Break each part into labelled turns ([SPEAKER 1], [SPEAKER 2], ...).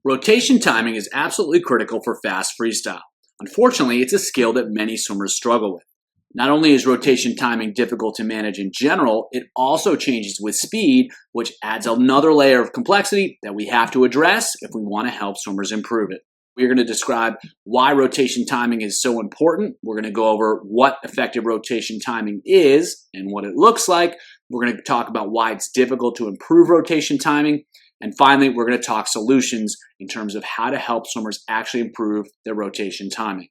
[SPEAKER 1] Rotation timing is absolutely critical for fast freestyle. Unfortunately, it's a skill that many swimmers struggle with. Not only is rotation timing difficult to manage in general, it also changes with speed, which adds another layer of complexity that we have to address if we want to help swimmers improve it. We're going to describe why rotation timing is so important. We're going to go over what effective rotation timing is and what it looks like. We're going to talk about why it's difficult to improve rotation timing. And finally, we're going to talk solutions in terms of how to help swimmers actually improve their rotation timing.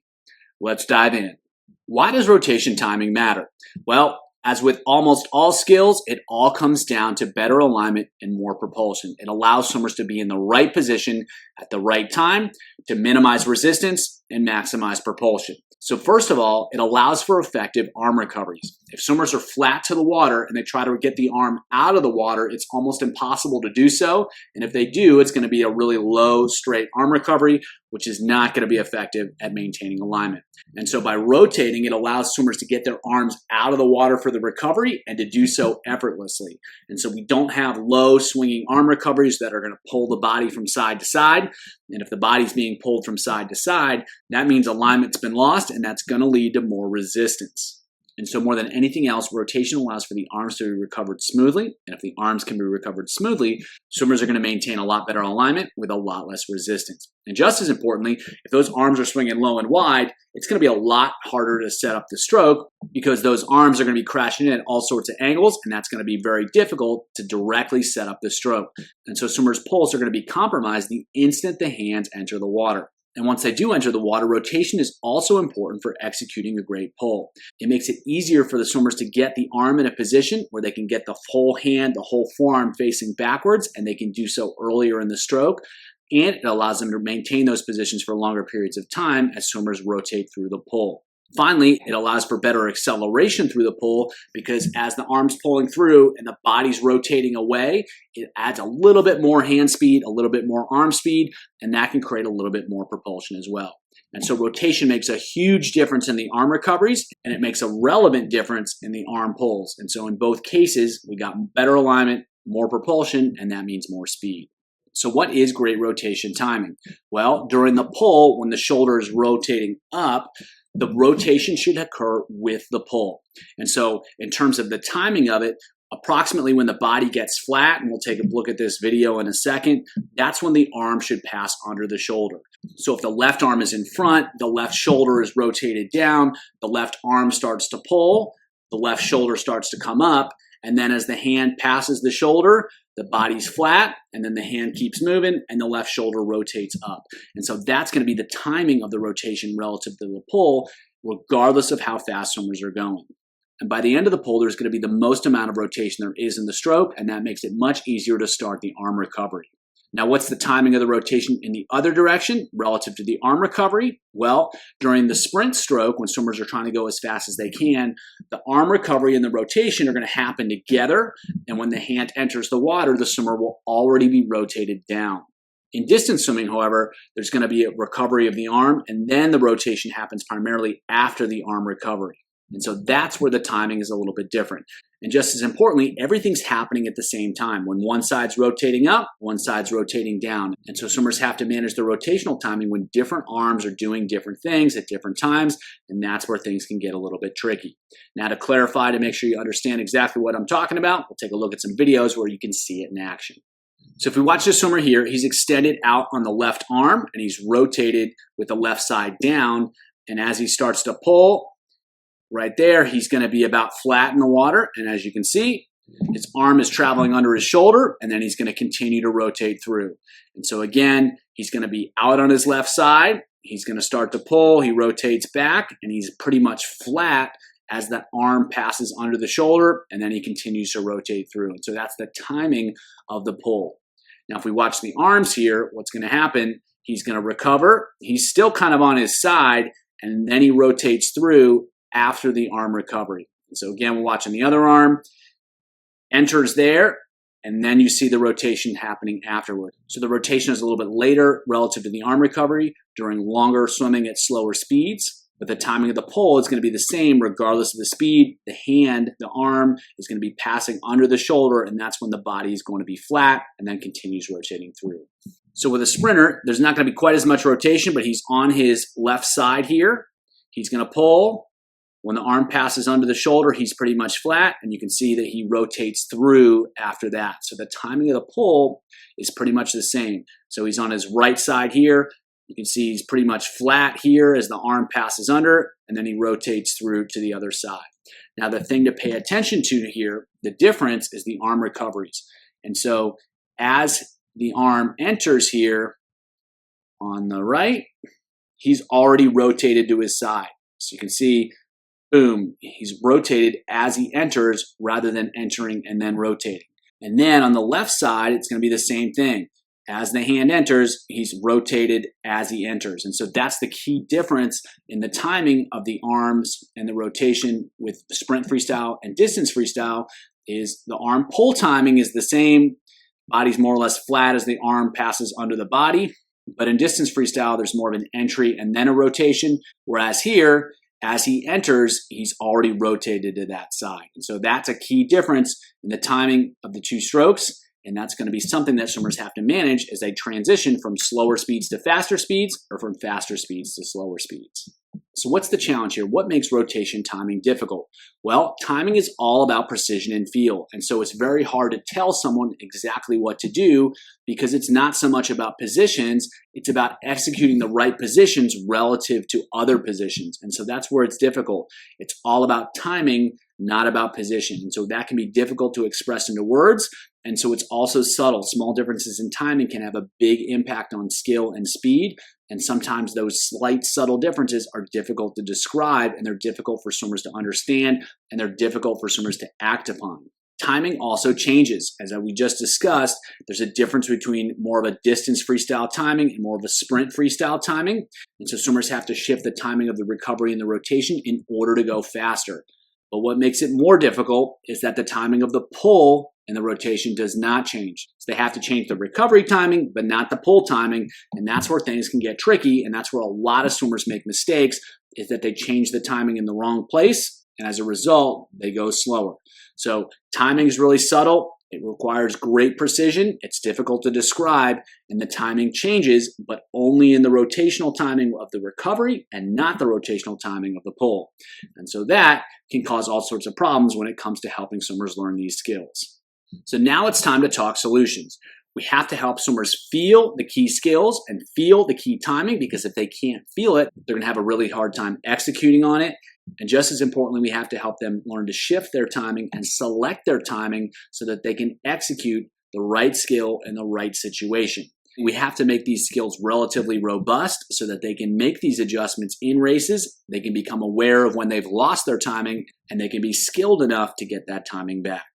[SPEAKER 1] Let's dive in. Why does rotation timing matter? Well, as with almost all skills, it all comes down to better alignment and more propulsion. It allows swimmers to be in the right position at the right time to minimize resistance and maximize propulsion. So first of all, it allows for effective arm recoveries. If swimmers are flat to the water and they try to get the arm out of the water, it's almost impossible to do so. And if they do, it's going to be a really low, straight arm recovery, which is not going to be effective at maintaining alignment. And so by rotating, it allows swimmers to get their arms out of the water for the recovery and to do so effortlessly. And so we don't have low swinging arm recoveries that are going to pull the body from side to side. And if the body's being pulled from side to side, that means alignment's been lost, and that's going to lead to more resistance. And so more than anything else, rotation allows for the arms to be recovered smoothly. And if the arms can be recovered smoothly, swimmers are going to maintain a lot better alignment with a lot less resistance. And just as importantly, if those arms are swinging low and wide, it's going to be a lot harder to set up the stroke because those arms are going to be crashing in at all sorts of angles, and that's going to be very difficult to directly set up the stroke. And so swimmers' pulls are going to be compromised the instant the hands enter the water. And once they do enter the water, rotation is also important for executing a great pull. It makes it easier for the swimmers to get the arm in a position where they can get the whole hand, the whole forearm facing backwards, and they can do so earlier in the stroke. And it allows them to maintain those positions for longer periods of time as swimmers rotate through the pull. Finally, it allows for better acceleration through the pull because as the arm's pulling through and the body's rotating away, it adds a little bit more hand speed, a little bit more arm speed, and that can create a little bit more propulsion as well. And so rotation makes a huge difference in the arm recoveries, and it makes a relevant difference in the arm pulls. And so in both cases, we got better alignment, more propulsion, and that means more speed. So what is great rotation timing? Well, during the pull, when the shoulder is rotating up, the rotation should occur with the pull. And so in terms of the timing of it, approximately when the body gets flat, and we'll take a look at this video in a second, that's when the arm should pass under the shoulder. So if the left arm is in front, the left shoulder is rotated down, the left arm starts to pull, the left shoulder starts to come up, and then as the hand passes the shoulder, the body's flat, and then the hand keeps moving, and the left shoulder rotates up. And so that's going to be the timing of the rotation relative to the pull, regardless of how fast swimmers are going. And by the end of the pull, there's going to be the most amount of rotation there is in the stroke, and that makes it much easier to start the arm recovery. Now, what's the timing of the rotation in the other direction relative to the arm recovery? Well, during the sprint stroke, when swimmers are trying to go as fast as they can, the arm recovery and the rotation are going to happen together. And when the hand enters the water, the swimmer will already be rotated down. In distance swimming, however, there's going to be a recovery of the arm, and then the rotation happens primarily after the arm recovery. And so that's where the timing is a little bit different. And just as importantly, everything's happening at the same time. When one side's rotating up, one side's rotating down. And so swimmers have to manage the rotational timing when different arms are doing different things at different times, and that's where things can get a little bit tricky. Now to clarify, to make sure you understand exactly what I'm talking about, we'll take a look at some videos where you can see it in action. So if we watch this swimmer here, he's extended out on the left arm, and he's rotated with the left side down. And as he starts to pull, right there, he's going to be about flat in the water. And as you can see, his arm is traveling under his shoulder, and then he's going to continue to rotate through. And so again, he's going to be out on his left side. He's going to start to pull. He rotates back, and he's pretty much flat as that arm passes under the shoulder, and then he continues to rotate through. And so that's the timing of the pull. Now, if we watch the arms here, what's going to happen, he's going to recover. He's still kind of on his side, and then he rotates through after the arm recovery. So again, we're watching the other arm, enters there, and then you see the rotation happening afterward. So the rotation is a little bit later relative to the arm recovery during longer swimming at slower speeds, but the timing of the pull is going to be the same regardless of the speed. The hand, the arm is going to be passing under the shoulder, and that's when the body is going to be flat and then continues rotating through. So with a sprinter, there's not going to be quite as much rotation, but he's on his left side here. He's going to pull. When the arm passes under the shoulder, he's pretty much flat, and you can see that he rotates through after that. So the timing of the pull is pretty much the same. So he's on his right side here. You can see he's pretty much flat here as the arm passes under, and then he rotates through to the other side. Now the thing to pay attention to here, the difference is the arm recoveries. And so as the arm enters here on the right, he's already rotated to his side. So you can see, boom, he's rotated as he enters rather than entering and then rotating. And then on the left side, it's going to be the same thing. As the hand enters, he's rotated as he enters. And so that's the key difference in the timing of the arms and the rotation with sprint freestyle and distance freestyle is the arm pull timing is the same. Body's more or less flat as the arm passes under the body. But in distance freestyle, there's more of an entry and then a rotation. Whereas here, as he enters, he's already rotated to that side. And so that's a key difference in the timing of the two strokes. And that's going to be something that swimmers have to manage as they transition from slower speeds to faster speeds or from faster speeds to slower speeds. So what's the challenge here? What makes rotation timing difficult? Well, timing is all about precision and feel. And so it's very hard to tell someone exactly what to do because it's not so much about positions, it's about executing the right positions relative to other positions. And so that's where it's difficult. It's all about timing, not about position. And so that can be difficult to express into words. And so it's also subtle. Small differences in timing can have a big impact on skill and speed. And sometimes those slight subtle differences are difficult to describe, and they're difficult for swimmers to understand, and they're difficult for swimmers to act upon. Timing also changes. As we just discussed, there's a difference between more of a distance freestyle timing and more of a sprint freestyle timing. And so swimmers have to shift the timing of the recovery and the rotation in order to go faster. But what makes it more difficult is that the timing of the pull and the rotation does not change. So they have to change the recovery timing, but not the pull timing. And that's where things can get tricky. And that's where a lot of swimmers make mistakes, is that they change the timing in the wrong place. And as a result, they go slower. So timing is really subtle. It requires great precision. It's difficult to describe, and the timing changes, but only in the rotational timing of the recovery and not the rotational timing of the pull. And so that can cause all sorts of problems when it comes to helping swimmers learn these skills. So now it's time to talk solutions. We have to help swimmers feel the key skills and feel the key timing, because if they can't feel it, they're going to have a really hard time executing on it. And just as importantly, we have to help them learn to shift their timing and select their timing so that they can execute the right skill in the right situation. We have to make these skills relatively robust so that they can make these adjustments in races. They can become aware of when they've lost their timing, and they can be skilled enough to get that timing back.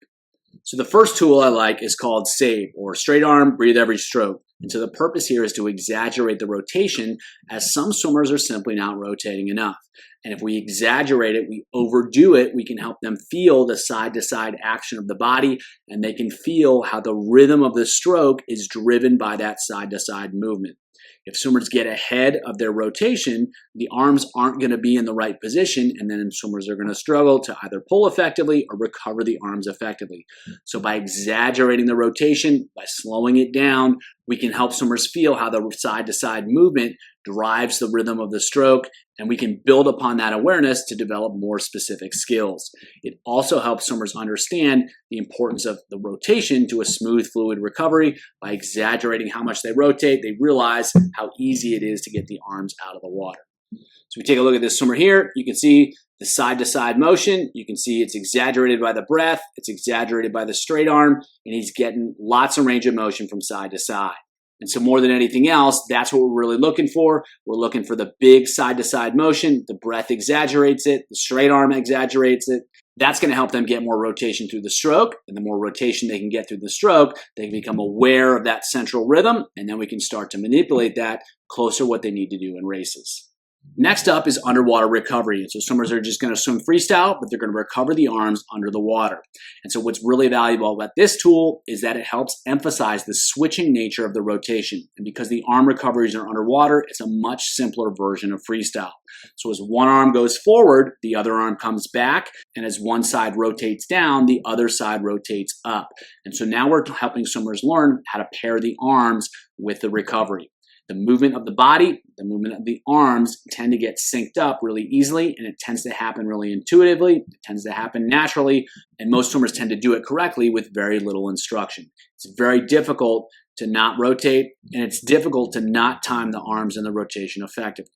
[SPEAKER 1] So the first tool I like is called SAVE, or straight arm, breathe every stroke. And so the purpose here is to exaggerate the rotation, as some swimmers are simply not rotating enough. And if we exaggerate it, we overdo it, we can help them feel the side-to-side action of the body, and they can feel how the rhythm of the stroke is driven by that side-to-side movement. If swimmers get ahead of their rotation, the arms aren't going to be in the right position, and then swimmers are going to struggle to either pull effectively or recover the arms effectively. So by exaggerating the rotation, by slowing it down, we can help swimmers feel how the side-to-side movement drives the rhythm of the stroke, and we can build upon that awareness to develop more specific skills. It also helps swimmers understand the importance of the rotation to a smooth fluid recovery. By exaggerating how much they rotate, they realize how easy it is to get the arms out of the water. So we take a look at this swimmer here. You can see the side-to-side motion. You can see it's exaggerated by the breath. It's exaggerated by the straight arm, and he's getting lots of range of motion from side to side. And so more than anything else, that's what we're really looking for. We're looking for the big side-to-side motion. The breath exaggerates it. The straight arm exaggerates it. That's going to help them get more rotation through the stroke. And the more rotation they can get through the stroke, they can become aware of that central rhythm. And then we can start to manipulate that closer to what they need to do in races. Next up is underwater recovery. And so swimmers are just going to swim freestyle, but they're going to recover the arms under the water. And so what's really valuable about this tool is that it helps emphasize the switching nature of the rotation. And because the arm recoveries are underwater, it's a much simpler version of freestyle. So as one arm goes forward, the other arm comes back. And as one side rotates down, the other side rotates up. And so now we're helping swimmers learn how to pair the arms with the recovery. The movement of the body, the movement of the arms tend to get synced up really easily, and it tends to happen really intuitively. It tends to happen naturally, and most swimmers tend to do it correctly with very little instruction. It's very difficult to not rotate, and it's difficult to not time the arms and the rotation effectively.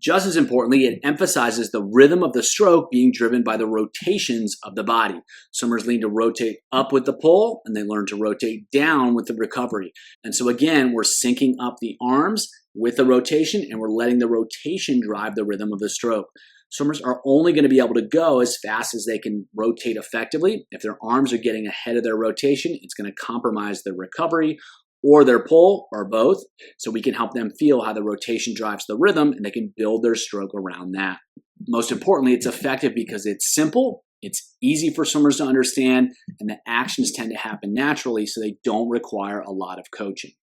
[SPEAKER 1] Just as importantly, it emphasizes the rhythm of the stroke being driven by the rotations of the body. Swimmers learn to rotate up with the pull, and they learn to rotate down with the recovery. And so again, we're syncing up the arms with the rotation, and we're letting the rotation drive the rhythm of the stroke. Swimmers are only going to be able to go as fast as they can rotate effectively. If their arms are getting ahead of their rotation, it's going to compromise their recovery or their pull, or both, so we can help them feel how the rotation drives the rhythm and they can build their stroke around that. Most importantly, it's effective because it's simple, it's easy for swimmers to understand, and the actions tend to happen naturally so they don't require a lot of coaching.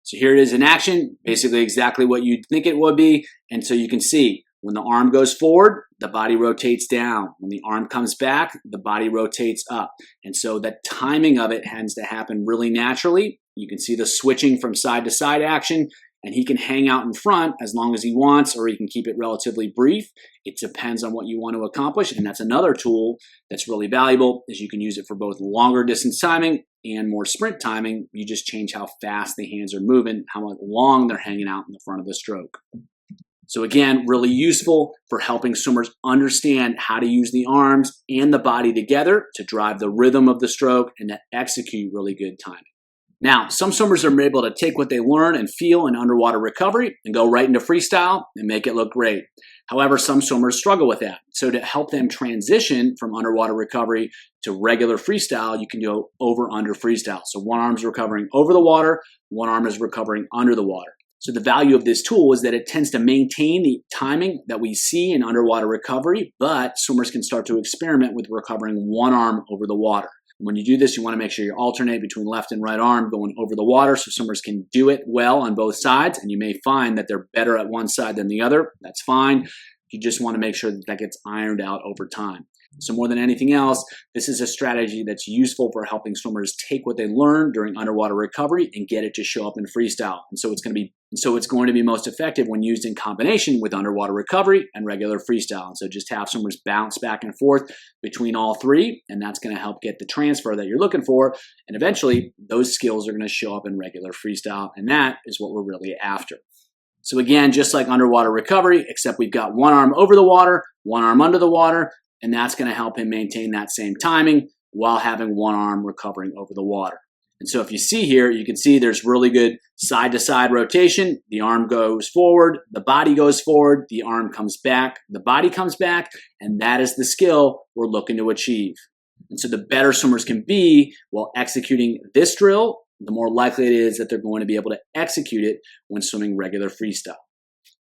[SPEAKER 1] So here it is in action, basically exactly what you'd think it would be, and so you can see when the arm goes forward, the body rotates down. When the arm comes back, the body rotates up. And so the timing of it tends to happen really naturally. You can see the switching from side to side action, and he can hang out in front as long as he wants, or he can keep it relatively brief. It depends on what you want to accomplish, and that's another tool that's really valuable, is you can use it for both longer distance timing and more sprint timing. You just change how fast the hands are moving, how long they're hanging out in the front of the stroke. So again, really useful for helping swimmers understand how to use the arms and the body together to drive the rhythm of the stroke and to execute really good timing. Now, some swimmers are able to take what they learn and feel in underwater recovery and go right into freestyle and make it look great. However, some swimmers struggle with that. So to help them transition from underwater recovery to regular freestyle, you can go over-under freestyle. So one arm is recovering over the water, one arm is recovering under the water. So the value of this tool is that it tends to maintain the timing that we see in underwater recovery, but swimmers can start to experiment with recovering one arm over the water. When you do this, you want to make sure you alternate between left and right arm going over the water so swimmers can do it well on both sides, and you may find that they're better at one side than the other. That's fine. You just want to make sure that that gets ironed out over time. So more than anything else, this is a strategy that's useful for helping swimmers take what they learn during underwater recovery and get it to show up in freestyle. And so it's going to be most effective when used in combination with underwater recovery and regular freestyle. And so just have swimmers bounce back and forth between all three, and that's going to help get the transfer that you're looking for. And eventually, those skills are going to show up in regular freestyle, and that is what we're really after. So again, just like underwater recovery, except we've got one arm over the water, one arm under the water, and that's going to help him maintain that same timing while having one arm recovering over the water. And so if you see here, you can see there's really good side-to-side rotation. The arm goes forward, the body goes forward, the arm comes back, the body comes back, and that is the skill we're looking to achieve. And so the better swimmers can be while executing this drill, the more likely it is that they're going to be able to execute it when swimming regular freestyle.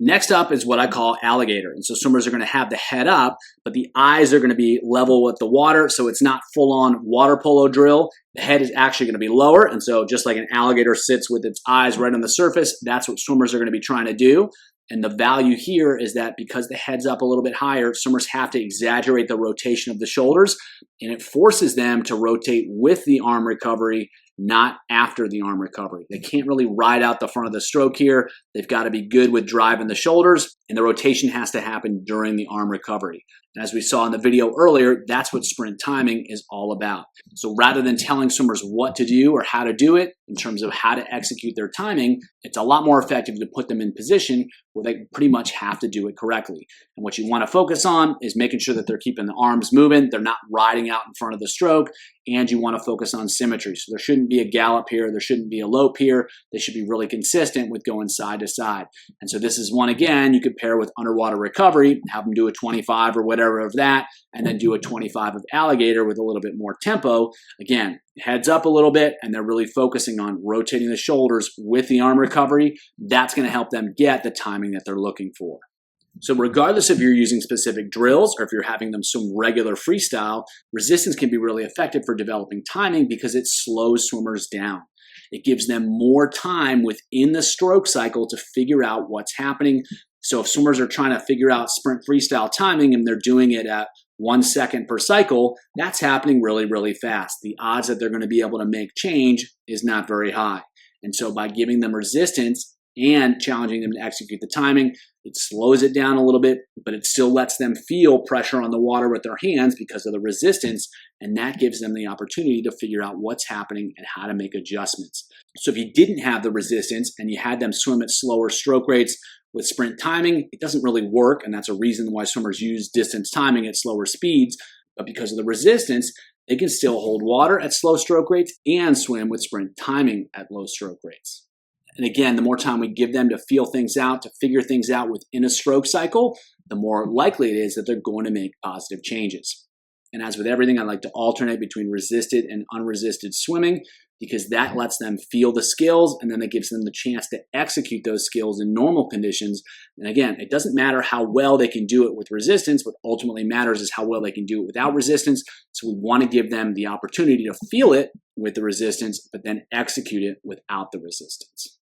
[SPEAKER 1] Next up is what I call alligator. And so swimmers are going to have the head up, but the eyes are going to be level with the water. So it's not full-on water polo drill. The head is actually going to be lower. And so just like an alligator sits with its eyes right on the surface, that's what swimmers are going to be trying to do. And the value here is that because the head's up a little bit higher, swimmers have to exaggerate the rotation of the shoulders, and it forces them to rotate with the arm recovery, not after the arm recovery. They can't really ride out the front of the stroke here. They've got to be good with driving the shoulders, and the rotation has to happen during the arm recovery. And as we saw in the video earlier, that's what sprint timing is all about. So rather than telling swimmers what to do or how to do it in terms of how to execute their timing, it's a lot more effective to put them in position where they pretty much have to do it correctly. And what you want to focus on is making sure that they're keeping the arms moving, they're not riding out in front of the stroke, and you want to focus on symmetry. So there shouldn't be a gallop here, there shouldn't be a lope here. They should be really consistent with going side to side. And so this is one, again, you could pair with underwater recovery, have them do a 25 or whatever of that, and then do a 25 of alligator with a little bit more tempo. Again, heads up a little bit, and they're really focusing on rotating the shoulders with the arm recovery. That's going to help them get the timing that they're looking for. So regardless if you're using specific drills or if you're having them swim regular freestyle, resistance can be really effective for developing timing because it slows swimmers down. It gives them more time within the stroke cycle to figure out what's happening. So if swimmers are trying to figure out sprint freestyle timing and they're doing it at 1 second per cycle, that's happening really, really fast. The odds that they're going to be able to make change is not very high. And so by giving them resistance and challenging them to execute the timing, it slows it down a little bit, but it still lets them feel pressure on the water with their hands because of the resistance, and that gives them the opportunity to figure out what's happening and how to make adjustments. So if you didn't have the resistance and you had them swim at slower stroke rates with sprint timing, it doesn't really work, and that's a reason why swimmers use distance timing at slower speeds. But because of the resistance, they can still hold water at slow stroke rates and swim with sprint timing at low stroke rates. And again, the more time we give them to feel things out, to figure things out within a stroke cycle, the more likely it is that they're going to make positive changes. And as with everything, I like to alternate between resisted and unresisted swimming because that lets them feel the skills and then it gives them the chance to execute those skills in normal conditions. And again, it doesn't matter how well they can do it with resistance. What ultimately matters is how well they can do it without resistance. So we want to give them the opportunity to feel it with the resistance, but then execute it without the resistance.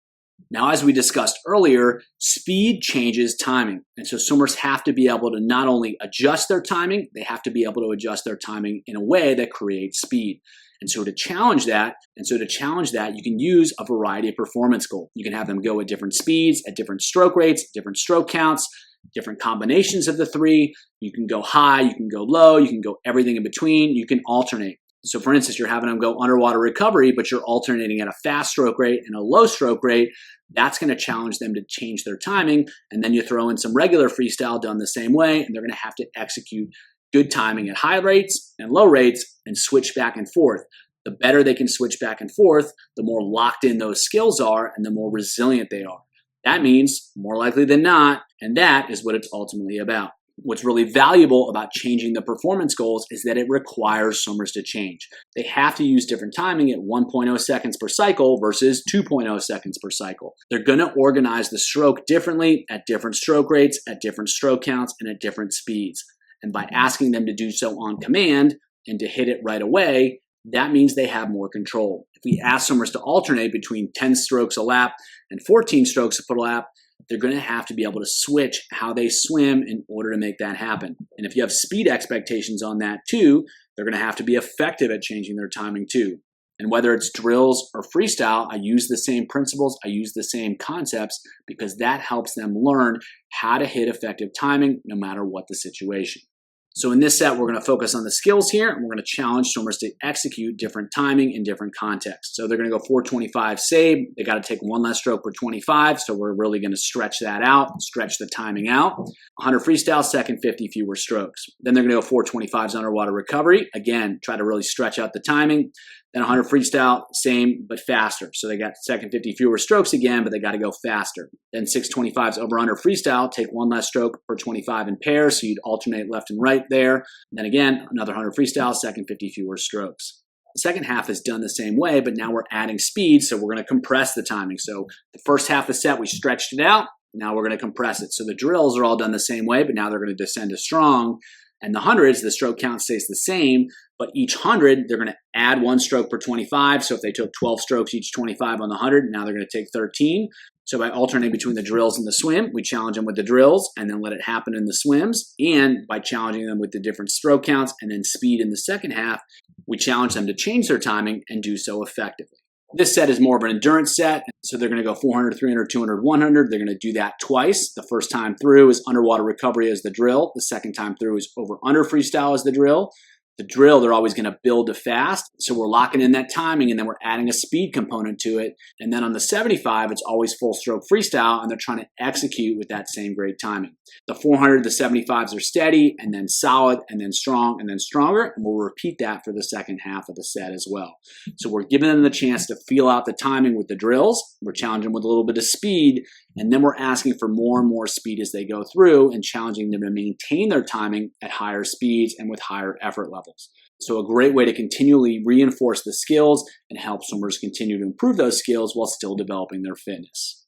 [SPEAKER 1] Now, as we discussed earlier, speed changes timing. And so swimmers have to be able to not only adjust their timing, they have to be able to adjust their timing in a way that creates speed. And so to challenge that, you can use a variety of performance goals. You can have them go at different speeds, at different stroke rates, different stroke counts, different combinations of the three. You can go high, you can go low, you can go everything in between, you can alternate. So for instance, you're having them go underwater recovery, but you're alternating at a fast stroke rate and a low stroke rate. That's going to challenge them to change their timing. And then you throw in some regular freestyle done the same way, and they're going to have to execute good timing at high rates and low rates and switch back and forth. The better they can switch back and forth, the more locked in those skills are and the more resilient they are. That means more likely than not, and that is what it's ultimately about. What's really valuable about changing the performance goals is that it requires swimmers to change. They have to use different timing at 1.0 seconds per cycle versus 2.0 seconds per cycle. They're going to organize the stroke differently at different stroke rates, at different stroke counts, and at different speeds. And by asking them to do so on command and to hit it right away, that means they have more control. If we ask swimmers to alternate between 10 strokes a lap and 14 strokes per lap, they're going to have to be able to switch how they swim in order to make that happen. And if you have speed expectations on that too, they're going to have to be effective at changing their timing too. And whether it's drills or freestyle, I use the same principles, I use the same concepts because that helps them learn how to hit effective timing no matter what the situation. So in this set, we're going to focus on the skills here, and we're going to challenge swimmers to execute different timing in different contexts. So they're going to go 425 save. They got to take one less stroke per 25, so we're really going to stretch that out, stretch the timing out. 100 freestyle, second 50 fewer strokes. Then they're going to go 425s underwater recovery. Again, try to really stretch out the timing. Then 100 freestyle, same but faster. So they got second 50 fewer strokes again, but they got to go faster. Then 625s over under freestyle, take one less stroke per 25 in pairs, so you'd alternate left and right there. Then again, another 100 freestyle, second 50 fewer strokes. The second half is done the same way, but now we're adding speed, so we're going to compress the timing. So the first half of the set, we stretched it out. Now we're going to compress it. So the drills are all done the same way, but now they're going to descend to strong. And the hundreds, the stroke count stays the same, but each 100, they're going to add one stroke per 25. So if they took 12 strokes each 25 on the 100, now they're going to take 13. So by alternating between the drills and the swim, we challenge them with the drills and then let it happen in the swims. And by challenging them with the different stroke counts and then speed in the second half, we challenge them to change their timing and do so effectively. This set is more of an endurance set, so they're going to go 400, 300, 200, 100. They're going to do that twice. The first time through is underwater recovery as the drill. The second time through is over-under freestyle as the drill. The drill, they're always going to build to fast, so we're locking in that timing, and then we're adding a speed component to it. And then on the 75, it's always full stroke freestyle, and they're trying to execute with that same great timing. The 400, the 75s are steady, and then solid, and then strong, and then stronger, and we'll repeat that for the second half of the set as well. So we're giving them the chance to feel out the timing with the drills. We're challenging them with a little bit of speed, and then we're asking for more and more speed as they go through and challenging them to maintain their timing at higher speeds and with higher effort levels. So a great way to continually reinforce the skills and help swimmers continue to improve those skills while still developing their fitness.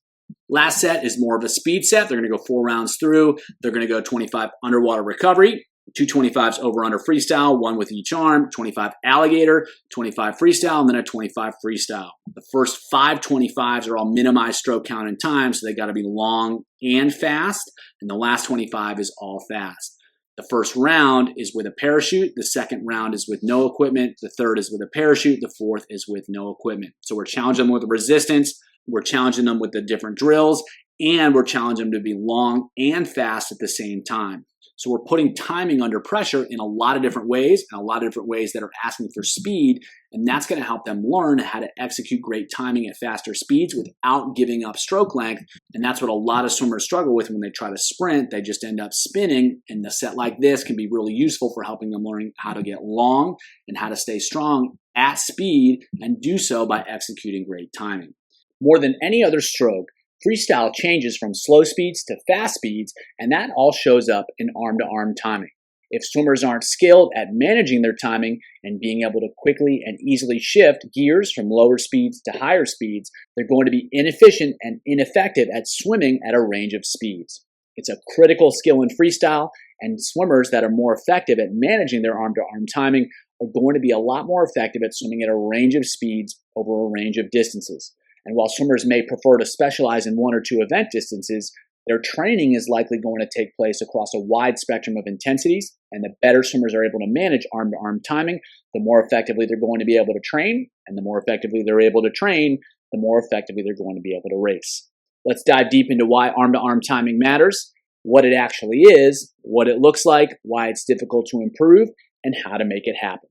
[SPEAKER 1] Last set is more of a speed set. They're going to go 4 rounds through. They're going to go 25 underwater recovery, 2 25s over under freestyle, 1 with each arm, 25 alligator, 25 freestyle, and then a 25 freestyle. The first 5 25s are all minimized stroke count and time, so they got to be long and fast, and the last 25 is all fast. The first round is with a parachute. The second round is with no equipment. The third is with a parachute. The fourth is with no equipment. So we're challenging them with the resistance. We're challenging them with the different drills, and we're challenging them to be long and fast at the same time. So we're putting timing under pressure in a lot of different ways, and a lot of different ways that are asking for speed, and that's going to help them learn how to execute great timing at faster speeds without giving up stroke length. And that's what a lot of swimmers struggle with when they try to sprint. They just end up spinning, and a set like this can be really useful for helping them learn how to get long and how to stay strong at speed and do so by executing great timing. More than any other stroke, freestyle changes from slow speeds to fast speeds, and that all shows up in arm-to-arm timing. If swimmers aren't skilled at managing their timing and being able to quickly and easily shift gears from lower speeds to higher speeds, they're going to be inefficient and ineffective at swimming at a range of speeds. It's a critical skill in freestyle, and swimmers that are more effective at managing their arm-to-arm timing are going to be a lot more effective at swimming at a range of speeds over a range of distances. And while swimmers may prefer to specialize in 1 or 2 event distances, their training is likely going to take place across a wide spectrum of intensities, and the better swimmers are able to manage arm-to-arm timing, the more effectively they're going to be able to train, and the more effectively they're able to train, the more effectively they're going to be able to race. Let's dive deep into why arm-to-arm timing matters, what it actually is, what it looks like, why it's difficult to improve, and how to make it happen.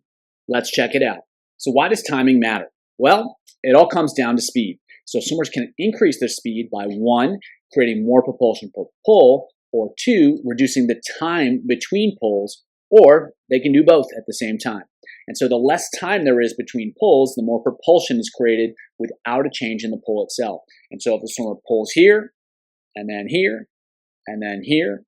[SPEAKER 1] Let's check it out. So why does timing matter? Well, it all comes down to speed. So swimmers can increase their speed by 1, creating more propulsion per pull, or 2, reducing the time between pulls, or they can do both at the same time. And so the less time there is between pulls, the more propulsion is created without a change in the pull itself. And so if the swimmer pulls here, and then here, and then here,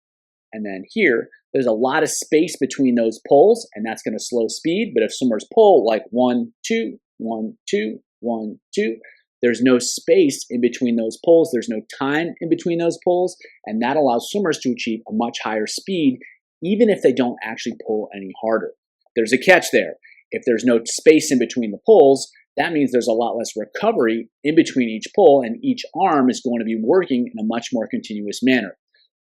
[SPEAKER 1] and then here, there's a lot of space between those pulls, and that's going to slow speed. But if swimmers pull like 1, 2, 1, 2, 1, 2, there's no space in between those pulls. There's no time in between those pulls, and that allows swimmers to achieve a much higher speed, even if they don't actually pull any harder. There's a catch there. If there's no space in between the pulls, that means there's a lot less recovery in between each pull, and each arm is going to be working in a much more continuous manner.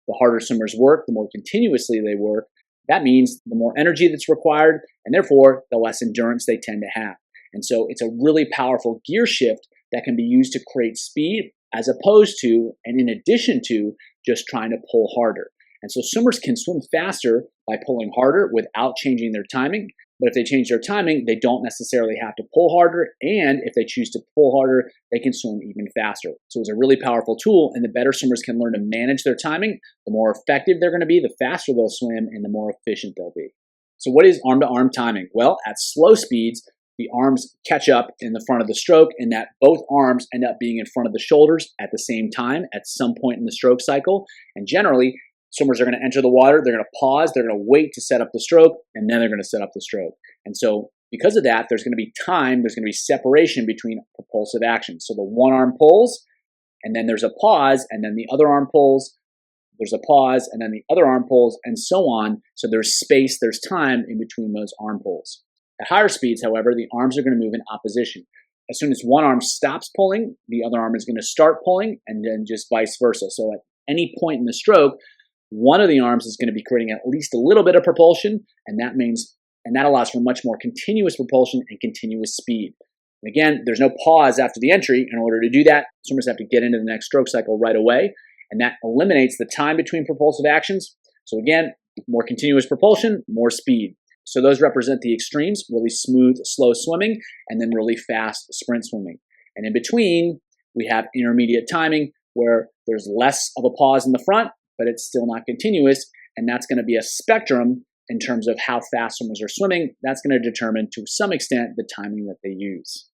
[SPEAKER 1] The harder swimmers work, the more continuously they work. That means the more energy that's required, and therefore the less endurance they tend to have. And so it's a really powerful gear shift that can be used to create speed as opposed to, and in addition to, just trying to pull harder. And so swimmers can swim faster by pulling harder without changing their timing. But if they change their timing, they don't necessarily have to pull harder. And if they choose to pull harder, they can swim even faster. So it's a really powerful tool. And the better swimmers can learn to manage their timing, the more effective they're going to be, the faster they'll swim, and the more efficient they'll be. So what is arm-to-arm timing? Well, at slow speeds, the arms catch up in the front of the stroke, and that both arms end up being in front of the shoulders at the same time at some point in the stroke cycle. And generally, swimmers are going to enter the water, they're going to pause, they're going to wait to set up the stroke, and then they're going to set up the stroke. And so because of that, there's going to be time, there's going to be separation between propulsive actions. So the one arm pulls, and then there's a pause, and then the other arm pulls, there's a pause, and then the other arm pulls, and so on. So there's space, there's time in between those arm pulls. At higher speeds, however, the arms are going to move in opposition. As soon as one arm stops pulling, the other arm is going to start pulling, and then just vice versa. So at any point in the stroke, one of the arms is going to be creating at least a little bit of propulsion, and that allows for much more continuous propulsion and continuous speed. And again, there's no pause after the entry. In order to do that, swimmers have to get into the next stroke cycle right away, and that eliminates the time between propulsive actions. So again, more continuous propulsion, more speed. So those represent the extremes: really smooth, slow swimming, and then really fast sprint swimming. And in between, we have intermediate timing, where there's less of a pause in the front, but it's still not continuous. And that's going to be a spectrum in terms of how fast swimmers are swimming. That's going to determine, to some extent, the timing that they use.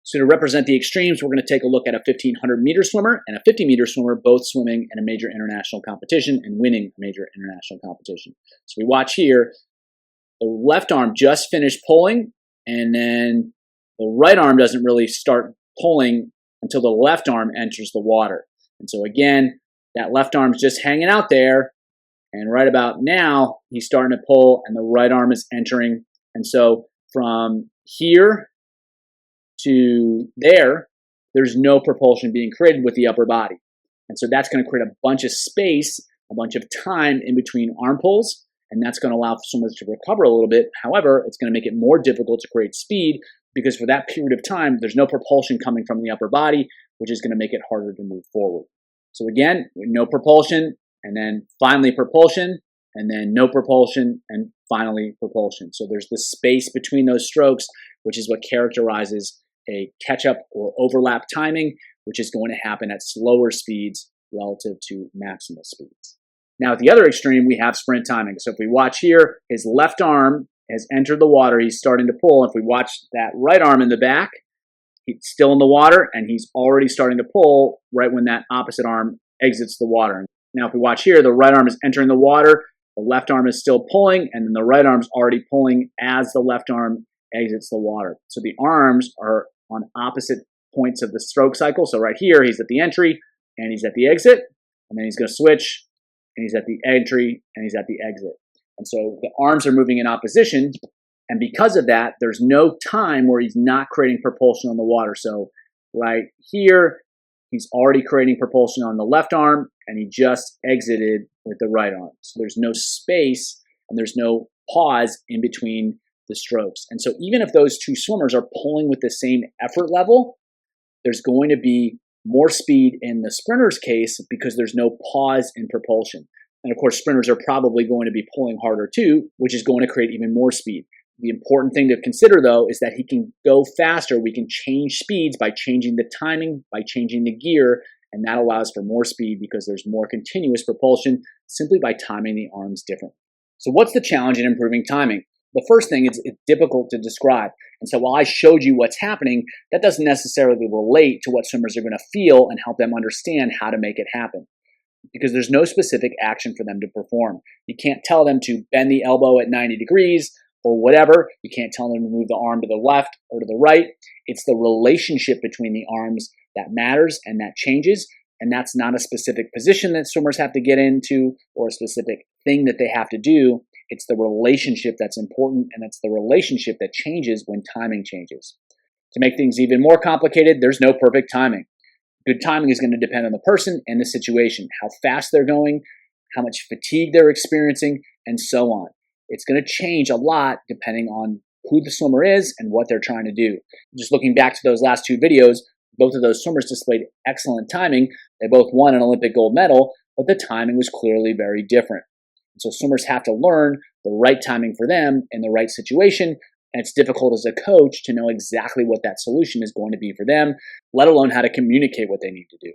[SPEAKER 1] So to represent the extremes, we're going to take a look at a 1,500-meter swimmer and a 50-meter swimmer, both swimming in a major international competition and winning a major international competition. So we watch here. The left arm just finished pulling, and then the right arm doesn't really start pulling until the left arm enters the water. And so again, that left arm's just hanging out there. And right about now, he's starting to pull and the right arm is entering. And so from here to there, there's no propulsion being created with the upper body. And so that's going to create a bunch of space, a bunch of time in between arm pulls, and that's going to allow for someone to recover a little bit. However, it's going to make it more difficult to create speed because for that period of time, there's no propulsion coming from the upper body, which is going to make it harder to move forward. So again, no propulsion, and then finally propulsion, and then no propulsion, and finally propulsion. So there's the space between those strokes, which is what characterizes a catch-up or overlap timing, which is going to happen at slower speeds relative to maximal speeds. Now, at the other extreme, we have sprint timing. So if we watch here, his left arm has entered the water. He's starting to pull. If we watch that right arm in the back, he's still in the water, and he's already starting to pull right when that opposite arm exits the water. Now, if we watch here, the right arm is entering the water, the left arm is still pulling, and then the right arm is already pulling as the left arm exits the water. So the arms are on opposite points of the stroke cycle. So right here, he's at the entry, and he's at the exit, and then he's going to switch, and he's at the entry, and he's at the exit. And so the arms are moving in opposition, and because of that, there's no time where he's not creating propulsion on the water. So right here, he's already creating propulsion on the left arm, and he just exited with the right arm. So there's no space, and there's no pause in between the strokes. And so even if those two swimmers are pulling with the same effort level, there's going to be more speed in the sprinter's case because there's no pause in propulsion. And of course, sprinters are probably going to be pulling harder too, which is going to create even more speed. The important thing to consider, though, is that he can go faster. We can change speeds by changing the timing, by changing the gear, and that allows for more speed because there's more continuous propulsion simply by timing the arms differently. So what's the challenge in improving timing? The first thing is it's difficult to describe. And so while I showed you what's happening, that doesn't necessarily relate to what swimmers are going to feel and help them understand how to make it happen. Because there's no specific action for them to perform. You can't tell them to bend the elbow at 90 degrees or whatever. You can't tell them to move the arm to the left or to the right. It's the relationship between the arms that matters and that changes. And that's not a specific position that swimmers have to get into or a specific thing that they have to do. It's the relationship that's important, and it's the relationship that changes when timing changes. To make things even more complicated, there's no perfect timing. Good timing is going to depend on the person and the situation, how fast they're going, how much fatigue they're experiencing, and so on. It's going to change a lot depending on who the swimmer is and what they're trying to do. Just looking back to those last two videos, both of those swimmers displayed excellent timing. They both won an Olympic gold medal, but the timing was clearly very different. So swimmers have to learn the right timing for them in the right situation, and it's difficult as a coach to know exactly what that solution is going to be for them, let alone how to communicate what they need to do.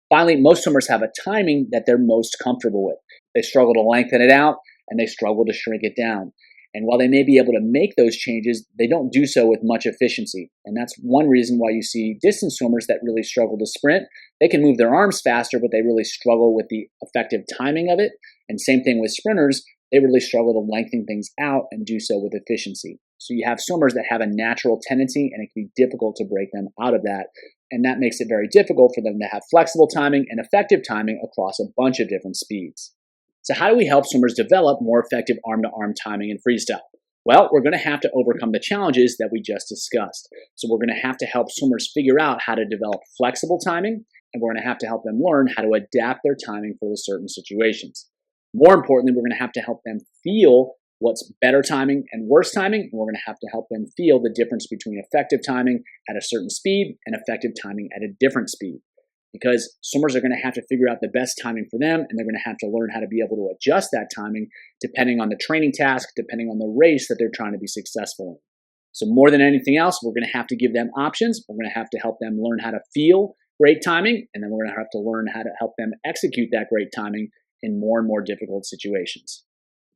[SPEAKER 1] Finally, most swimmers have a timing that they're most comfortable with. They struggle to lengthen it out, and they struggle to shrink it down. And while they may be able to make those changes, they don't do so with much efficiency. And that's one reason why you see distance swimmers that really struggle to sprint. They can move their arms faster, but they really struggle with the effective timing of it. And same thing with sprinters, they really struggle to lengthen things out and do so with efficiency. So you have swimmers that have a natural tendency, and it can be difficult to break them out of that. And that makes it very difficult for them to have flexible timing and effective timing across a bunch of different speeds. So how do we help swimmers develop more effective arm-to-arm timing in freestyle? Well, we're going to have to overcome the challenges that we just discussed. So we're going to have to help swimmers figure out how to develop flexible timing, and we're going to have to help them learn how to adapt their timing for certain situations. More importantly, we're going to have to help them feel what's better timing and worse timing, and we're going to have to help them feel the difference between effective timing at a certain speed and effective timing at a different speed. Because swimmers are going to have to figure out the best timing for them, and they're going to have to learn how to be able to adjust that timing depending on the training task, depending on the race that they're trying to be successful in. So more than anything else, we're going to have to give them options. We're going to have to help them learn how to feel great timing, and then we're going to have to learn how to help them execute that great timing in more and more difficult situations.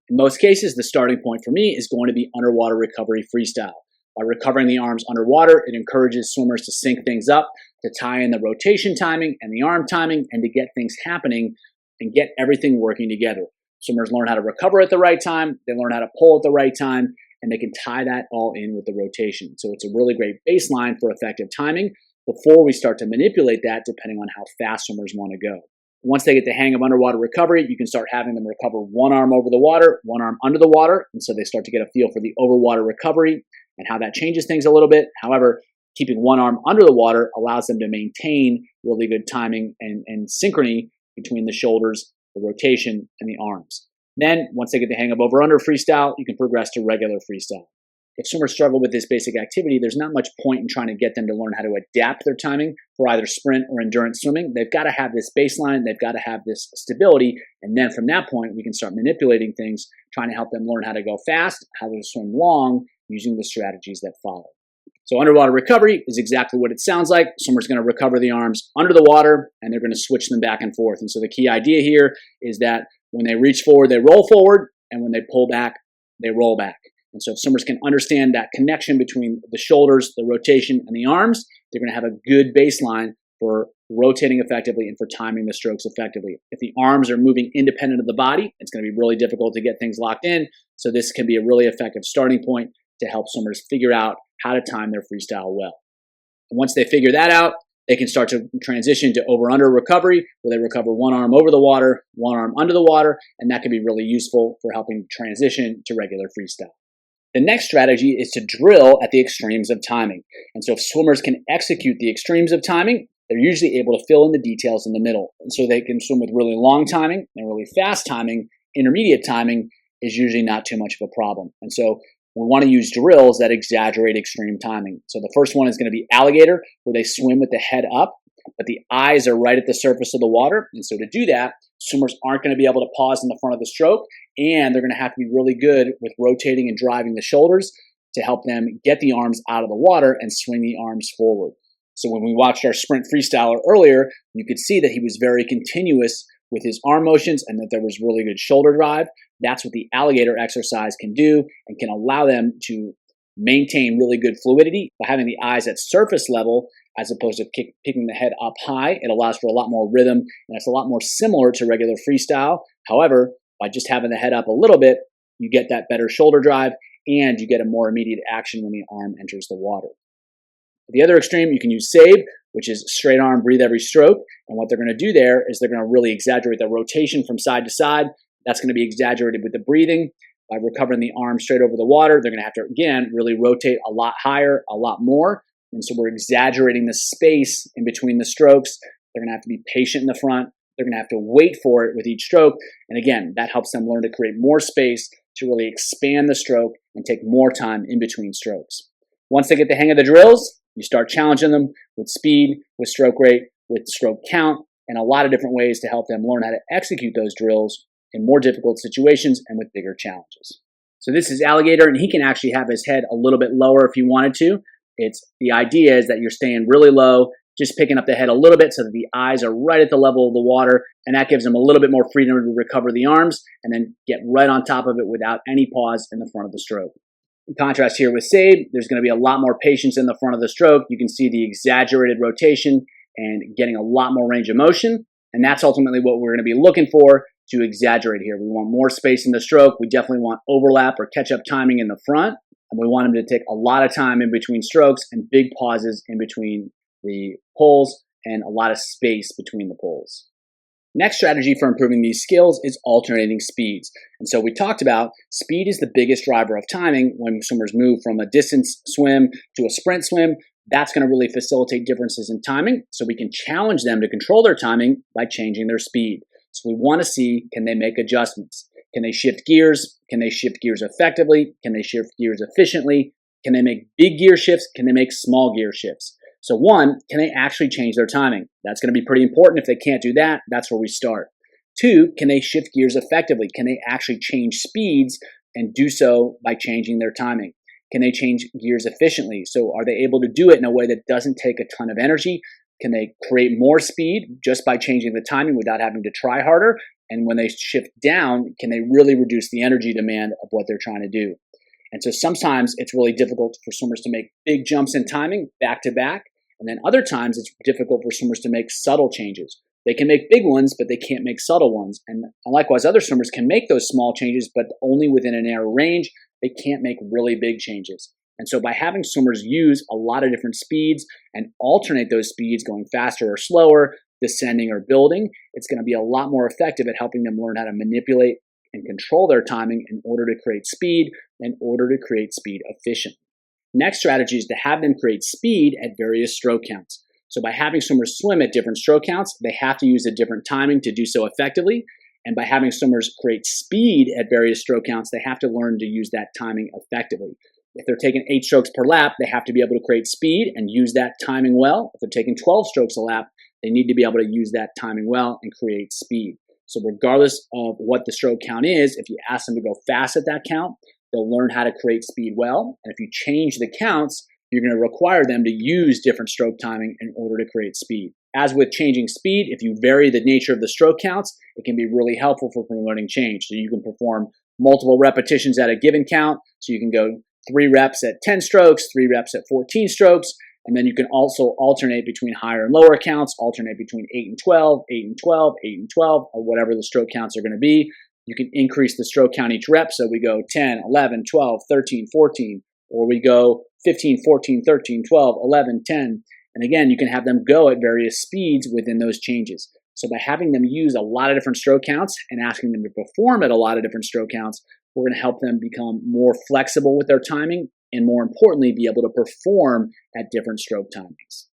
[SPEAKER 1] In most cases, the starting point for me is going to be underwater recovery freestyle. By recovering the arms underwater, it encourages swimmers to sync things up, to tie in the rotation timing and the arm timing, and to get things happening and get everything working together. Swimmers learn how to recover at the right time, they learn how to pull at the right time, and they can tie that all in with the rotation. So it's a really great baseline for effective timing, before we start to manipulate that depending on how fast swimmers want to go. Once they get the hang of underwater recovery, you can start having them recover one arm over the water, one arm under the water, and so they start to get a feel for the overwater recovery and how that changes things a little bit. However, keeping one arm under the water allows them to maintain really good timing and synchrony between the shoulders, the rotation, and the arms. Then, once they get the hang of over-under freestyle, you can progress to regular freestyle. If swimmers struggle with this basic activity, there's not much point in trying to get them to learn how to adapt their timing for either sprint or endurance swimming. They've got to have this baseline, they've got to have this stability, and then from that point, we can start manipulating things, trying to help them learn how to go fast, how to swim long, using the strategies that follow. So underwater recovery is exactly what it sounds like. Swimmers are going to recover the arms under the water, and they're going to switch them back and forth. And so the key idea here is that when they reach forward, they roll forward, and when they pull back, they roll back. And so if swimmers can understand that connection between the shoulders, the rotation, and the arms, they're going to have a good baseline for rotating effectively and for timing the strokes effectively. If the arms are moving independent of the body, it's going to be really difficult to get things locked in. So this can be a really effective starting point to help swimmers figure out how to time their freestyle well. And once they figure that out, they can start to transition to over-under recovery, where they recover one arm over the water, one arm under the water, and that can be really useful for helping transition to regular freestyle. The next strategy is to drill at the extremes of timing. And so if swimmers can execute the extremes of timing, they're usually able to fill in the details in the middle. And so they can swim with really long timing and really fast timing. Intermediate timing is usually not too much of a problem. And so we want to use drills that exaggerate extreme timing. So the first one is going to be alligator, where they swim with the head up, but the eyes are right at the surface of the water. And so to do that, swimmers aren't going to be able to pause in the front of the stroke, and they're going to have to be really good with rotating and driving the shoulders to help them get the arms out of the water and swing the arms forward. So when we watched our sprint freestyler earlier, you could see that he was very continuous with his arm motions and that there was really good shoulder drive. That's what the alligator exercise can do and can allow them to maintain really good fluidity by having the eyes at surface level as opposed to picking the head up high. It allows for a lot more rhythm, and it's a lot more similar to regular freestyle. However, by just having the head up a little bit, you get that better shoulder drive and you get a more immediate action when the arm enters the water. At the other extreme, you can use save, which is straight arm, breathe every stroke. And what they're going to do there is they're going to really exaggerate the rotation from side to side. That's going to be exaggerated with the breathing. By recovering the arm straight over the water, they're going to have to, again, really rotate a lot higher, a lot more. And so we're exaggerating the space in between the strokes. They're going to have to be patient in the front. They're going to have to wait for it with each stroke. And again, that helps them learn to create more space to really expand the stroke and take more time in between strokes. Once they get the hang of the drills, you start challenging them with speed, with stroke rate, with stroke count, and a lot of different ways to help them learn how to execute those drills in more difficult situations and with bigger challenges. So this is alligator, and he can actually have his head a little bit lower if he wanted to. The idea is that you're staying really low, just picking up the head a little bit so that the eyes are right at the level of the water, and that gives them a little bit more freedom to recover the arms and then get right on top of it without any pause in the front of the stroke. In contrast here with save, there's going to be a lot more patience in the front of the stroke. You can see the exaggerated rotation and getting a lot more range of motion, and that's ultimately what we're going to be looking for to exaggerate here. We want more space in the stroke. We definitely want overlap or catch-up timing in the front, and we want them to take a lot of time in between strokes and big pauses in between the pulls and a lot of space between the pulls. Next strategy for improving these skills is alternating speeds. And so we talked about speed is the biggest driver of timing when swimmers move from a distance swim to a sprint swim. That's going to really facilitate differences in timing, so we can challenge them to control their timing by changing their speed. So we want to see, can they make adjustments? Can they shift gears? Can they shift gears effectively? Can they shift gears efficiently? Can they make big gear shifts? Can they make small gear shifts? So one, can they actually change their timing? That's going to be pretty important. If they can't do that, that's where we start. Two, can they shift gears effectively? Can they actually change speeds and do so by changing their timing? Can they change gears efficiently? So are they able to do it in a way that doesn't take a ton of energy? Can they create more speed just by changing the timing without having to try harder? And when they shift down, can they really reduce the energy demand of what they're trying to do? And so sometimes it's really difficult for swimmers to make big jumps in timing back to back. And then other times it's difficult for swimmers to make subtle changes. They can make big ones, but they can't make subtle ones. And likewise, other swimmers can make those small changes, but only within a narrow range. They can't make really big changes. And so by having swimmers use a lot of different speeds and alternate those speeds going faster or slower, descending or building, it's going to be a lot more effective at helping them learn how to manipulate and control their timing in order to create speed, efficiently. Next strategy is to have them create speed at various stroke counts. So by having swimmers swim at different stroke counts, they have to use a different timing to do so effectively. And by having swimmers create speed at various stroke counts, they have to learn to use that timing effectively. If they're taking 8 strokes per lap, they have to be able to create speed and use that timing well. If they're taking 12 strokes a lap, they need to be able to use that timing well and create speed. So regardless of what the stroke count is, if you ask them to go fast at that count, they'll learn how to create speed well. And if you change the counts, you're going to require them to use different stroke timing in order to create speed. As with changing speed, if you vary the nature of the stroke counts, it can be really helpful for promoting change. So you can perform multiple repetitions at a given count. So you can go 3 reps at 10 strokes, 3 reps at 14 strokes, and then you can also alternate between higher and lower counts, alternate between 8 and 12, 8 and 12, 8 and 12, or whatever the stroke counts are going to be. You can increase the stroke count each rep. So we go 10, 11, 12, 13, 14, or we go 15, 14, 13, 12, 11, 10. And again, you can have them go at various speeds within those changes. So by having them use a lot of different stroke counts and asking them to perform at a lot of different stroke counts, we're going to help them become more flexible with their timing and, more importantly, be able to perform at different stroke timings.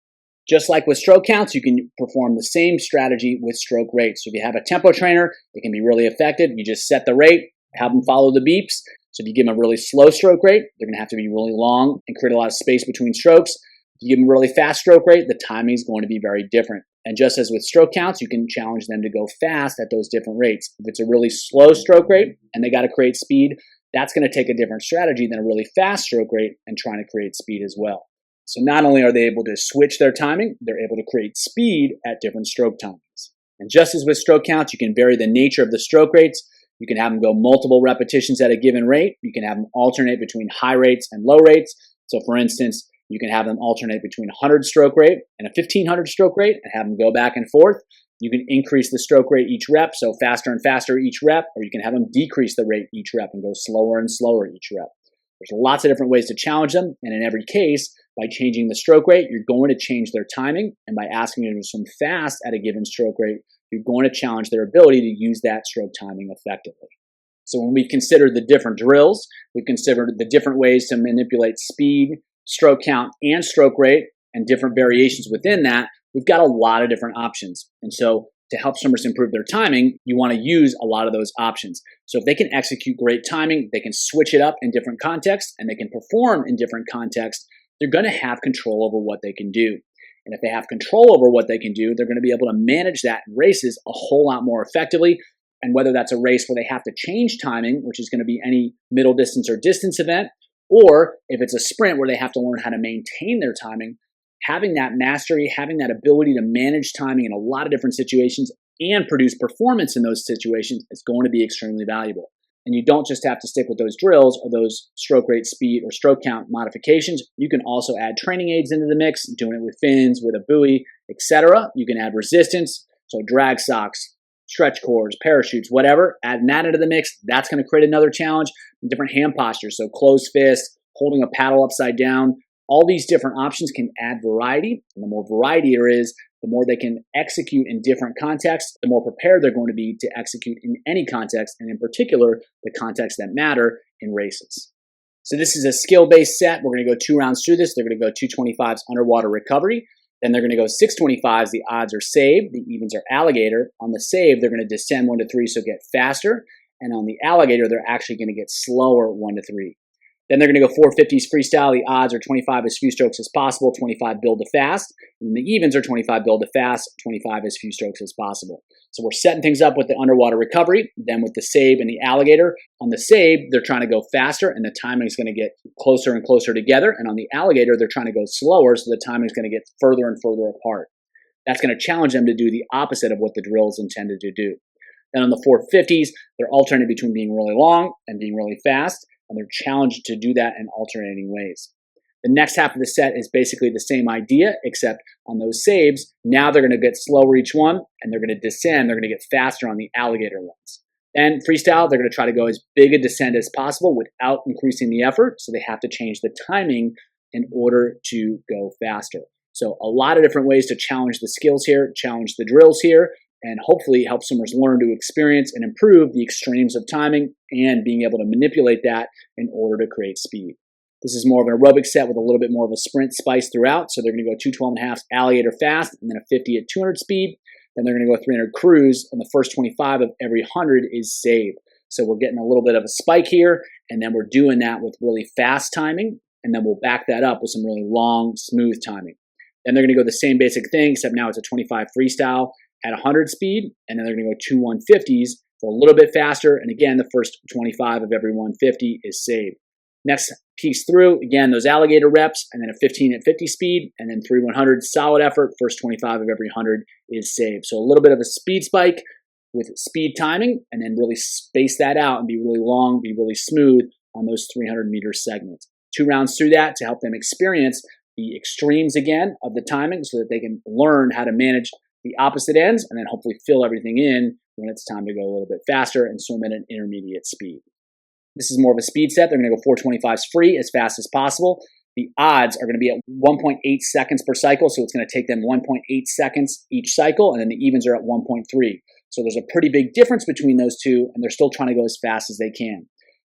[SPEAKER 1] Just like with stroke counts, you can perform the same strategy with stroke rates. So if you have a tempo trainer, it can be really effective. You just set the rate, have them follow the beeps. So if you give them a really slow stroke rate, they're going to have to be really long and create a lot of space between strokes. If you give them a really fast stroke rate, the timing is going to be very different. And just as with stroke counts, you can challenge them to go fast at those different rates. If it's a really slow stroke rate and they got to create speed, that's going to take a different strategy than a really fast stroke rate and trying to create speed as well. So not only are they able to switch their timing, they're able to create speed at different stroke timings. And just as with stroke counts, you can vary the nature of the stroke rates. You can have them go multiple repetitions at a given rate. You can have them alternate between high rates and low rates. So for instance, you can have them alternate between a 100 stroke rate and a 1500 stroke rate and have them go back and forth. You can increase the stroke rate each rep, so faster and faster each rep, or you can have them decrease the rate each rep and go slower and slower each rep. There's lots of different ways to challenge them, and in every case, by changing the stroke rate, you're going to change their timing, and by asking them to swim fast at a given stroke rate, you're going to challenge their ability to use that stroke timing effectively. So when we've considered the different drills, we've considered the different ways to manipulate speed, stroke count, and stroke rate, and different variations within that, we've got a lot of different options. And so to help swimmers improve their timing, you want to use a lot of those options. So if they can execute great timing, they can switch it up in different contexts, and they can perform in different contexts, they're going to have control over what they can do. And if they have control over what they can do, they're going to be able to manage that in races a whole lot more effectively. And whether that's a race where they have to change timing, which is going to be any middle distance or distance event, or if it's a sprint where they have to learn how to maintain their timing, having that mastery, having that ability to manage timing in a lot of different situations and produce performance in those situations is going to be extremely valuable. And you don't just have to stick with those drills or those stroke rate, speed, or stroke count modifications. You can also add training aids into the mix, doing it with fins, with a buoy, etc. You can add resistance, so drag socks, stretch cords, parachutes, whatever. Add that into the mix. That's going to create another challenge. Different hand postures, so closed fist, holding a paddle upside down. All these different options can add variety, and the more variety there is, the more they can execute in different contexts, the more prepared they're going to be to execute in any context, and in particular, the contexts that matter in races. So this is a skill-based set. We're going to go 2 rounds through this. They're going to go 225s underwater recovery. Then they're going to go 625s. The odds are save. The evens are alligator. On the save, they're going to descend 1 to 3, so get faster. And on the alligator, they're actually going to get slower 1 to 3. Then they're going to go 450s freestyle. The odds are 25 as few strokes as possible, 25 build to fast. And the evens are 25 build to fast, 25 as few strokes as possible. So we're setting things up with the underwater recovery, then with the save and the alligator. On the save, they're trying to go faster, and the timing is going to get closer and closer together. And on the alligator, they're trying to go slower, so the timing is going to get further and further apart. That's going to challenge them to do the opposite of what the drill is intended to do. Then on the 450s, they're alternating between being really long and being really fast, and they're challenged to do that in alternating ways. The next half of the set is basically the same idea, except on those saves, now they're going to get slower each one, and they're going to descend, they're going to get faster on the alligator ones. Then freestyle, they're going to try to go as big a descent as possible without increasing the effort. So they have to change the timing in order to go faster. So a lot of different ways to challenge the skills here, challenge the drills here, and hopefully help swimmers learn to experience and improve the extremes of timing and being able to manipulate that in order to create speed. This is more of an aerobic set with a little bit more of a sprint spice throughout. So they're going to go 2 12.5 alligator fast and then a 50 at 200 speed. Then they're going to go 300 cruise, and the first 25 of every 100 is saved. So we're getting a little bit of a spike here, and then we're doing that with really fast timing, and then we'll back that up with some really long, smooth timing. Then they're going to go the same basic thing, except now it's a 25 freestyle at 100 speed, and then they're going to go 2 150s for a little bit faster, and again, the first 25 of every 150 is saved. Next piece through, again, those alligator reps, and then a 15 at 50 speed, and then 3 100s, solid effort. First 25 of every 100 is saved. So a little bit of a speed spike with speed timing, and then really space that out and be really long, be really smooth on those 300-meter segments. 2 rounds through that to help them experience the extremes again of the timing so that they can learn how to manage the opposite ends and then hopefully fill everything in when it's time to go a little bit faster and swim at an intermediate speed. This is more of a speed set. They're going to go 425s free as fast as possible. The odds are going to be at 1.8 seconds per cycle, so it's going to take them 1.8 seconds each cycle, and then the evens are at 1.3. So there's a pretty big difference between those two, and they're still trying to go as fast as they can.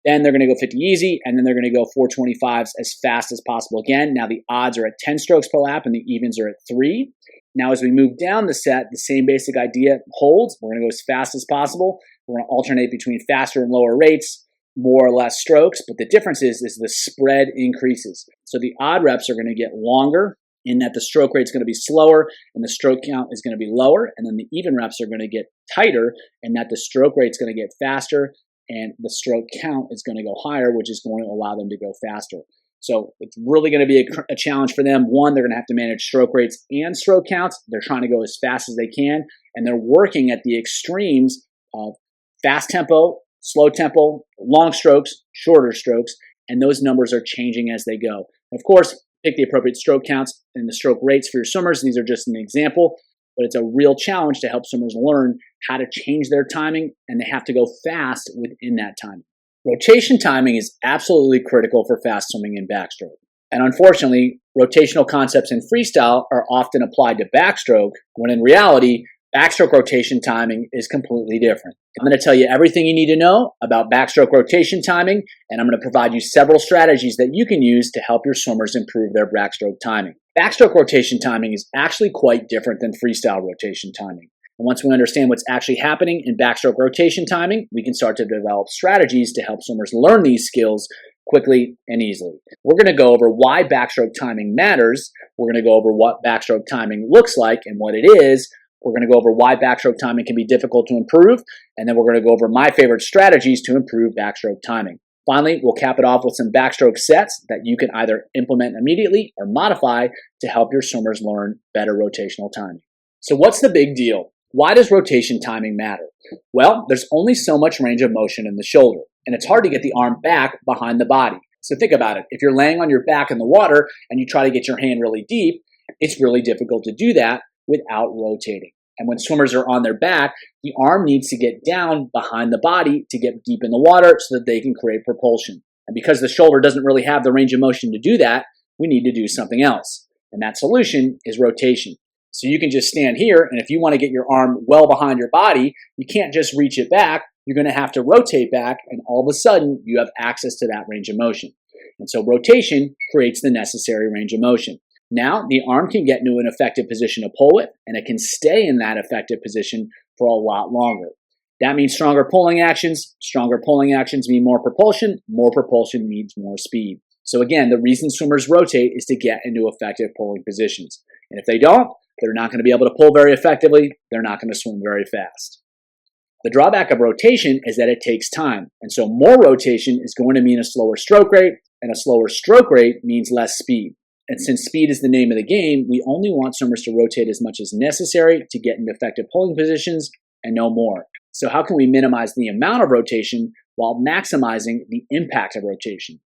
[SPEAKER 1] Then they're going to go 50 easy, and then they're going to go 425s as fast as possible again. Now the odds are at 10 strokes per lap, and the evens are at 3. Now as we move down the set, the same basic idea holds. We're going to go as fast as possible. We're going to alternate between faster and lower rates, more or less strokes, but the difference is the spread increases. So the odd reps are going to get longer in that the stroke rate is going to be slower and the stroke count is going to be lower, and then the even reps are going to get tighter in that the stroke rate is going to get faster and the stroke count is going to go higher, which is going to allow them to go faster. So it's really going to be a challenge for them. One, they're going to have to manage stroke rates and stroke counts. They're trying to go as fast as they can, and they're working at the extremes of fast tempo, slow tempo, long strokes, shorter strokes, and those numbers are changing as they go. And of course, pick the appropriate stroke counts and the stroke rates for your swimmers. These are just an example, but it's a real challenge to help swimmers learn how to change their timing, and they have to go fast within that timing. Rotation timing is absolutely critical for fast swimming in backstroke. And unfortunately, rotational concepts in freestyle are often applied to backstroke, when in reality, backstroke rotation timing is completely different. I'm going to tell you everything you need to know about backstroke rotation timing, and I'm going to provide you several strategies that you can use to help your swimmers improve their backstroke timing. Backstroke rotation timing is actually quite different than freestyle rotation timing. And once we understand what's actually happening in backstroke rotation timing, we can start to develop strategies to help swimmers learn these skills quickly and easily. We're going to go over why backstroke timing matters. We're going to go over what backstroke timing looks like and what it is. We're going to go over why backstroke timing can be difficult to improve, and then we're going to go over my favorite strategies to improve backstroke timing. Finally, we'll cap it off with some backstroke sets that you can either implement immediately or modify to help your swimmers learn better rotational timing. So what's the big deal? Why does rotation timing matter? Well, there's only so much range of motion in the shoulder, and it's hard to get the arm back behind the body. So think about it. If you're laying on your back in the water and you try to get your hand really deep, it's really difficult to do that without rotating. And when swimmers are on their back, the arm needs to get down behind the body to get deep in the water so that they can create propulsion. And because the shoulder doesn't really have the range of motion to do that, we need to do something else. And that solution is rotation. So you can just stand here, and if you want to get your arm well behind your body, you can't just reach it back. You're going to have to rotate back, and all of a sudden, you have access to that range of motion. And so rotation creates the necessary range of motion. Now, the arm can get into an effective position to pull with, and it can stay in that effective position for a lot longer. That means stronger pulling actions. Stronger pulling actions mean more propulsion. More propulsion means more speed. So again, the reason swimmers rotate is to get into effective pulling positions. And if they don't, they're not going to be able to pull very effectively. They're not going to swim very fast. The drawback of rotation is that it takes time. And so more rotation is going to mean a slower stroke rate, and a slower stroke rate means less speed. And since speed is the name of the game, we only want swimmers to rotate as much as necessary to get into effective pulling positions and no more. So how can we minimize the amount of rotation while maximizing the impact of rotation?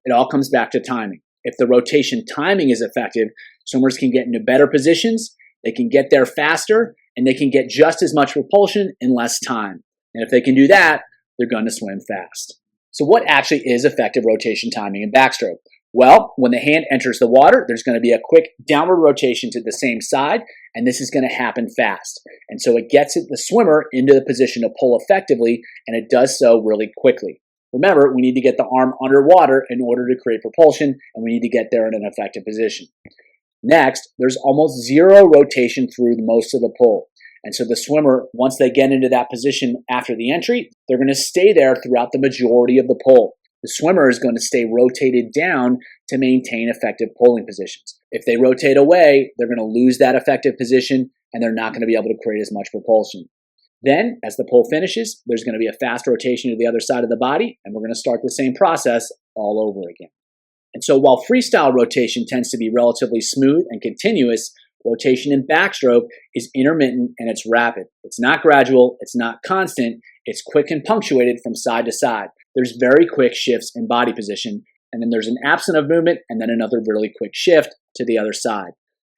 [SPEAKER 1] It all comes back to timing. If the rotation timing is effective, swimmers can get into better positions, they can get there faster, and they can get just as much propulsion in less time. And if they can do that, they're going to swim fast. So what actually is effective rotation timing in backstroke? Well, when the hand enters the water, there's going to be a quick downward rotation to the same side, and this is going to happen fast. And so it gets the swimmer into the position to pull effectively, and it does so really quickly. Remember, we need to get the arm underwater in order to create propulsion, and we need to get there in an effective position. Next, there's almost zero rotation through most of the pull. And so the swimmer, once they get into that position after the entry, they're going to stay there throughout the majority of the pull. The swimmer is going to stay rotated down to maintain effective pulling positions. If they rotate away, they're going to lose that effective position, and they're not going to be able to create as much propulsion. Then, as the pull finishes, there's going to be a fast rotation to the other side of the body, and we're going to start the same process all over again. And so while freestyle rotation tends to be relatively smooth and continuous, rotation in backstroke is intermittent and it's rapid. It's not gradual, it's not constant, it's quick and punctuated from side to side. There's very quick shifts in body position, and then there's an absence of movement and then another really quick shift to the other side.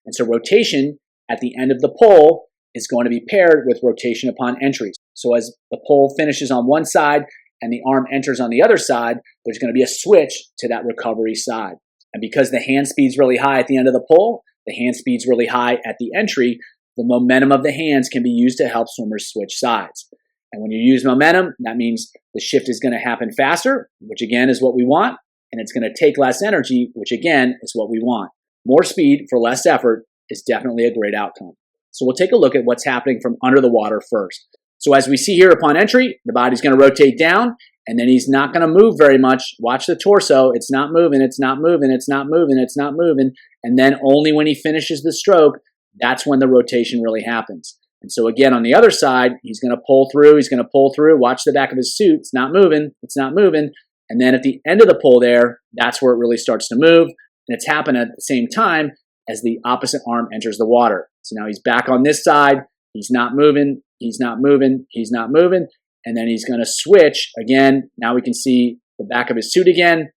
[SPEAKER 1] And so rotation at the end of the pull is going to be paired with rotation upon entries. So as the pull finishes on one side and the arm enters on the other side, there's going to be a switch to that recovery side. And because the hand speed's really high at the end of the pull, the hand speed's really high at the entry, the momentum of the hands can be used to help swimmers switch sides. And when you use momentum, that means the shift is going to happen faster, which again is what we want, and it's going to take less energy, which again is what we want. More speed for less effort is definitely a great outcome. So we'll take a look at what's happening from under the water first. So as we see here upon entry, the body's going to rotate down, and then he's not going to move very much. Watch the torso. It's not moving, it's not moving, it's not moving, it's not moving. And then only when he finishes the stroke, that's when the rotation really happens. And so again, on the other side, he's going to pull through, watch the back of his suit. It's not moving, it's not moving. And then at the end of the pull there, that's where it really starts to move. And it's happening at the same time as the opposite arm enters the water. So now he's back on this side. He's not moving. He's not moving. He's not moving. And then he's going to switch again. Now we can see the back of his suit again.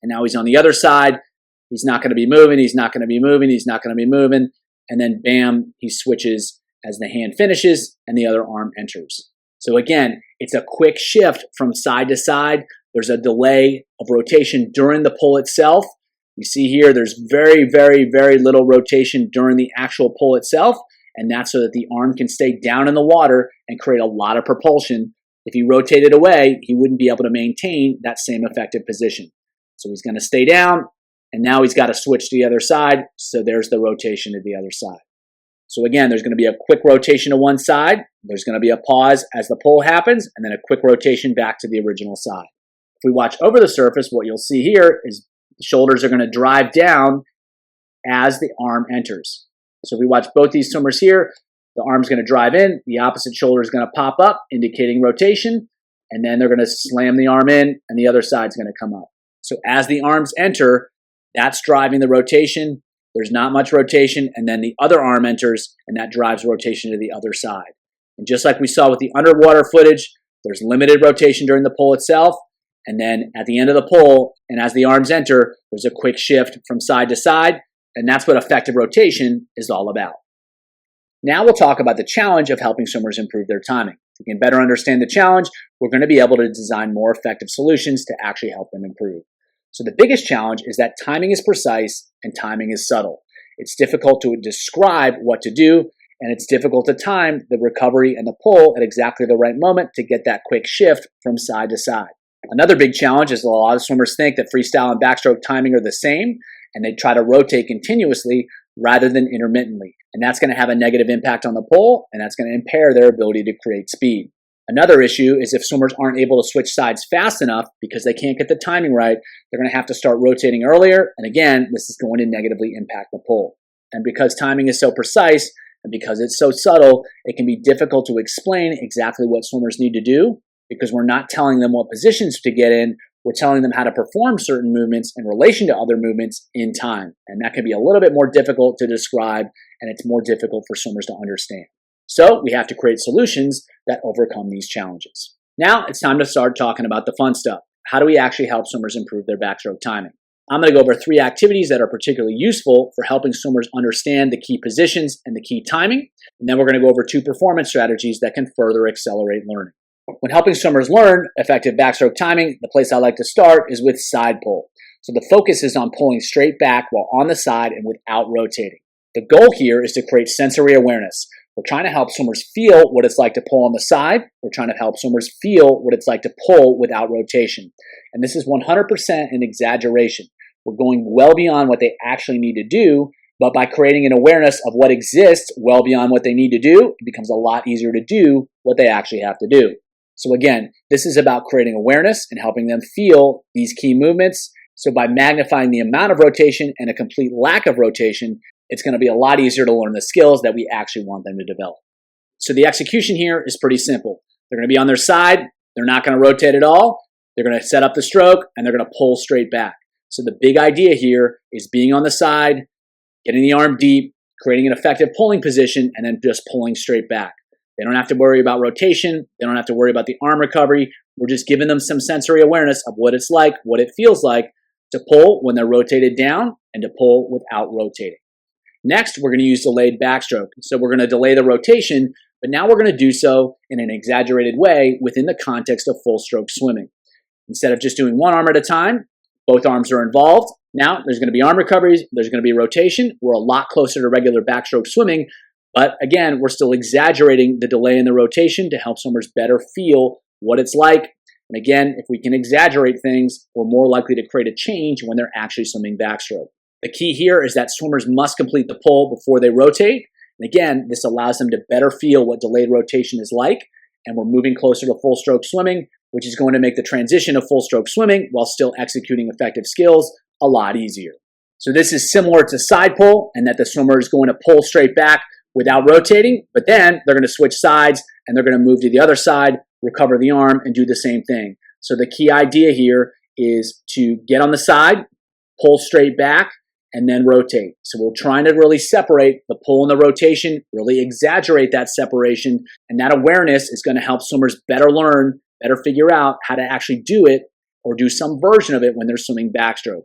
[SPEAKER 1] And now he's on the other side. He's not going to be moving. He's not going to be moving. He's not going to be moving. And then bam, he switches as the hand finishes and the other arm enters. So again, it's a quick shift from side to side. There's a delay of rotation during the pull itself. You see here, there's very, very, very little rotation during the actual pull itself, and that's so that the arm can stay down in the water and create a lot of propulsion. If he rotated away, he wouldn't be able to maintain that same effective position. So he's going to stay down, and now he's got to switch to the other side, so there's the rotation to the other side. So again, there's going to be a quick rotation to one side, there's going to be a pause as the pull happens, and then a quick rotation back to the original side. If we watch over the surface, what you'll see here is the shoulders are going to drive down as the arm enters. So if we watch both these swimmers here, the arm's going to drive in, the opposite shoulder is going to pop up, indicating rotation, and then they're going to slam the arm in, and the other side's going to come up. So as the arms enter, that's driving the rotation. There's not much rotation, and then the other arm enters, and that drives rotation to the other side. And just like we saw with the underwater footage, there's limited rotation during the pull itself, and then at the end of the pull, and as the arms enter, there's a quick shift from side to side, and that's what effective rotation is all about. Now we'll talk about the challenge of helping swimmers improve their timing. If we can better understand the challenge, we're going to be able to design more effective solutions to actually help them improve. So the biggest challenge is that timing is precise and timing is subtle. It's difficult to describe what to do, and it's difficult to time the recovery and the pull at exactly the right moment to get that quick shift from side to side. Another big challenge is a lot of swimmers think that freestyle and backstroke timing are the same, and they try to rotate continuously rather than intermittently. And that's going to have a negative impact on the pull, and that's going to impair their ability to create speed. Another issue is if swimmers aren't able to switch sides fast enough because they can't get the timing right, they're going to have to start rotating earlier, and again, this is going to negatively impact the pull. And because timing is so precise, and because it's so subtle, it can be difficult to explain exactly what swimmers need to do, because we're not telling them what positions to get in, we're telling them how to perform certain movements in relation to other movements in time. And that can be a little bit more difficult to describe, and it's more difficult for swimmers to understand. So we have to create solutions that overcome these challenges. Now it's time to start talking about the fun stuff. How do we actually help swimmers improve their backstroke timing? I'm going to go over 3 activities that are particularly useful for helping swimmers understand the key positions and the key timing. And then we're going to go over 2 performance strategies that can further accelerate learning. When helping swimmers learn effective backstroke timing, the place I like to start is with side pull. So the focus is on pulling straight back while on the side and without rotating. The goal here is to create sensory awareness. We're trying to help swimmers feel what it's like to pull on the side. We're trying to help swimmers feel what it's like to pull without rotation. And this is 100% an exaggeration. We're going well beyond what they actually need to do, but by creating an awareness of what exists well beyond what they need to do, it becomes a lot easier to do what they actually have to do. So again, this is about creating awareness and helping them feel these key movements. So by magnifying the amount of rotation and a complete lack of rotation, it's going to be a lot easier to learn the skills that we actually want them to develop. So the execution here is pretty simple. They're going to be on their side. They're not going to rotate at all. They're going to set up the stroke, and they're going to pull straight back. So the big idea here is being on the side, getting the arm deep, creating an effective pulling position, and then just pulling straight back. They don't have to worry about rotation. They don't have to worry about the arm recovery. We're just giving them some sensory awareness of what it's like, what it feels like to pull when they're rotated down and to pull without rotating. Next, we're going to use delayed backstroke. So we're going to delay the rotation, but now we're going to do so in an exaggerated way within the context of full stroke swimming. Instead of just doing one arm at a time, both arms are involved. Now there's going to be arm recoveries, there's going to be rotation. We're a lot closer to regular backstroke swimming, but again, we're still exaggerating the delay in the rotation to help swimmers better feel what it's like. And again, if we can exaggerate things, we're more likely to create a change when they're actually swimming backstroke. The key here is that swimmers must complete the pull before they rotate. And again, this allows them to better feel what delayed rotation is like. And we're moving closer to full stroke swimming, which is going to make the transition to full stroke swimming while still executing effective skills a lot easier. So this is similar to side pull, and that the swimmer is going to pull straight back without rotating, but then they're going to switch sides and they're going to move to the other side, recover the arm, and do the same thing. So the key idea here is to get on the side, pull straight back, and then rotate. So we're trying to really separate the pull and the rotation, really exaggerate that separation, and that awareness is going to help swimmers better learn, better figure out how to actually do it or do some version of it when they're swimming backstroke.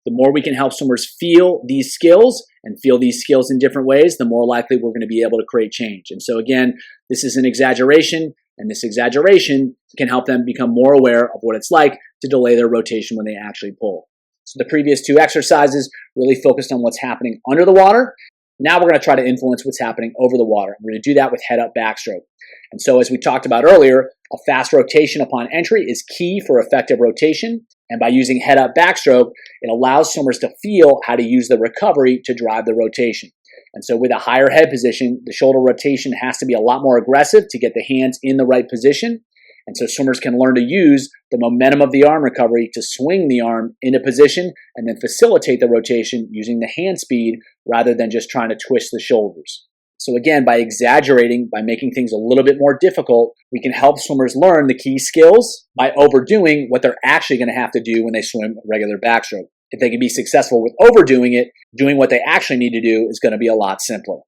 [SPEAKER 1] The more we can help swimmers feel these skills and feel these skills in different ways, the more likely we're going to be able to create change. And so again, this is an exaggeration, and this exaggeration can help them become more aware of what it's like to delay their rotation when they actually pull. So the previous 2 exercises really focused on what's happening under the water. Now we're going to try to influence what's happening over the water. We're going to do that with head-up backstroke. And so as we talked about earlier, a fast rotation upon entry is key for effective rotation. And by using head-up backstroke, it allows swimmers to feel how to use the recovery to drive the rotation. And so with a higher head position, the shoulder rotation has to be a lot more aggressive to get the hands in the right position. And so swimmers can learn to use the momentum of the arm recovery to swing the arm into position and then facilitate the rotation using the hand speed rather than just trying to twist the shoulders. So again, by exaggerating, by making things a little bit more difficult, we can help swimmers learn the key skills by overdoing what they're actually going to have to do when they swim regular backstroke. If they can be successful with overdoing it, doing what they actually need to do is going to be a lot simpler.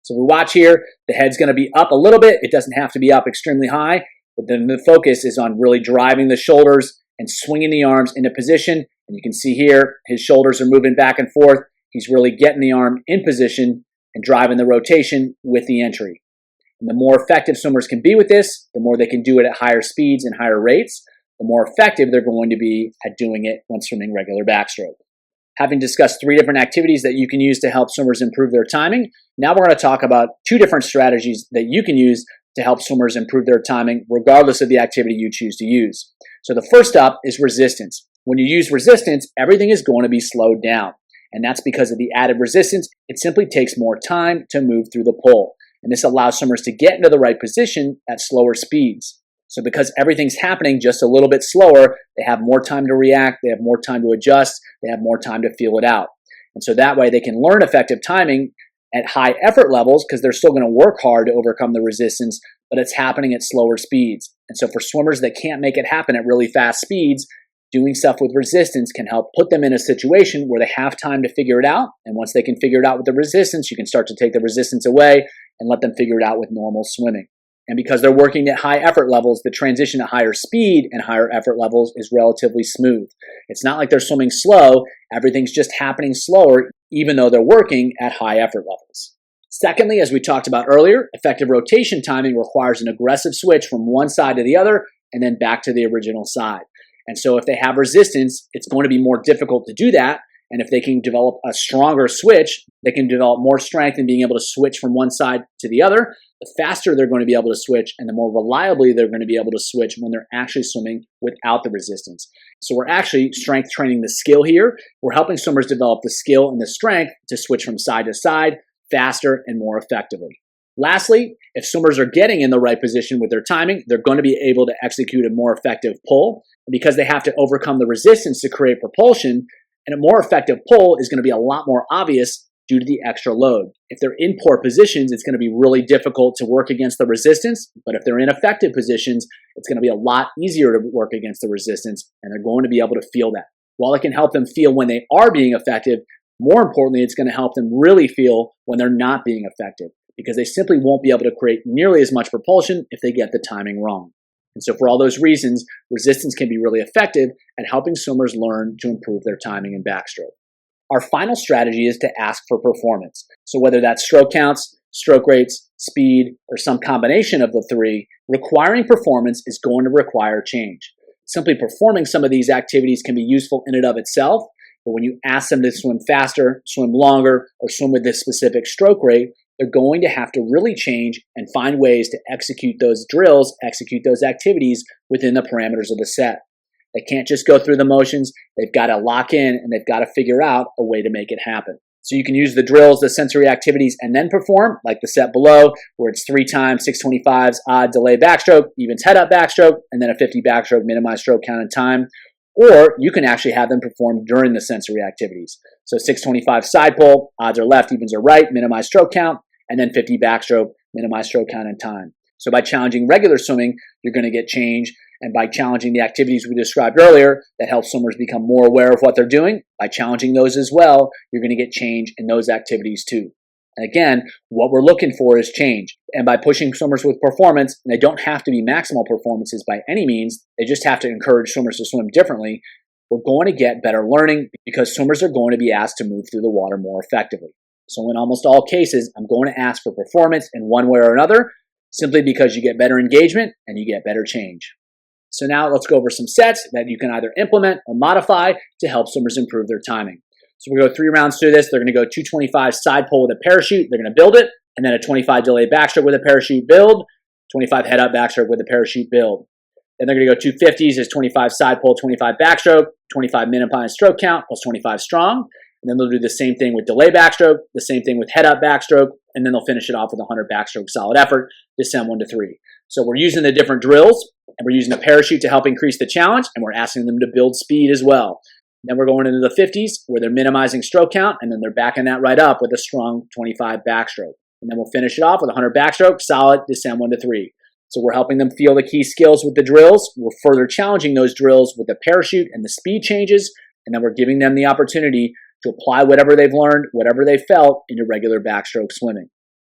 [SPEAKER 1] So we watch here, the head's going to be up a little bit. It doesn't have to be up extremely high. But then the focus is on really driving the shoulders and swinging the arms into position. And you can see here, his shoulders are moving back and forth. He's really getting the arm in position and driving the rotation with the entry. And the more effective swimmers can be with this, the more they can do it at higher speeds and higher rates, the more effective they're going to be at doing it when swimming regular backstroke. Having discussed 3 different activities that you can use to help swimmers improve their timing, now we're going to talk about 2 different strategies that you can use to help swimmers improve their timing regardless of the activity you choose to use. So the first up is resistance. When you use resistance, everything is going to be slowed down. And that's because of the added resistance. It simply takes more time to move through the pull. And this allows swimmers to get into the right position at slower speeds. So because everything's happening just a little bit slower, they have more time to react, they have more time to adjust, they have more time to feel it out. And so that way they can learn effective timing at high effort levels because they're still going to work hard to overcome the resistance, but it's happening at slower speeds. And so for swimmers that can't make it happen at really fast speeds, doing stuff with resistance can help put them in a situation where they have time to figure it out. And once they can figure it out with the resistance, you can start to take the resistance away and let them figure it out with normal swimming. And because they're working at high effort levels, the transition to higher speed and higher effort levels is relatively smooth. It's not like they're swimming slow. Everything's just happening slower, even though they're working at high effort levels. Secondly, as we talked about earlier, effective rotation timing requires an aggressive switch from one side to the other and then back to the original side. And so if they have resistance, it's going to be more difficult to do that. And if they can develop a stronger switch, they can develop more strength in being able to switch from one side to the other. The faster they're going to be able to switch and the more reliably they're going to be able to switch when they're actually swimming without the resistance. So we're actually strength training the skill here. We're helping swimmers develop the skill and the strength to switch from side to side faster and more effectively. Lastly, if swimmers are getting in the right position with their timing, they're going to be able to execute a more effective pull. And because they have to overcome the resistance to create propulsion, and a more effective pull is going to be a lot more obvious due to the extra load. If they're in poor positions, it's going to be really difficult to work against the resistance, but if they're in effective positions, it's going to be a lot easier to work against the resistance, and they're going to be able to feel that. While it can help them feel when they are being effective, more importantly, it's going to help them really feel when they're not being effective, because they simply won't be able to create nearly as much propulsion if they get the timing wrong. And so for all those reasons, resistance can be really effective at helping swimmers learn to improve their timing in backstroke. Our final strategy is to ask for performance. So whether that's stroke counts, stroke rates, speed, or some combination of the three, requiring performance is going to require change. Simply performing some of these activities can be useful in and of itself, but when you ask them to swim faster, swim longer, or swim with this specific stroke rate, they're going to have to really change and find ways to execute those drills, execute those activities within the parameters of the set. They can't just go through the motions. They've got to lock in and they've got to figure out a way to make it happen. So you can use the drills, the sensory activities, and then perform, like the set below, where it's 3 times 625s, odd delay backstroke, evens head up backstroke, and then a 50 backstroke, minimized stroke count and time. Or you can actually have them perform during the sensory activities. So 625 side pull, odds are left, evens are right, minimized stroke count, and then 50 backstroke, minimized stroke count and time. So by challenging regular swimming, you're going to get change. And by challenging the activities we described earlier, that helps swimmers become more aware of what they're doing. By challenging those as well, you're going to get change in those activities too. And again, what we're looking for is change. And by pushing swimmers with performance, and they don't have to be maximal performances by any means, they just have to encourage swimmers to swim differently, we're going to get better learning because swimmers are going to be asked to move through the water more effectively. So in almost all cases, I'm going to ask for performance in one way or another, simply because you get better engagement and you get better change. So now let's go over some sets that you can either implement or modify to help swimmers improve their timing. So we're going to go 3 rounds through this. They're going to go 225 side pull with a parachute. They're going to build it. And then a 25 delay backstroke with a parachute build. 25 head up backstroke with a parachute build. Then they're going to go 250s as 25 side pull, 25 backstroke, 25 minimized stroke count plus 25 strong. And then they'll do the same thing with delay backstroke, the same thing with head up backstroke, and then they'll finish it off with 100 backstroke solid effort, descend 1 to 3. So we're using the different drills, and we're using a parachute to help increase the challenge, and we're asking them to build speed as well. Then we're going into the 50s where they're minimizing stroke count, and then they're backing that right up with a strong 25 backstroke. And then we'll finish it off with 100 backstroke, solid, descend 1 to 3. So we're helping them feel the key skills with the drills. We're further challenging those drills with the parachute and the speed changes, and then we're giving them the opportunity to apply whatever they've learned, whatever they felt into regular backstroke swimming.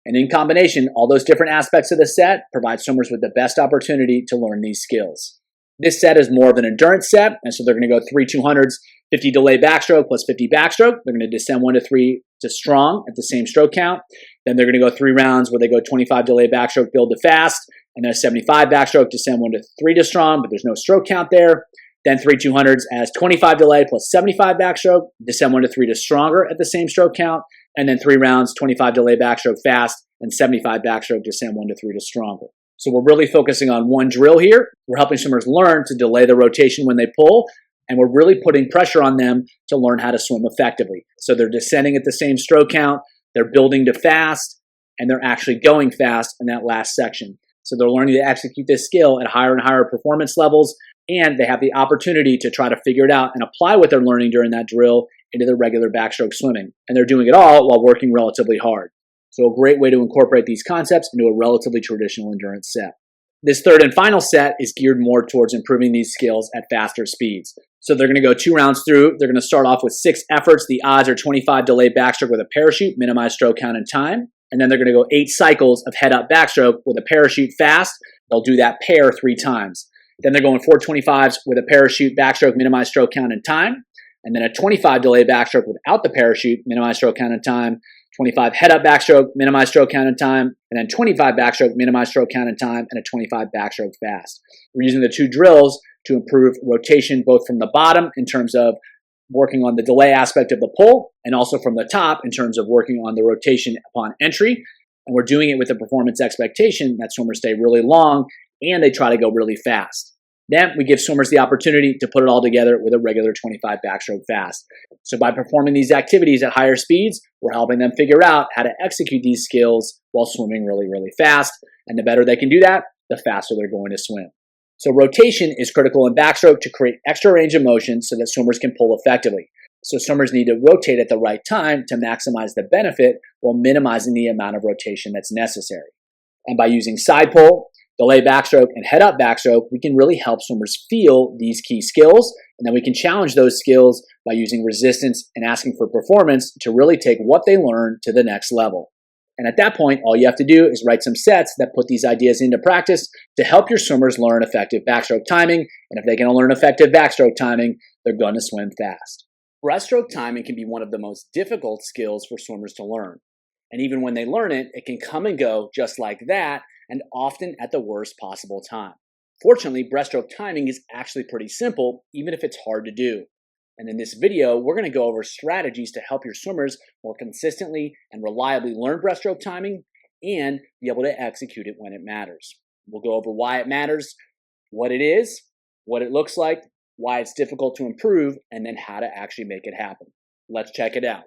[SPEAKER 1] And in combination, all those different aspects of the set provide swimmers with the best opportunity to learn these skills. This set is more of an endurance set, and so they're going to go 3 200s, 50 delay backstroke plus 50 backstroke. They're going to descend 1 to 3 to strong at the same stroke count. Then they're going to go 3 rounds where they go 25 delay backstroke, build to fast, and then a 75 backstroke, descend 1 to 3 to strong, but there's no stroke count there. Then 3 200s as 25 delay plus 75 backstroke, descend 1 to 3 to stronger at the same stroke count, and then 3 rounds, 25 delay backstroke fast, and 75 backstroke, descend 1 to 3 to stronger. So we're really focusing on one drill here. We're helping swimmers learn to delay the rotation when they pull, and we're really putting pressure on them to learn how to swim effectively. So they're descending at the same stroke count, they're building to fast, and they're actually going fast in that last section. So they're learning to execute this skill at higher and higher performance levels, and they have the opportunity to try to figure it out and apply what they're learning during that drill into the regular backstroke swimming. And they're doing it all while working relatively hard. So a great way to incorporate these concepts into a relatively traditional endurance set. This third and final set is geared more towards improving these skills at faster speeds. So they're going to go 2 rounds through. They're going to start off with 6 efforts. The odds are 25 delay backstroke with a parachute, minimize stroke count and time. and then they're going to go 8 cycles of head up backstroke with a parachute fast. They'll do that pair 3 times. Then they're going 425s with a parachute backstroke, minimize stroke count and time, and then a 25 delay backstroke without the parachute, minimize stroke count and time, 25 head up backstroke, minimize stroke count and time, and then 25 backstroke, minimize stroke count and time, and a 25 backstroke fast. We're using the 2 drills to improve rotation both from the bottom in terms of working on the delay aspect of the pull, and also from the top in terms of working on the rotation upon entry. And we're doing it with a performance expectation that swimmers stay really long and they try to go really fast. Then we give swimmers the opportunity to put it all together with a regular 25 backstroke fast. So by performing these activities at higher speeds, we're helping them figure out how to execute these skills while swimming really, really fast. And the better they can do that, the faster they're going to swim. So rotation is critical in backstroke to create extra range of motion so that swimmers can pull effectively. So swimmers need to rotate at the right time to maximize the benefit while minimizing the amount of rotation that's necessary. And by using side pull, delay backstroke, and head up backstroke, we can really help swimmers feel these key skills, and then we can challenge those skills by using resistance and asking for performance to really take what they learn to the next level. And at that point, all you have to do is write some sets that put these ideas into practice to help your swimmers learn effective backstroke timing. And if they can learn effective backstroke timing, they're going to swim fast. Breaststroke timing can be one of the most difficult skills for swimmers to learn. And even when they learn it, it can come and go just like that, and often at the worst possible time. Fortunately, breaststroke timing is actually pretty simple, even if it's hard to do. And in this video, we're going to go over strategies to help your swimmers more consistently and reliably learn breaststroke timing and be able to execute it when it matters. We'll go over why it matters, what it is, what it looks like, why it's difficult to improve, and then how to actually make it happen. Let's check it out.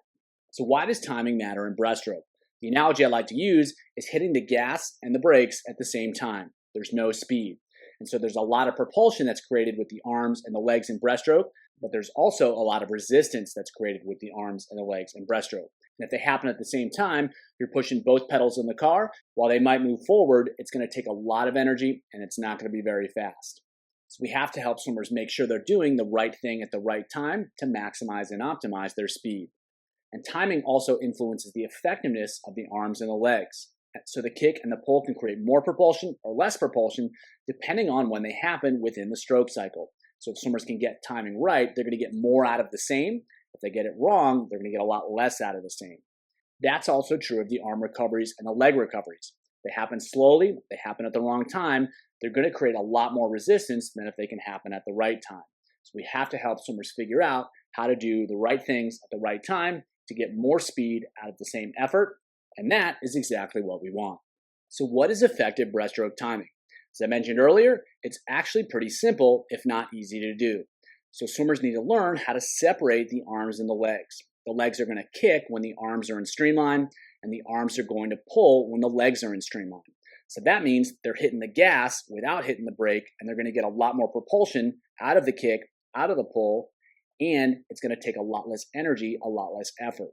[SPEAKER 1] So why does timing matter in breaststroke? The analogy I like to use is hitting the gas and the brakes at the same time. There's no speed. And so there's a lot of propulsion that's created with the arms and the legs in breaststroke, but there's also a lot of resistance that's created with the arms and the legs in breaststroke. And if they happen at the same time, you're pushing both pedals in the car. While they might move forward, it's going to take a lot of energy and it's not going to be very fast. So we have to help swimmers make sure they're doing the right thing at the right time to maximize and optimize their speed. And timing also influences the effectiveness of the arms and the legs. So the kick and the pull can create more propulsion or less propulsion depending on when they happen within the stroke cycle. So if swimmers can get timing right, they're going to get more out of the same. If they get it wrong, they're going to get a lot less out of the same. That's also true of the arm recoveries and the leg recoveries. They happen slowly, they happen at the wrong time, they're going to create a lot more resistance than if they can happen at the right time. So we have to help swimmers figure out how to do the right things at the right time to get more speed out of the same effort, and that is exactly what we want. So what is effective breaststroke timing? As I mentioned earlier, it's actually pretty simple, if not easy to do. So swimmers need to learn how to separate the arms and the legs. The legs are going to kick when the arms are in streamline, and the arms are going to pull when the legs are in streamline. So that means they're hitting the gas without hitting the brake, and they're going to get a lot more propulsion out of the kick, out of the pull, and it's going to take a lot less energy, a lot less effort.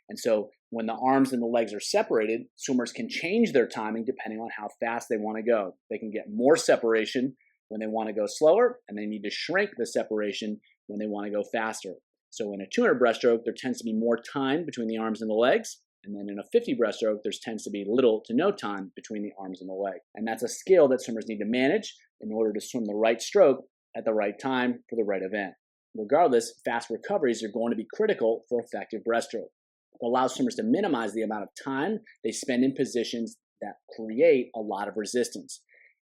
[SPEAKER 1] And so when the arms and the legs are separated, swimmers can change their timing depending on how fast they want to go. They can get more separation when they want to go slower, and they need to shrink the separation when they want to go faster. So in a 200 breaststroke, there tends to be more time between the arms and the legs. And then in a 50 breaststroke, there tends to be little to no time between the arms and the leg. And that's a skill that swimmers need to manage in order to swim the right stroke at the right time for the right event. Regardless, fast recoveries are going to be critical for effective breaststroke. It allows swimmers to minimize the amount of time they spend in positions that create a lot of resistance.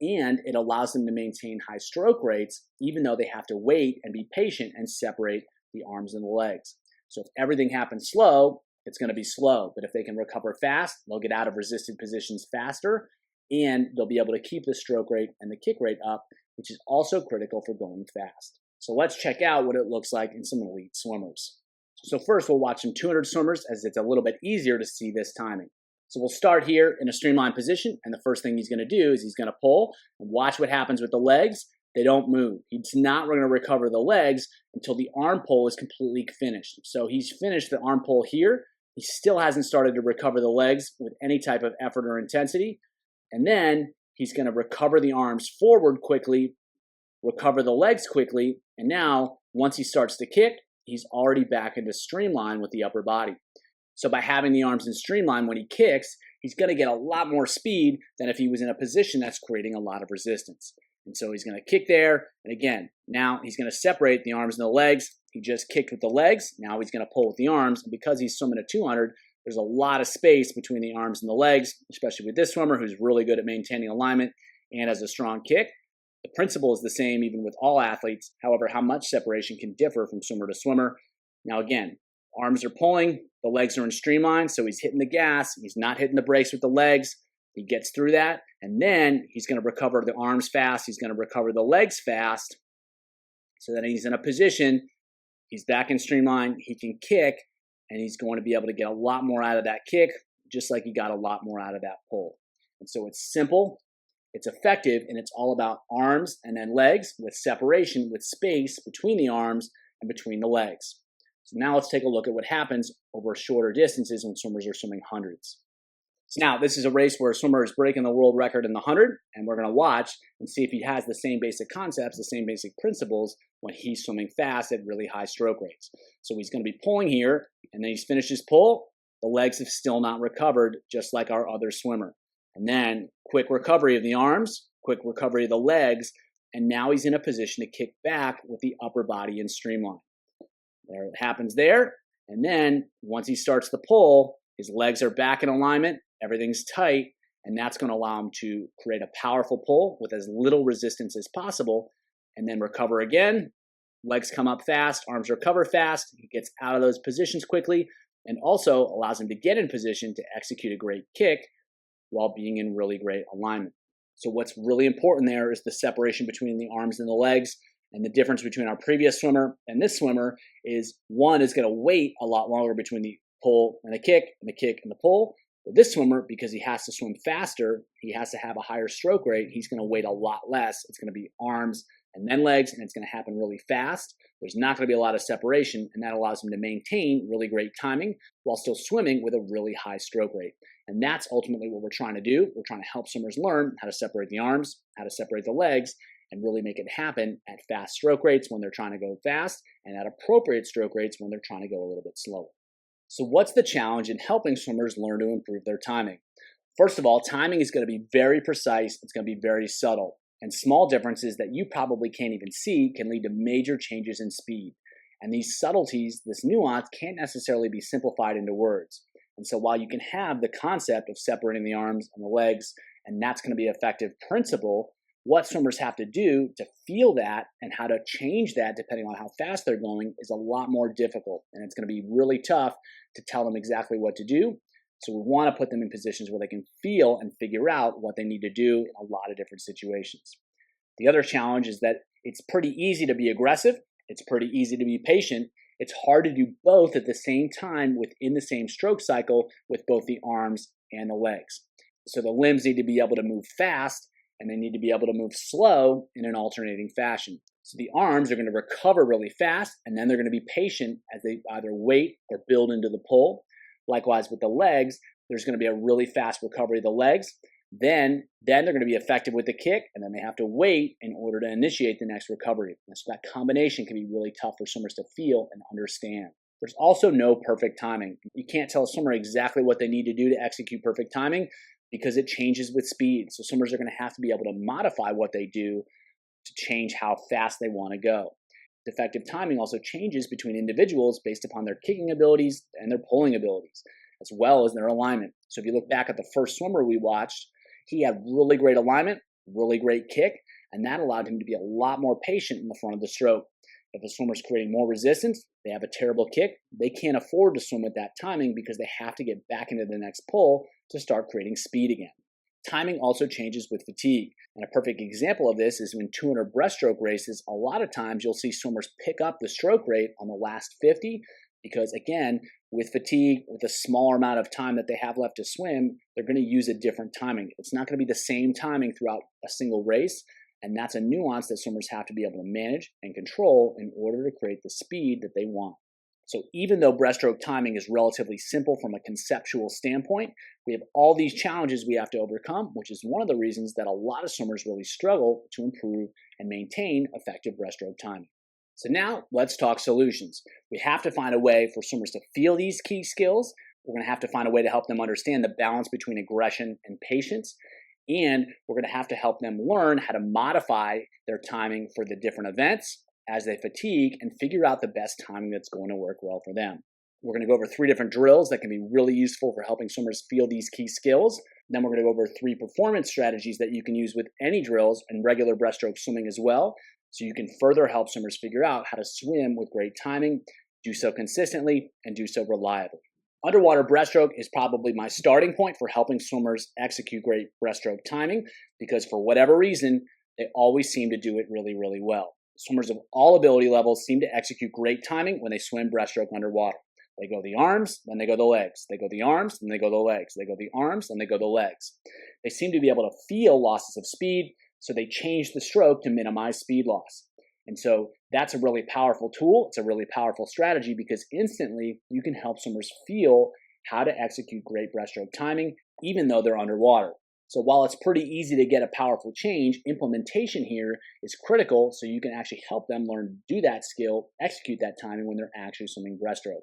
[SPEAKER 1] And it allows them to maintain high stroke rates, even though they have to wait and be patient and separate the arms and the legs. So if everything happens slow, it's going to be slow. But if they can recover fast, they'll get out of resisted positions faster, and they'll be able to keep the stroke rate and the kick rate up, which is also critical for going fast. So let's check out what it looks like in some elite swimmers. So first, we'll watch some 200 swimmers as it's a little bit easier to see this timing. So we'll start here in a streamline position, and the first thing he's going to do is he's going to pull and watch what happens with the legs. They don't move. He's not going to recover the legs until the arm pull is completely finished. So he's finished the arm pull here. He still hasn't started to recover the legs with any type of effort or intensity. And then he's going to recover the arms forward quickly, recover the legs quickly, and now once he starts to kick, he's already back into streamline with the upper body. So by having the arms in streamline when he kicks, he's going to get a lot more speed than if he was in a position that's creating a lot of resistance. And so he's going to kick there. And again, now he's going to separate the arms and the legs. He just kicked with the legs. Now he's going to pull with the arms. And because he's swimming at 200, there's a lot of space between the arms and the legs, especially with this swimmer who's really good at maintaining alignment and has a strong kick. The principle is the same even with all athletes. However, how much separation can differ from swimmer to swimmer. Now again, arms are pulling, the legs are in streamline, so he's hitting the gas. He's not hitting the brakes with the legs. He gets through that, and then he's going to recover the arms fast. He's going to recover the legs fast, so that he's in a position, he's back in streamline, he can kick, and he's going to be able to get a lot more out of that kick, just like he got a lot more out of that pull. And so it's simple, it's effective, and it's all about arms and then legs with separation, with space between the arms and between the legs. So now let's take a look at what happens over shorter distances when swimmers are swimming hundreds. So now this is a race where a swimmer is breaking the world record in the 100, and we're going to watch and see if he has the same basic concepts, the same basic principles when he's swimming fast at really high stroke rates. So he's going to be pulling here, and then he's finished his pull. The legs have still not recovered, just like our other swimmer. And then quick recovery of the arms, quick recovery of the legs, and now he's in a position to kick back with the upper body in streamline. There it happens there, and then once he starts the pull, his legs are back in alignment, everything's tight, and that's going to allow him to create a powerful pull with as little resistance as possible, and then recover again. Legs come up fast, arms recover fast, he gets out of those positions quickly, and also allows him to get in position to execute a great kick while being in really great alignment. So what's really important there is the separation between the arms and the legs. And the difference between our previous swimmer and this swimmer is one is going to wait a lot longer between the pull and the kick and the kick and the pull. But this swimmer, because he has to swim faster, he has to have a higher stroke rate, he's going to wait a lot less. It's going to be arms and then legs, and it's going to happen really fast. There's not going to be a lot of separation, and that allows him to maintain really great timing while still swimming with a really high stroke rate. And that's ultimately what we're trying to do. We're trying to help swimmers learn how to separate the arms, how to separate the legs, and really make it happen at fast stroke rates when they're trying to go fast, and at appropriate stroke rates when they're trying to go a little bit slower. So what's the challenge in helping swimmers learn to improve their timing? First of all, timing is going to be very precise. It's going to be very subtle. And small differences that you probably can't even see can lead to major changes in speed. And these subtleties, this nuance, can't necessarily be simplified into words. And so while you can have the concept of separating the arms and the legs, and that's going to be an effective principle, what swimmers have to do to feel that and how to change that depending on how fast they're going is a lot more difficult. And it's going to be really tough to tell them exactly what to do. So we want to put them in positions where they can feel and figure out what they need to do in a lot of different situations. The other challenge is that it's pretty easy to be aggressive. It's pretty easy to be patient. It's hard to do both at the same time within the same stroke cycle with both the arms and the legs. So the limbs need to be able to move fast, and they need to be able to move slow in an alternating fashion. So the arms are going to recover really fast, and then they're going to be patient as they either wait or build into the pull. Likewise with the legs, there's going to be a really fast recovery of the legs. Then they're going to be effective with the kick, and then they have to wait in order to initiate the next recovery. And so that combination can be really tough for swimmers to feel and understand. There's also no perfect timing. You can't tell a swimmer exactly what they need to do to execute perfect timing because it changes with speed. So swimmers are going to have to be able to modify what they do to change how fast they want to go. Effective timing also changes between individuals based upon their kicking abilities and their pulling abilities, as well as their alignment. So if you look back at the first swimmer we watched, he had really great alignment, really great kick, and that allowed him to be a lot more patient in the front of the stroke. If a swimmer's creating more resistance, they have a terrible kick, they can't afford to swim with that timing because they have to get back into the next pull to start creating speed again. Timing also changes with fatigue. And a perfect example of this is in 200 breaststroke races, a lot of times you'll see swimmers pick up the stroke rate on the last 50 because, again, with fatigue, with a smaller amount of time that they have left to swim, they're going to use a different timing. It's not going to be the same timing throughout a single race, and that's a nuance that swimmers have to be able to manage and control in order to create the speed that they want. So even though breaststroke timing is relatively simple from a conceptual standpoint, we have all these challenges we have to overcome, which is one of the reasons that a lot of swimmers really struggle to improve and maintain effective breaststroke timing. So now let's talk solutions. We have to find a way for swimmers to feel these key skills, We're going to have to find a way to help them understand the balance between aggression and patience. And we're going to have to help them learn how to modify their timing for the different events as they fatigue and figure out the best timing that's going to work well for them. We're going to go over 3 different drills that can be really useful for helping swimmers feel these key skills. Then we're going to go over 3 performance strategies that you can use with any drills and regular breaststroke swimming as well, so you can further help swimmers figure out how to swim with great timing, do so consistently, and do so reliably. Underwater breaststroke is probably my starting point for helping swimmers execute great breaststroke timing, because for whatever reason, they always seem to do it really, really well. Swimmers of all ability levels seem to execute great timing when they swim breaststroke underwater. They go the arms, then they go the legs. They go the arms, then they go the legs. They go the arms, then they go the legs. They seem to be able to feel losses of speed, so they change the stroke to minimize speed loss. And so that's a really powerful tool. It's a really powerful strategy because instantly you can help swimmers feel how to execute great breaststroke timing, even though they're underwater. So while it's pretty easy to get a powerful change, implementation here is critical so you can actually help them learn to do that skill, execute that timing when they're actually swimming breaststroke.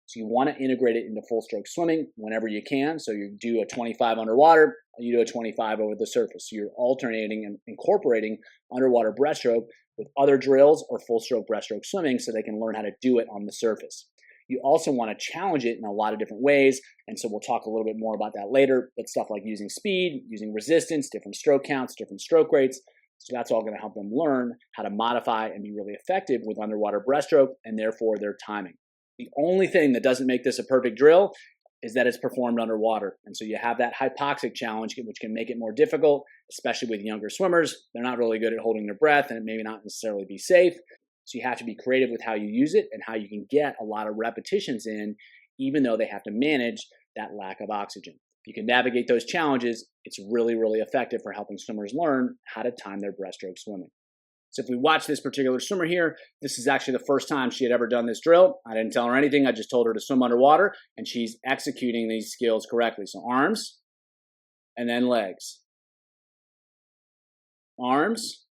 [SPEAKER 1] So you want to integrate it into full stroke swimming whenever you can. So you do a 25 underwater, you do a 25 over the surface. So you're alternating and incorporating underwater breaststroke with other drills or full stroke breaststroke swimming so they can learn how to do it on the surface. You also want to challenge it in a lot of different ways, and so we'll talk a little bit more about that later, but stuff like using speed, using resistance, different stroke counts, different stroke rates. So that's all going to help them learn how to modify and be really effective with underwater breaststroke and therefore their timing. The only thing that doesn't make this a perfect drill is that it's performed underwater. And so you have that hypoxic challenge, which can make it more difficult, especially with younger swimmers. They're not really good at holding their breath, and it may not necessarily be safe. So you have to be creative with how you use it and how you can get a lot of repetitions in, even though they have to manage that lack of oxygen. If you can navigate those challenges, it's really, really effective for helping swimmers learn how to time their breaststroke swimming. So if we watch this particular swimmer here, this is actually the first time she had ever done this drill. I didn't tell her anything. I just told her to swim underwater, and she's executing these skills correctly. So arms, and then legs. Arms,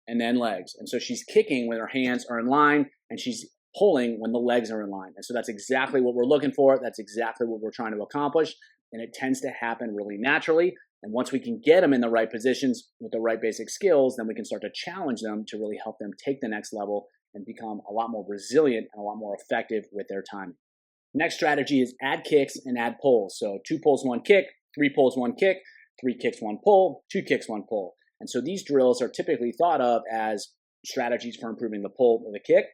[SPEAKER 1] and then legs. And so she's kicking when her hands are in line, and she's pulling when the legs are in line. And so that's exactly what we're looking for. That's exactly what we're trying to accomplish. And it tends to happen really naturally. And once we can get them in the right positions with the right basic skills, then we can start to challenge them to really help them take the next level and become a lot more resilient and a lot more effective with their timing. Next strategy is add kicks and add pulls. So 2 pulls, 1 kick, 3 pulls, 1 kick, 3 kicks, 1 pull, 2 kicks, 1 pull. And so these drills are typically thought of as strategies for improving the pull or the kick.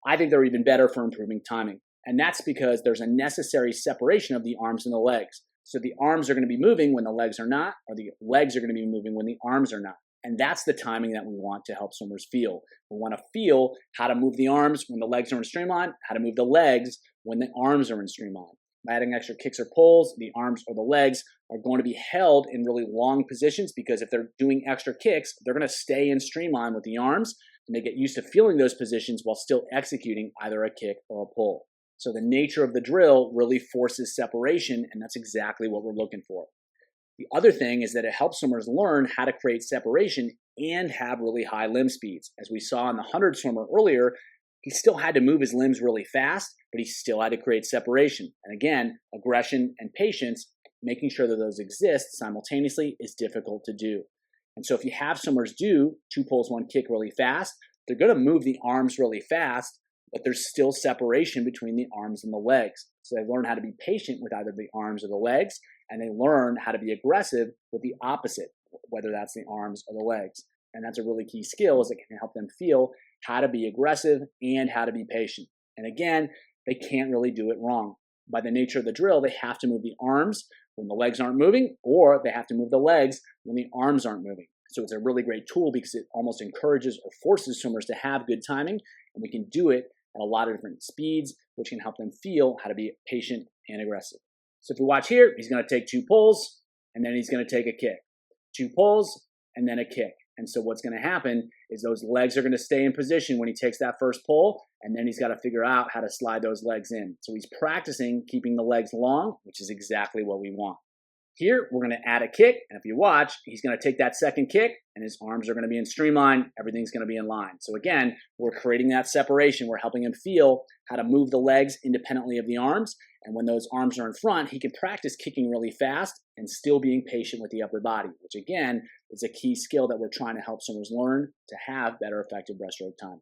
[SPEAKER 1] I think they're even better for improving timing. And that's because there's a necessary separation of the arms and the legs. So the arms are going to be moving when the legs are not, or the legs are going to be moving when the arms are not. And that's the timing that we want to help swimmers feel. We want to feel how to move the arms when the legs are in streamline, how to move the legs when the arms are in streamline. By adding extra kicks or pulls, the arms or the legs are going to be held in really long positions because if they're doing extra kicks, they're going to stay in streamline with the arms and they get used to feeling those positions while still executing either a kick or a pull. So the nature of the drill really forces separation, and that's exactly what we're looking for. The other thing is that it helps swimmers learn how to create separation and have really high limb speeds. As we saw in the 100 swimmer earlier, he still had to move his limbs really fast, but he still had to create separation. And again, aggression and patience, making sure that those exist simultaneously is difficult to do. And so if you have swimmers do 2 pulls, 1 kick really fast, they're going to move the arms really fast, but there's still separation between the arms and the legs. So they learn how to be patient with either the arms or the legs, and they learn how to be aggressive with the opposite, whether that's the arms or the legs. And that's a really key skill, is it can help them feel how to be aggressive and how to be patient. And again, they can't really do it wrong. By the nature of the drill, they have to move the arms when the legs aren't moving, or they have to move the legs when the arms aren't moving. So it's a really great tool because it almost encourages or forces swimmers to have good timing, and we can do it at a lot of different speeds, which can help them feel how to be patient and aggressive. So if you watch here, he's going to take 2 pulls, and then he's going to take a kick. 2 pulls, and then a kick. And so what's going to happen is those legs are going to stay in position when he takes that first pull, and then he's got to figure out how to slide those legs in. So he's practicing keeping the legs long, which is exactly what we want. Here, we're going to add a kick, and if you watch, he's going to take that second kick, and his arms are going to be in streamline. Everything's going to be in line. So again, we're creating that separation. We're helping him feel how to move the legs independently of the arms, and when those arms are in front, he can practice kicking really fast and still being patient with the upper body, which again is a key skill that we're trying to help swimmers learn to have better effective breaststroke time.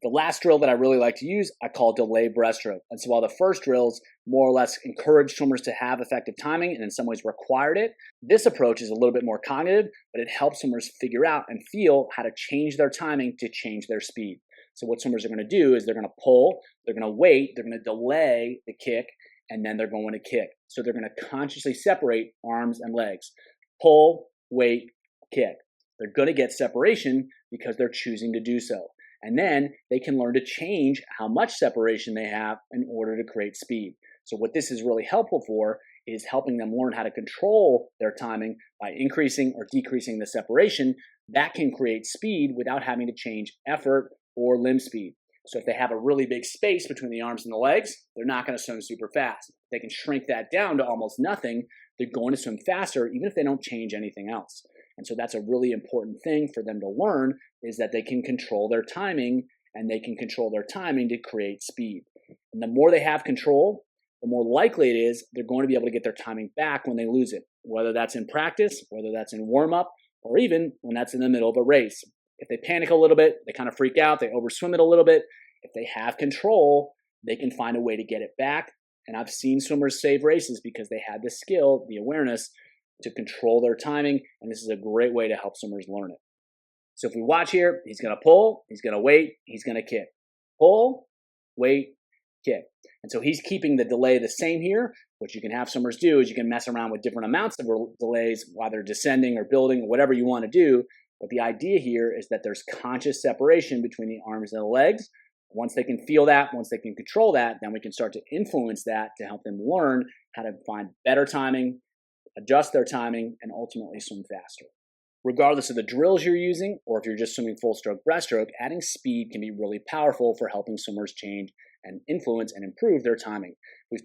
[SPEAKER 1] The last drill that I really like to use, I call delay breaststroke. And so while the first drills more or less encourage swimmers to have effective timing and in some ways required it, this approach is a little bit more cognitive, but it helps swimmers figure out and feel how to change their timing to change their speed. So what swimmers are going to do is they're going to pull, they're going to wait, they're going to delay the kick, and then they're going to kick. So they're going to consciously separate arms and legs. Pull, wait, kick. They're going to get separation because they're choosing to do so. And then they can learn to change how much separation they have in order to create speed. So what this is really helpful for is helping them learn how to control their timing by increasing or decreasing the separation. That can create speed without having to change effort or limb speed. So if they have a really big space between the arms and the legs, they're not going to swim super fast. If they can shrink that down to almost nothing, they're going to swim faster even if they don't change anything else. And so that's a really important thing for them to learn, is that they can control their timing, and they can control their timing to create speed. And the more they have control, the more likely it is they're going to be able to get their timing back when they lose it, whether that's in practice, whether that's in warm-up, or even when that's in the middle of a race. If they panic a little bit, they kind of freak out, they overswim it a little bit. If they have control, they can find a way to get it back. And I've seen swimmers save races because they had the skill, the awareness to control their timing, and this is a great way to help swimmers learn it. So if we watch here, he's going to pull, he's going to wait, he's going to kick. Pull, wait, kick. And so he's keeping the delay the same here. What you can have swimmers do is you can mess around with different amounts of delays while they're descending or building or whatever you want to do. But the idea here is that there's conscious separation between the arms and the legs. Once they can feel that, once they can control that, then we can start to influence that to help them learn how to find better timing, adjust their timing, and ultimately swim faster. Regardless of the drills you're using, or if you're just swimming full stroke breaststroke, adding speed can be really powerful for helping swimmers change and influence and improve their timing. We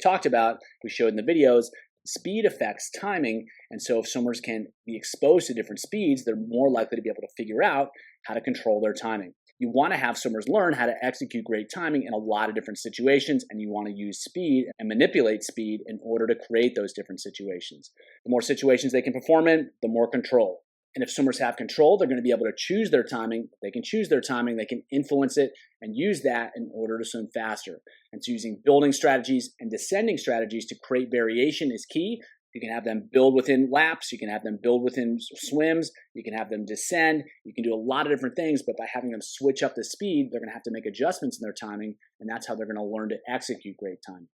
[SPEAKER 1] showed in the videos, speed affects timing, and so if swimmers can be exposed to different speeds, they're more likely to be able to figure out how to control their timing. You want to have swimmers learn how to execute great timing in a lot of different situations, and you want to use speed and manipulate speed in order to create those different situations. The more situations they can perform in, the more control. And if swimmers have control, they're going to be able to choose their timing. They can choose their timing, they can influence it, and use that in order to swim faster. And so using building strategies and descending strategies to create variation is key. You can have them build within laps, you can have them build within swims, you can have them descend, you can do a lot of different things, but by having them switch up the speed, they're going to have to make adjustments in their timing, and that's how they're going to learn to execute great timing.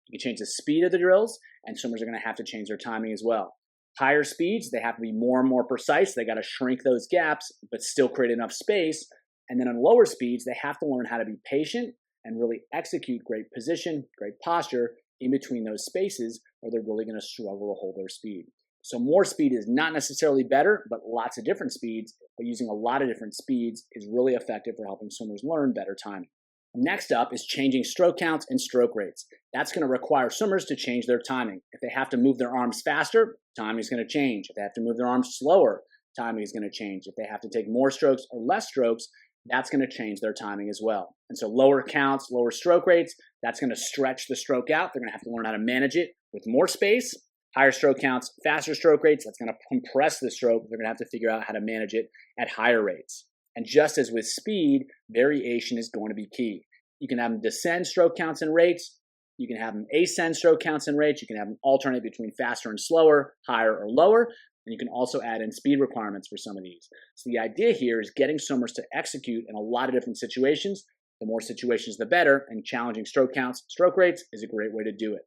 [SPEAKER 1] You can change the speed of the drills, and swimmers are going to have to change their timing as well. Higher speeds, they have to be more and more precise. They got to shrink those gaps, but still create enough space. And then on lower speeds, they have to learn how to be patient and really execute great position, great posture in between those spaces, or they're really going to struggle to hold their speed. So more speed is not necessarily better, but lots of different speeds, but using a lot of different speeds is really effective for helping swimmers learn better timing. Next up is changing stroke counts and stroke rates. That's going to require swimmers to change their timing. If they have to move their arms faster, timing is going to change. If they have to move their arms slower, timing is going to change. If they have to take more strokes or less strokes, that's going to change their timing as well. And so lower counts, lower stroke rates, that's going to stretch the stroke out. They're going to have to learn how to manage it with more space. Higher stroke counts, faster stroke rates, that's going to compress the stroke. They're going to have to figure out how to manage it at higher rates. And just as with speed, variation is going to be key. You can have them descend stroke counts and rates. You can have them ascend stroke counts and rates. You can have them alternate between faster and slower, higher or lower. And you can also add in speed requirements for some of these. So the idea here is getting swimmers to execute in a lot of different situations. The more situations, the better. And challenging stroke counts, stroke rates is a great way to do it.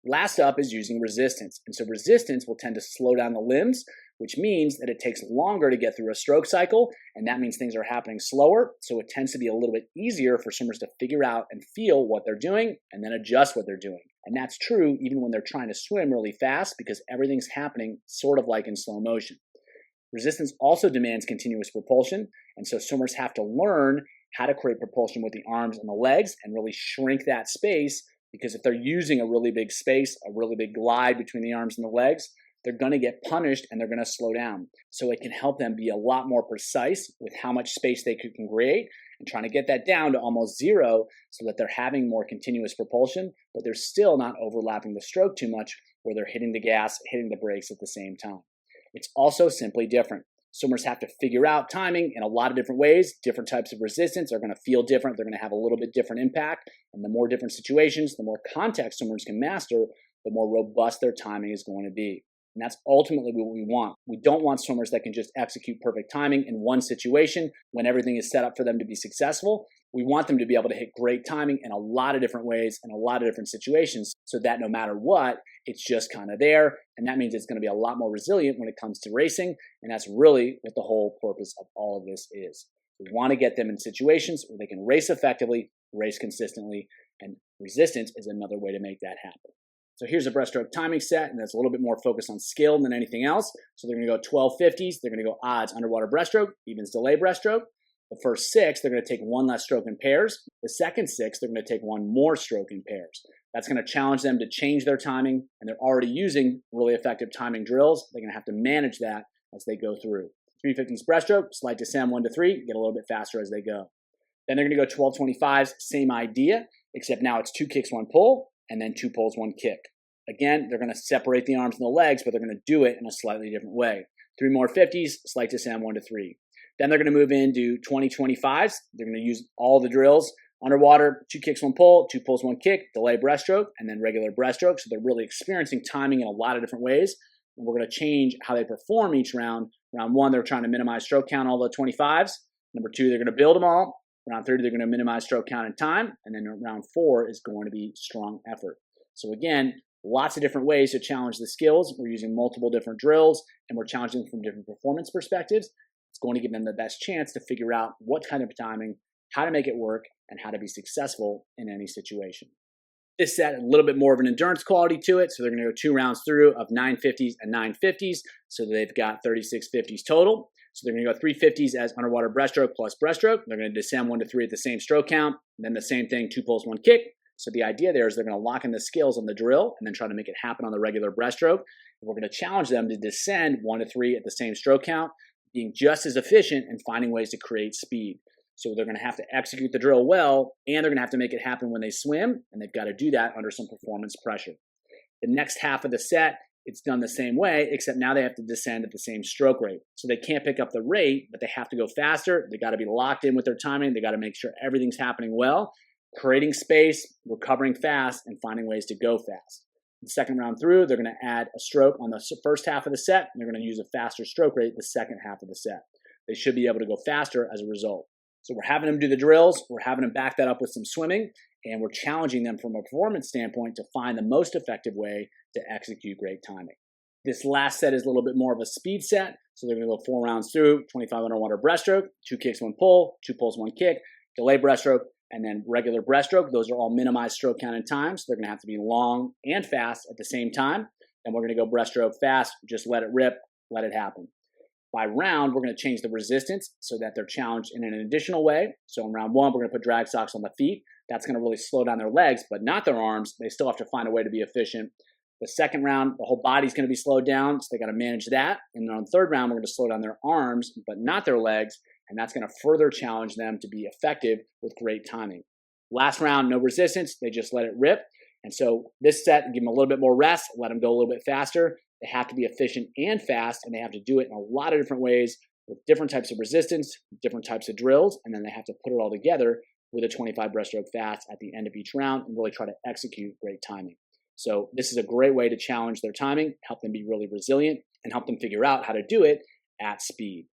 [SPEAKER 1] Last up is using resistance. And so resistance will tend to slow down the limbs, which means that it takes longer to get through a stroke cycle, and that means things are happening slower, so it tends to be a little bit easier for swimmers to figure out and feel what they're doing and then adjust what they're doing. And that's true even when they're trying to swim really fast because everything's happening sort of like in slow motion. Resistance also demands continuous propulsion, and so swimmers have to learn how to create propulsion with the arms and the legs and really shrink that space, because if they're using a really big space, a really big glide between the arms and the legs, they're going to get punished and they're going to slow down. So it can help them be a lot more precise with how much space they can create and trying to get that down to almost zero so that they're having more continuous propulsion, but they're still not overlapping the stroke too much where they're hitting the gas, hitting the brakes at the same time. It's also simply different. Swimmers have to figure out timing in a lot of different ways. Different types of resistance are going to feel different. They're going to have a little bit different impact. And the more different situations, the more context swimmers can master, the more robust their timing is going to be. And that's ultimately what we want. We don't want swimmers that can just execute perfect timing in one situation when everything is set up for them to be successful. We want them to be able to hit great timing in a lot of different ways and a lot of different situations so that no matter what, it's just kind of there. And that means it's going to be a lot more resilient when it comes to racing. And that's really what the whole purpose of all of this is. We want to get them in situations where they can race effectively, race consistently, and resistance is another way to make that happen. So here's a breaststroke timing set, and that's a little bit more focused on skill than anything else. So they're going to go 1250s. They're going to go odds underwater breaststroke, evens delay breaststroke. The first 6, they're going to take one less stroke in pairs. The second 6, they're going to take one more stroke in pairs. That's going to challenge them to change their timing, and they're already using really effective timing drills. They're going to have to manage that as they go through. 350s breaststroke, slight descend 1 to 3, get a little bit faster as they go. Then they're going to go 1225s, same idea, except now it's 2 kicks, 1 pull, and then 2 pulls, 1 kick. Again, they're going to separate the arms and the legs, but they're going to do it in a slightly different way. 3 more 50s, slight descend 1 to 3. Then they're going to move into 2025s. They're going to use all the drills. Underwater, 2 kicks, 1 pull, 2 pulls, 1 kick, delay breaststroke, and then regular breaststroke. So they're really experiencing timing in a lot of different ways. And we're going to change how they perform each round. Round 1, they're trying to minimize stroke count, all the 25s. Number 2, they're going to build them all. Round 3, they're going to minimize stroke count and time. And then round 4 is going to be strong effort. So again, lots of different ways to challenge the skills. We're using multiple different drills, and we're challenging them from different performance perspectives. It's going to give them the best chance to figure out what kind of timing, how to make it work, and how to be successful in any situation. This set a little bit more of an endurance quality to it, so they're going to go 2 rounds through of 950s and 950s, so they've got 36 50s total. So they're going to go 350s as underwater breaststroke plus breaststroke. They're going to descend 1 to 3 at the same stroke count, and then the same thing, 2 pulls, 1 kick. So the idea there is they're going to lock in the skills on the drill and then try to make it happen on the regular breaststroke. And we're going to challenge them to descend 1 to 3 at the same stroke count, being just as efficient and finding ways to create speed. So they're going to have to execute the drill well, and they're going to have to make it happen when they swim, and they've got to do that under some performance pressure. The next half of the set, it's done the same way, except now they have to descend at the same stroke rate. So they can't pick up the rate, but they have to go faster. They got to be locked in with their timing. They got to make sure everything's happening well, creating space, recovering fast, and finding ways to go fast. The second round through, they're going to add a stroke on the first half of the set, and they're going to use a faster stroke rate the second half of the set. They should be able to go faster as a result. So we're having them do the drills, we're having them back that up with some swimming, and we're challenging them from a performance standpoint to find the most effective way to execute great timing. This last set is a little bit more of a speed set, so they're going to go 4 rounds through, 25 underwater breaststroke, 2 kicks, 1 pull, 2 pulls, 1 kick, delay breaststroke, and then regular breaststroke. Those are all minimized stroke count and time, so they're going to have to be long and fast at the same time. And we're going to go breaststroke fast, just let it rip, let it happen. By round, we're going to change the resistance so that they're challenged in an additional way. So in round 1, we're going to put drag socks on the feet. That's going to really slow down their legs, but not their arms. They still have to find a way to be efficient. The second round, the whole body's going to be slowed down, so they got to manage that. And then on the third round, we're going to slow down their arms, but not their legs. And that's going to further challenge them to be effective with great timing. Last round, no resistance. They just let it rip. And so this set, give them a little bit more rest, let them go a little bit faster. They have to be efficient and fast, and they have to do it in a lot of different ways with different types of resistance, different types of drills, and then they have to put it all together with a 25 breaststroke fast at the end of each round and really try to execute great timing. So this is a great way to challenge their timing, help them be really resilient, and help them figure out how to do it at speed.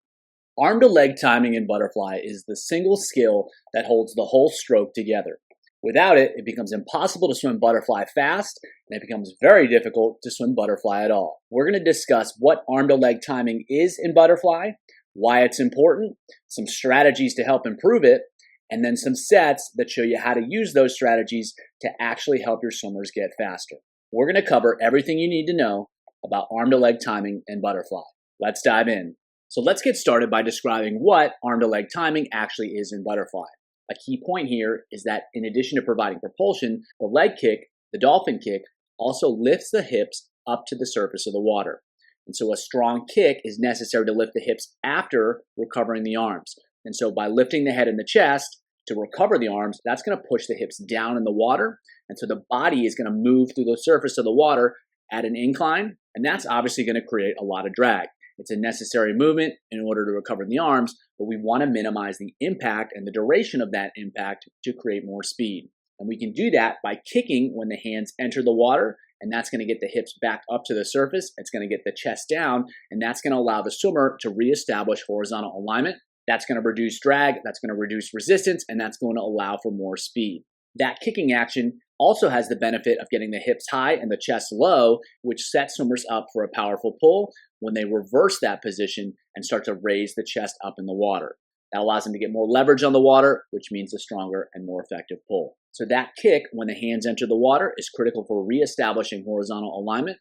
[SPEAKER 1] Arm to leg timing in butterfly is the single skill that holds the whole stroke together. Without it, it becomes impossible to swim butterfly fast, and it becomes very difficult to swim butterfly at all. We're going to discuss what arm to leg timing is in butterfly, why it's important, some strategies to help improve it, and then some sets that show you how to use those strategies to actually help your swimmers get faster. We're going to cover everything you need to know about arm to leg timing in butterfly. Let's dive in. So let's get started by describing what arm to leg timing actually is in butterfly. A key point here is that in addition to providing propulsion, the leg kick, the dolphin kick, also lifts the hips up to the surface of the water. And so a strong kick is necessary to lift the hips after recovering the arms. And so by lifting the head and the chest to recover the arms, that's going to push the hips down in the water. And so the body is going to move through the surface of the water at an incline, and that's obviously going to create a lot of drag. It's a necessary movement in order to recover the arms, but we want to minimize the impact and the duration of that impact to create more speed. And we can do that by kicking when the hands enter the water, and that's going to get the hips back up to the surface. It's going to get the chest down, and that's going to allow the swimmer to reestablish horizontal alignment. That's going to reduce drag, that's going to reduce resistance, and that's going to allow for more speed. That kicking action also has the benefit of getting the hips high and the chest low, which sets swimmers up for a powerful pull when they reverse that position and start to raise the chest up in the water. That allows them to get more leverage on the water, which means a stronger and more effective pull. So that kick when the hands enter the water is critical for reestablishing horizontal alignment,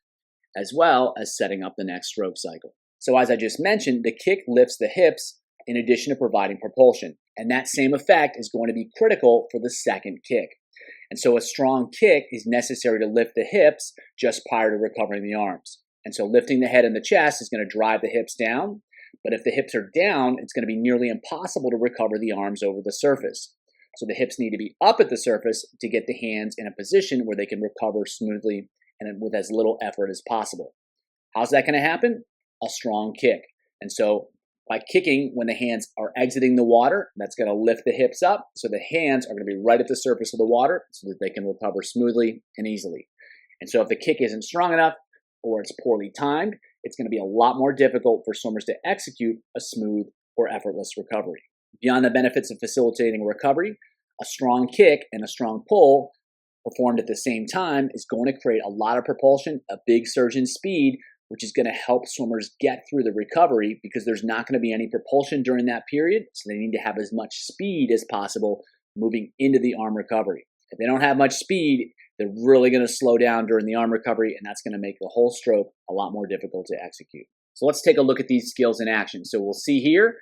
[SPEAKER 1] as well as setting up the next stroke cycle. So as I just mentioned, the kick lifts the hips in addition to providing propulsion. And that same effect is going to be critical for the second kick. And so a strong kick is necessary to lift the hips just prior to recovering the arms. And so lifting the head and the chest is going to drive the hips down. But if the hips are down, it's going to be nearly impossible to recover the arms over the surface. So the hips need to be up at the surface to get the hands in a position where they can recover smoothly and with as little effort as possible. How's that going to happen? A strong kick. And so by kicking when the hands are exiting the water, that's going to lift the hips up. So the hands are going to be right at the surface of the water so that they can recover smoothly and easily. And so if the kick isn't strong enough or it's poorly timed, it's going to be a lot more difficult for swimmers to execute a smooth or effortless recovery. Beyond the benefits of facilitating recovery, a strong kick and a strong pull performed at the same time is going to create a lot of propulsion, a big surge in speed, which is going to help swimmers get through the recovery because there's not going to be any propulsion during that period. So they need to have as much speed as possible moving into the arm recovery. If they don't have much speed, they're really going to slow down during the arm recovery, and that's going to make the whole stroke a lot more difficult to execute. So let's take a look at these skills in action. So we'll see here,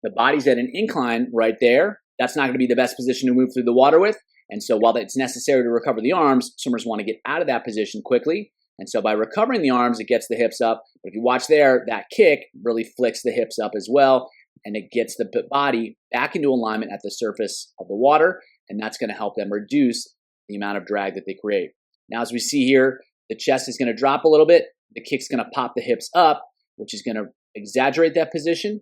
[SPEAKER 1] the body's at an incline right there. That's not going to be the best position to move through the water with. And so while it's necessary to recover the arms, swimmers want to get out of that position quickly. And so by recovering the arms, it gets the hips up. But if you watch there, that kick really flicks the hips up as well, and it gets the body back into alignment at the surface of the water, and that's going to help them reduce the amount of drag that they create. Now, as we see here, the chest is going to drop a little bit. The kick's going to pop the hips up, which is going to exaggerate that position.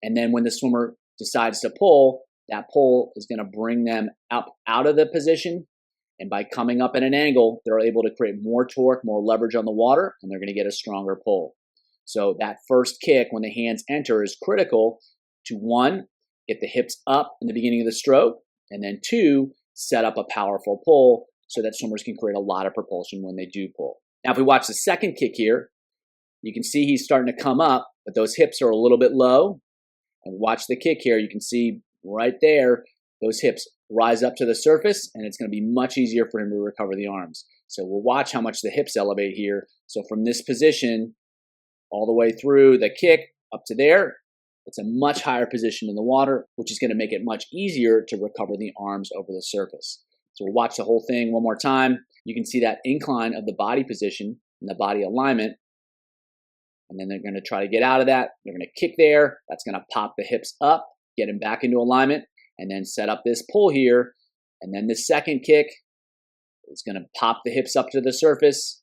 [SPEAKER 1] And then when the swimmer decides to pull, that pull is going to bring them up out of the position. And by coming up at an angle, they're able to create more torque, more leverage on the water, and they're going to get a stronger pull. So that first kick when the hands enter is critical to, one, get the hips up in the beginning of the stroke, and then two, set up a powerful pull so that swimmers can create a lot of propulsion when they do pull. Now, if we watch the second kick here, you can see he's starting to come up, but those hips are a little bit low. And watch the kick here. You can see right there, those hips rise up to the surface, and it's going to be much easier for him to recover the arms. So we'll watch how much the hips elevate here. So from this position all the way through the kick up to there, it's a much higher position in the water, which is going to make it much easier to recover the arms over the surface. So we'll watch the whole thing one more time. You can see that incline of the body position and the body alignment. And then they're going to try to get out of that. They're going to kick there. That's going to pop the hips up, get them back into alignment, and then set up this pull here. And then the second kick is going to pop the hips up to the surface,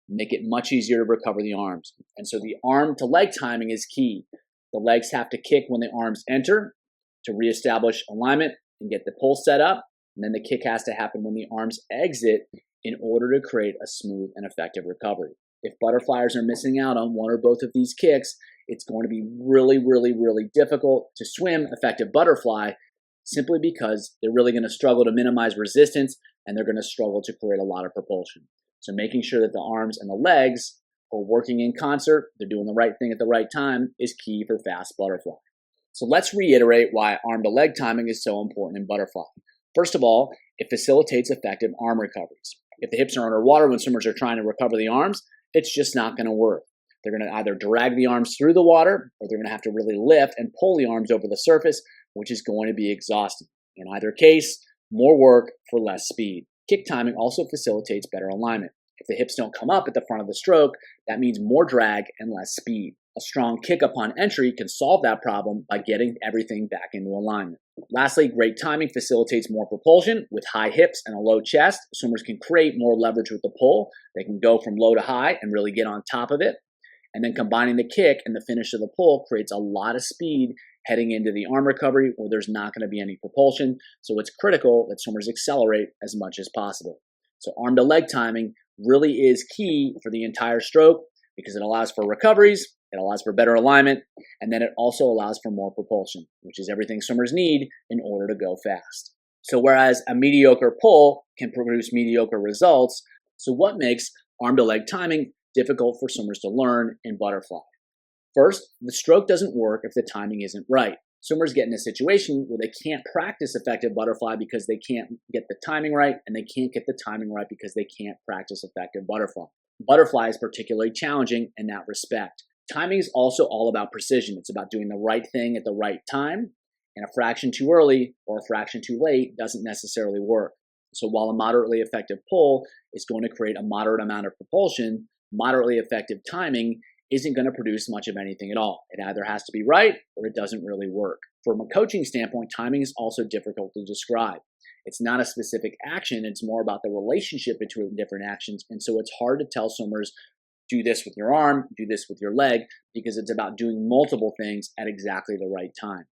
[SPEAKER 1] make it much easier to recover the arms. And so the arm to leg timing is key. The legs have to kick when the arms enter to reestablish alignment and get the pull set up. And then the kick has to happen when the arms exit in order to create a smooth and effective recovery. If butterflies are missing out on one or both of these kicks, it's going to be really, really, really difficult to swim effective butterfly simply because they're really going to struggle to minimize resistance and they're going to struggle to create a lot of propulsion. So making sure that the arms and the legs are working in concert, they're doing the right thing at the right time, is key for fast butterfly. So let's reiterate why arm to leg timing is so important in butterfly. First of all, it facilitates effective arm recoveries. If the hips are underwater when swimmers are trying to recover the arms, it's just not going to work. They're going to either drag the arms through the water or they're going to have to really lift and pull the arms over the surface, which is going to be exhausting. In either case, more work for less speed. Kick timing also facilitates better alignment. If the hips don't come up at the front of the stroke, that means more drag and less speed. A strong kick upon entry can solve that problem by getting everything back into alignment. Lastly, great timing facilitates more propulsion. With high hips and a low chest, swimmers can create more leverage with the pull. They can go from low to high and really get on top of it. And then combining the kick and the finish of the pull creates a lot of speed heading into the arm recovery where there's not going to be any propulsion. So it's critical that swimmers accelerate as much as possible. So arm to leg timing really is key for the entire stroke because it allows for recoveries, it allows for better alignment, and then it also allows for more propulsion, which is everything swimmers need in order to go fast. So whereas a mediocre pull can produce mediocre results, so what makes arm to leg timing difficult for swimmers to learn in butterfly? First, the stroke doesn't work if the timing isn't right. Swimmers get in a situation where they can't practice effective butterfly because they can't get the timing right, and they can't get the timing right because they can't practice effective butterfly. Butterfly is particularly challenging in that respect. Timing is also all about precision. It's about doing the right thing at the right time, and a fraction too early or a fraction too late doesn't necessarily work. So while a moderately effective pull is going to create a moderate amount of propulsion, moderately effective timing isn't going to produce much of anything at all. It either has to be right or it doesn't really work. From a coaching standpoint, timing is also difficult to describe. It's not a specific action, it's more about the relationship between different actions, and so it's hard to tell swimmers, do this with your arm, do this with your leg, because it's about doing multiple things at exactly the right time.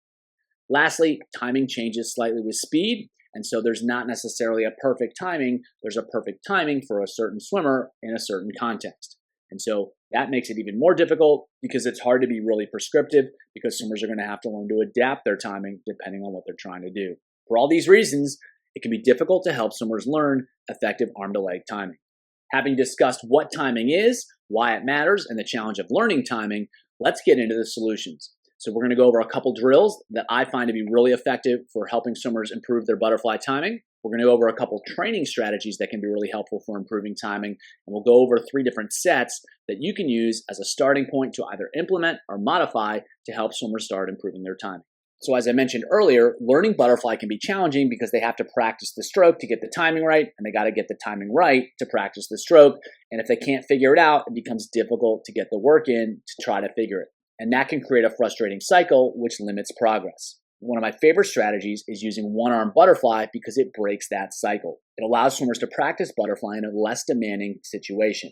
[SPEAKER 1] Lastly, timing changes slightly with speed, and so there's not necessarily a perfect timing, there's a perfect timing for a certain swimmer in a certain context. And so that makes it even more difficult because it's hard to be really prescriptive because swimmers are going to have to learn to adapt their timing depending on what they're trying to do. For all these reasons, it can be difficult to help swimmers learn effective arm to leg timing. Having discussed what timing is, why it matters, and the challenge of learning timing, let's get into the solutions. So we're going to go over a couple drills that I find to be really effective for helping swimmers improve their butterfly timing. We're going to go over a couple training strategies that can be really helpful for improving timing. And we'll go over 3 different sets that you can use as a starting point to either implement or modify to help swimmers start improving their timing. So as I mentioned earlier, learning butterfly can be challenging because they have to practice the stroke to get the timing right, and they got to get the timing right to practice the stroke. And if they can't figure it out, it becomes difficult to get the work in to try to figure it. And that can create a frustrating cycle, which limits progress. One of my favorite strategies is using one-arm butterfly because it breaks that cycle. It allows swimmers to practice butterfly in a less demanding situation.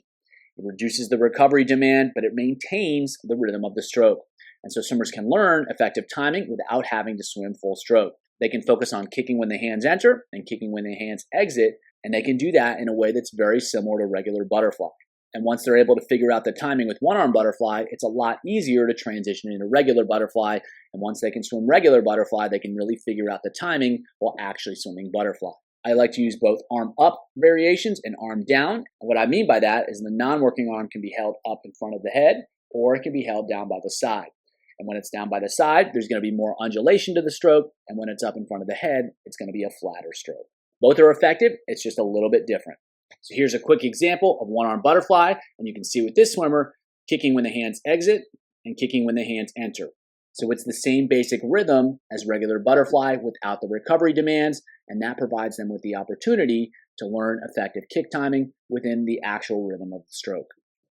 [SPEAKER 1] It reduces the recovery demand, but it maintains the rhythm of the stroke. And so swimmers can learn effective timing without having to swim full stroke. They can focus on kicking when the hands enter and kicking when the hands exit, and they can do that in a way that's very similar to regular butterfly. And once they're able to figure out the timing with one-arm butterfly, it's a lot easier to transition into regular butterfly. And once they can swim regular butterfly, they can really figure out the timing while actually swimming butterfly. I like to use both arm up variations and arm down. And what I mean by that is the non-working arm can be held up in front of the head, or it can be held down by the side. And when it's down by the side, there's going to be more undulation to the stroke. And when it's up in front of the head, it's going to be a flatter stroke. Both are effective. It's just a little bit different. So here's a quick example of one-arm butterfly. And you can see with this swimmer, kicking when the hands exit and kicking when the hands enter. So it's the same basic rhythm as regular butterfly without the recovery demands. And that provides them with the opportunity to learn effective kick timing within the actual rhythm of the stroke.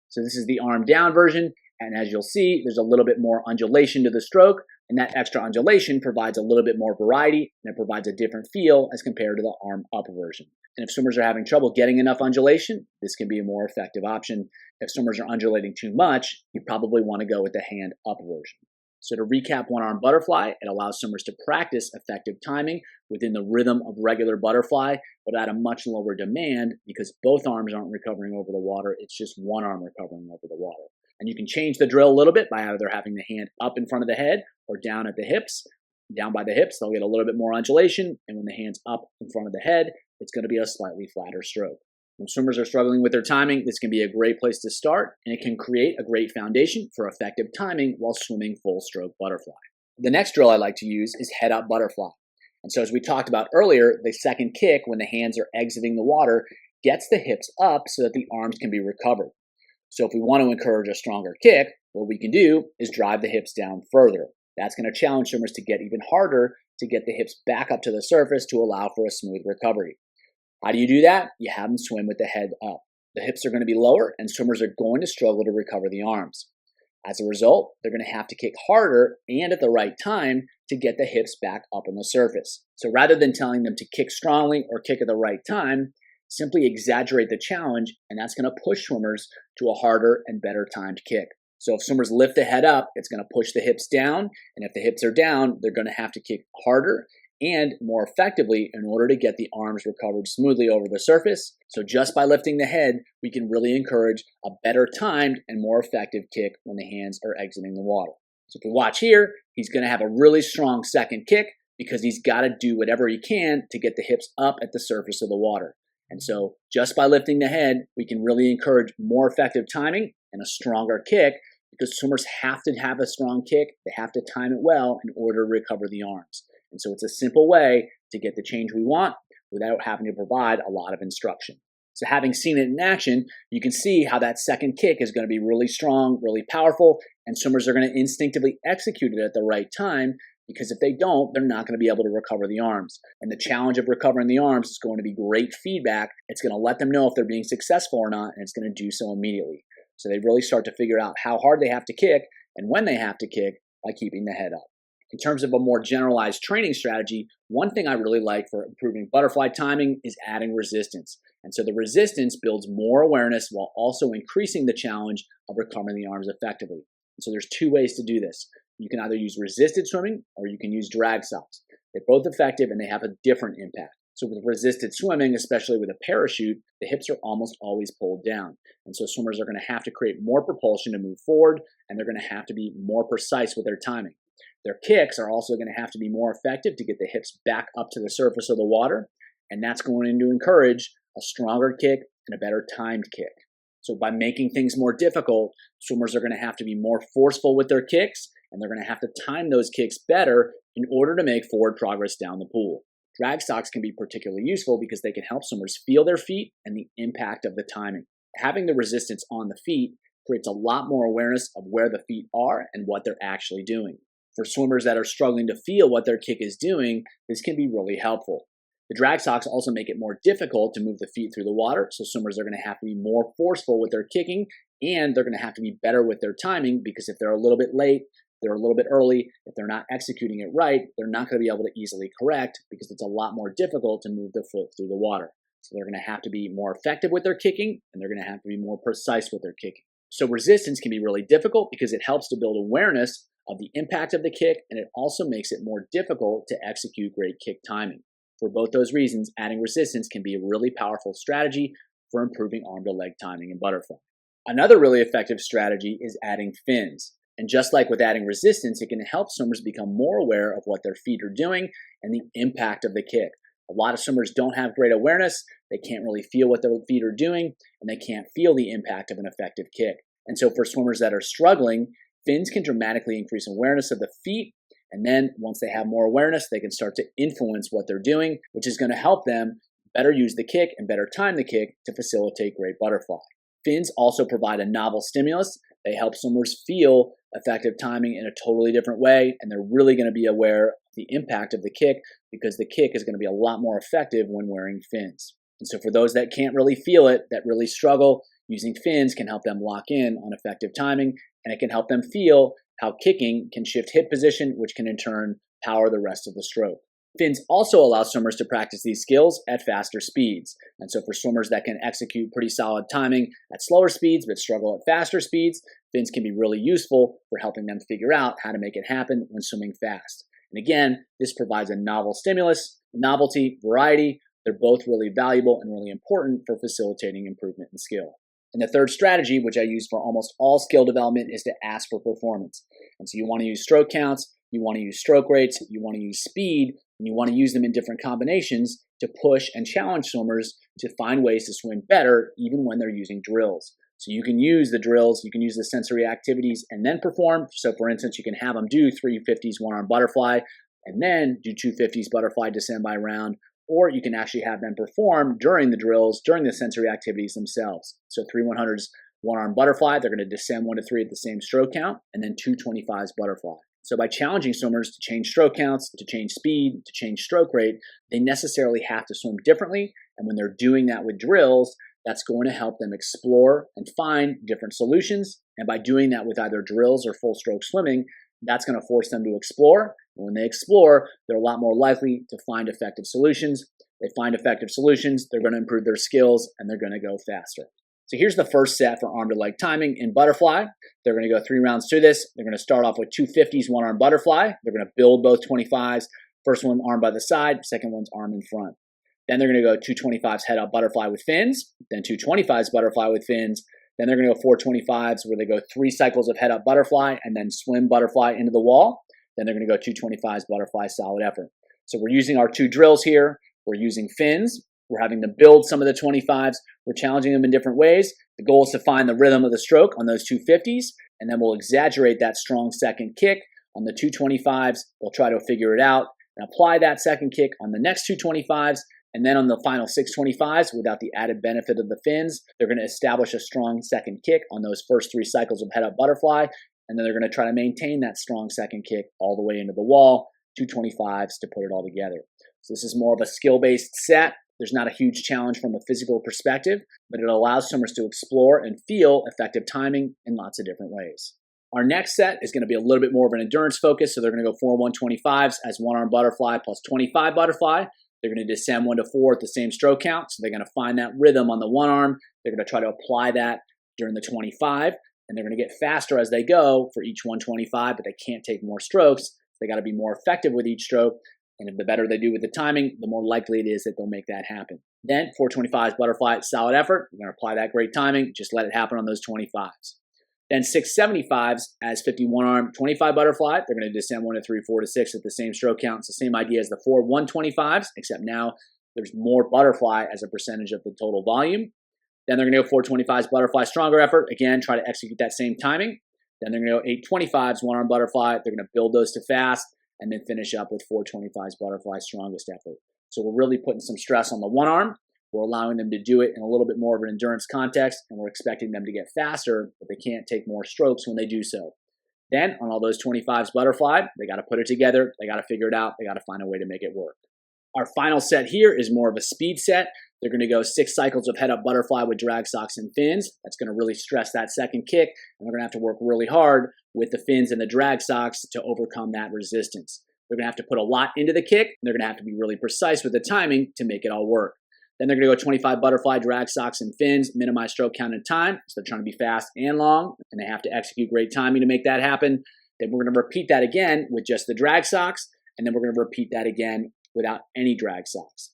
[SPEAKER 1] So this is the arm down version. And as you'll see, there's a little bit more undulation to the stroke, and that extra undulation provides a little bit more variety, and it provides a different feel as compared to the arm up version. And if swimmers are having trouble getting enough undulation, this can be a more effective option. If swimmers are undulating too much, you probably want to go with the hand up version. So to recap one-arm butterfly, it allows swimmers to practice effective timing within the rhythm of regular butterfly, but at a much lower demand because both arms aren't recovering over the water. It's just one arm recovering over the water. And you can change the drill a little bit by either having the hand up in front of the head or down at the hips. Down by the hips, they'll get a little bit more undulation. And when the hand's up in front of the head, it's going to be a slightly flatter stroke. When swimmers are struggling with their timing, this can be a great place to start, and it can create a great foundation for effective timing while swimming full stroke butterfly. The next drill I like to use is head up butterfly. And so as we talked about earlier, the second kick when the hands are exiting the water gets the hips up so that the arms can be recovered. So if we want to encourage a stronger kick, what we can do is drive the hips down further. That's going to challenge swimmers to get even harder to get the hips back up to the surface to allow for a smooth recovery. How do you do that? You have them swim with the head up. The hips are going to be lower, and swimmers are going to struggle to recover the arms. As a result, they're going to have to kick harder and at the right time to get the hips back up on the surface. So rather than telling them to kick strongly or kick at the right time, simply exaggerate the challenge, and that's going to push swimmers to a harder and better timed kick. So if swimmers lift the head up, it's going to push the hips down, and if the hips are down, they're going to have to kick harder and more effectively in order to get the arms recovered smoothly over the surface. So just by lifting the head, we can really encourage a better timed and more effective kick when the hands are exiting the water. So if we watch here, he's going to have a really strong second kick because he's got to do whatever he can to get the hips up at the surface of the water. And so just by lifting the head, we can really encourage more effective timing and a stronger kick because swimmers have to have a strong kick. They have to time it well in order to recover the arms. And so it's a simple way to get the change we want without having to provide a lot of instruction. So having seen it in action, you can see how that second kick is going to be really strong, really powerful, and swimmers are going to instinctively execute it at the right time because if they don't, they're not going to be able to recover the arms. And the challenge of recovering the arms is going to be great feedback. It's going to let them know if they're being successful or not, and it's going to do so immediately. So they really start to figure out how hard they have to kick and when they have to kick by keeping the head up. In terms of a more generalized training strategy, one thing I really like for improving butterfly timing is adding resistance. And so the resistance builds more awareness while also increasing the challenge of recovering the arms effectively. And so there's two ways to do this. You can either use resisted swimming or you can use drag socks. They're both effective and they have a different impact. So with resisted swimming, especially with a parachute, the hips are almost always pulled down. And so swimmers are going to have to create more propulsion to move forward, and they're going to have to be more precise with their timing. Their kicks are also going to have to be more effective to get the hips back up to the surface of the water, and that's going to encourage a stronger kick and a better timed kick. So by making things more difficult, swimmers are going to have to be more forceful with their kicks, and they're going to have to time those kicks better in order to make forward progress down the pool. Drag socks can be particularly useful because they can help swimmers feel their feet and the impact of the timing. Having the resistance on the feet creates a lot more awareness of where the feet are and what they're actually doing. For swimmers that are struggling to feel what their kick is doing, this can be really helpful. The drag socks also make it more difficult to move the feet through the water, so swimmers are going to have to be more forceful with their kicking, and they're going to have to be better with their timing because if they're a little bit late, they're a little bit early, if they're not executing it right, they're not going to be able to easily correct because it's a lot more difficult to move the foot through the water. So they're going to have to be more effective with their kicking, and they're going to have to be more precise with their kicking. So resistance can be really difficult because it helps to build awareness of the impact of the kick, and it also makes it more difficult to execute great kick timing. For both those reasons, adding resistance can be a really powerful strategy for improving arm to leg timing in butterfly. Another really effective strategy is adding fins. And just like with adding resistance, it can help swimmers become more aware of what their feet are doing and the impact of the kick. A lot of swimmers don't have great awareness, they can't really feel what their feet are doing, and they can't feel the impact of an effective kick. And so for swimmers that are struggling, fins can dramatically increase awareness of the feet, and then once they have more awareness, they can start to influence what they're doing, which is going to help them better use the kick and better time the kick to facilitate great butterfly. Fins also provide a novel stimulus. They help swimmers feel effective timing in a totally different way, and they're really going to be aware of the impact of the kick because the kick is going to be a lot more effective when wearing fins. And so for those that can't really feel it, that really struggle, using fins can help them lock in on effective timing, and it can help them feel how kicking can shift hip position, which can in turn power the rest of the stroke. Fins also allow swimmers to practice these skills at faster speeds. And so for swimmers that can execute pretty solid timing at slower speeds but struggle at faster speeds, fins can be really useful for helping them figure out how to make it happen when swimming fast. And again, this provides a novel stimulus, novelty, variety. They're both really valuable and really important for facilitating improvement in skill. And the third strategy, which I use for almost all skill development, is to ask for performance. And so you want to use stroke counts, you want to use stroke rates, you want to use speed, and you want to use them in different combinations to push and challenge swimmers to find ways to swim better even when they're using drills. So you can use the drills, you can use the sensory activities and then perform. So for instance, you can have them do 350s one-arm butterfly and then do 250s butterfly descend by round, or you can actually have them perform during the drills, during the sensory activities themselves. So 3 100s one-arm butterfly, they're going to descend 1 to 3 at the same stroke count, and then 225s butterfly. So by challenging swimmers to change stroke counts, to change speed, to change stroke rate, they necessarily have to swim differently. And when they're doing that with drills, that's going to help them explore and find different solutions. And by doing that with either drills or full stroke swimming, that's going to force them to explore. And when they explore, they're a lot more likely to find effective solutions. They find effective solutions, they're going to improve their skills, and they're going to go faster. So here's the first set for arm to leg timing in butterfly. They're going to go 3 rounds through this. They're going to start off with 250s, one arm butterfly. They're going to build both 25s. First one arm by the side, second one's arm in front. Then they're going to go 225s head up butterfly with fins, then 225s butterfly with fins. Then they're going to go 425s where they go 3 cycles of head up butterfly and then swim butterfly into the wall. Then they're going to go 225s butterfly solid effort. So we're using our 2 drills here. We're using fins. We're having them build some of the 25s. We're challenging them in different ways. The goal is to find the rhythm of the stroke on those 250s, and then we'll exaggerate that strong second kick on the 225s. They'll try to figure it out and apply that second kick on the next 225s. And then on the final 625s, without the added benefit of the fins, they're going to establish a strong second kick on those first 3 cycles of head up butterfly. And then they're going to try to maintain that strong second kick all the way into the wall, 225s to put it all together. So this is more of a skill-based set. There's not a huge challenge from a physical perspective, but it allows swimmers to explore and feel effective timing in lots of different ways. Our next set is going to be a little bit more of an endurance focus. So they're going to go 4 125s as one arm butterfly plus 25 butterfly. They're going to descend 1 to 4 at the same stroke count. So they're going to find that rhythm on the one arm. They're going to try to apply that during the 25, and they're going to get faster as they go for each 125, but they can't take more strokes. They got to be more effective with each stroke. And if the better they do with the timing, the more likely it is that they'll make that happen. Then 425s butterfly solid effort. We're going to apply that great timing. Just let it happen on those 25s. Then 675s as 51 arm 25 butterfly. They're going to descend 1 to 3, 4 to 6 at the same stroke count. It's the same idea as the 4 125s, except now there's more butterfly as a percentage of the total volume. Then they're going to go 425s butterfly stronger effort. Again, try to execute that same timing. Then they're going to go 825s one arm butterfly. They're going to build those to fast, and then finish up with 425s butterfly strongest effort. So we're really putting some stress on the one arm. We're allowing them to do it in a little bit more of an endurance context, and we're expecting them to get faster, but they can't take more strokes when they do so. Then on all those 25s butterfly, they got to put it together. They got to figure it out. They got to find a way to make it work. Our final set here is more of a speed set. They're going to go 6 cycles of head up butterfly with drag socks and fins. That's going to really stress that second kick, and they're going to have to work really hard with the fins and the drag socks to overcome that resistance. They're going to have to put a lot into the kick, and they're going to have to be really precise with the timing to make it all work. Then they're going to go 25 butterfly, drag socks, and fins, minimize stroke count and time. So they're trying to be fast and long, and they have to execute great timing to make that happen. Then we're going to repeat that again with just the drag socks, and then we're going to repeat that again without any drag socks.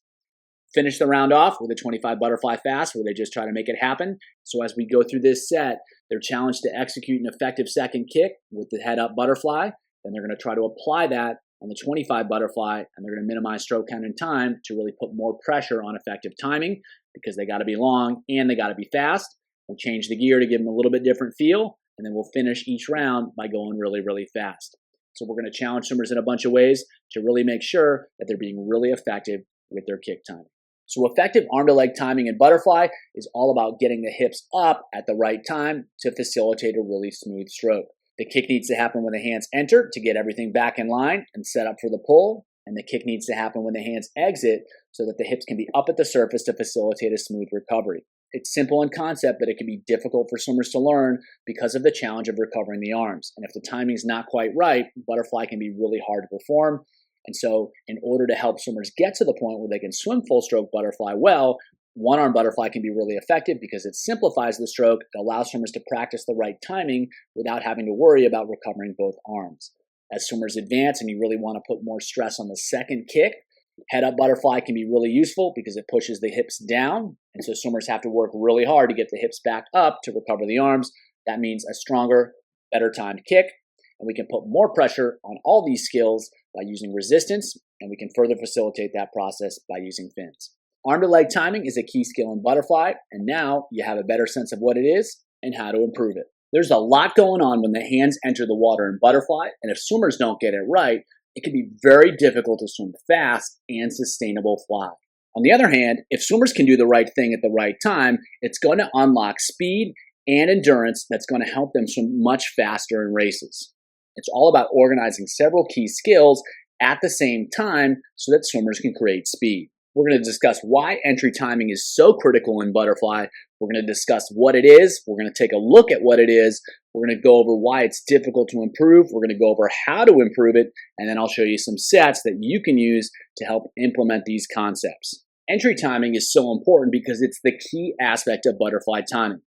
[SPEAKER 1] Finish the round off with a 25 butterfly fast where they just try to make it happen. So as we go through this set, they're challenged to execute an effective second kick with the head up butterfly. Then they're going to try to apply that on the 25 butterfly, and they're going to minimize stroke count and time to really put more pressure on effective timing because they got to be long and they got to be fast. We'll change the gear to give them a little bit different feel, and then we'll finish each round by going really, really fast. So we're going to challenge swimmers in a bunch of ways to really make sure that they're being really effective with their kick timing. So effective arm to leg timing in butterfly is all about getting the hips up at the right time to facilitate a really smooth stroke. The kick needs to happen when the hands enter to get everything back in line and set up for the pull. And the kick needs to happen when the hands exit so that the hips can be up at the surface to facilitate a smooth recovery. It's simple in concept, but it can be difficult for swimmers to learn because of the challenge of recovering the arms. And if the timing's not quite right, butterfly can be really hard to perform. And so in order to help swimmers get to the point where they can swim full stroke butterfly well, one arm butterfly can be really effective because it simplifies the stroke. It allows swimmers to practice the right timing without having to worry about recovering both arms. As swimmers advance and you really want to put more stress on the second kick, head up butterfly can be really useful because it pushes the hips down. And so swimmers have to work really hard to get the hips back up to recover the arms. That means a stronger, better timed kick. And we can put more pressure on all these skills by using resistance, and we can further facilitate that process by using fins. Arm to leg timing is a key skill in butterfly, and now you have a better sense of what it is and how to improve it. There's a lot going on when the hands enter the water in butterfly, and if swimmers don't get it right, it can be very difficult to swim fast and sustainable fly. On the other hand, if swimmers can do the right thing at the right time, it's going to unlock speed and endurance that's going to help them swim much faster in races. It's all about organizing several key skills at the same time so that swimmers can create speed. We're going to discuss why entry timing is so critical in butterfly. We're going to discuss what it is. We're going to take a look at what it is. We're going to go over why it's difficult to improve. We're going to go over how to improve it. And then I'll show you some sets that you can use to help implement these concepts. Entry timing is so important because it's the key aspect of butterfly timing.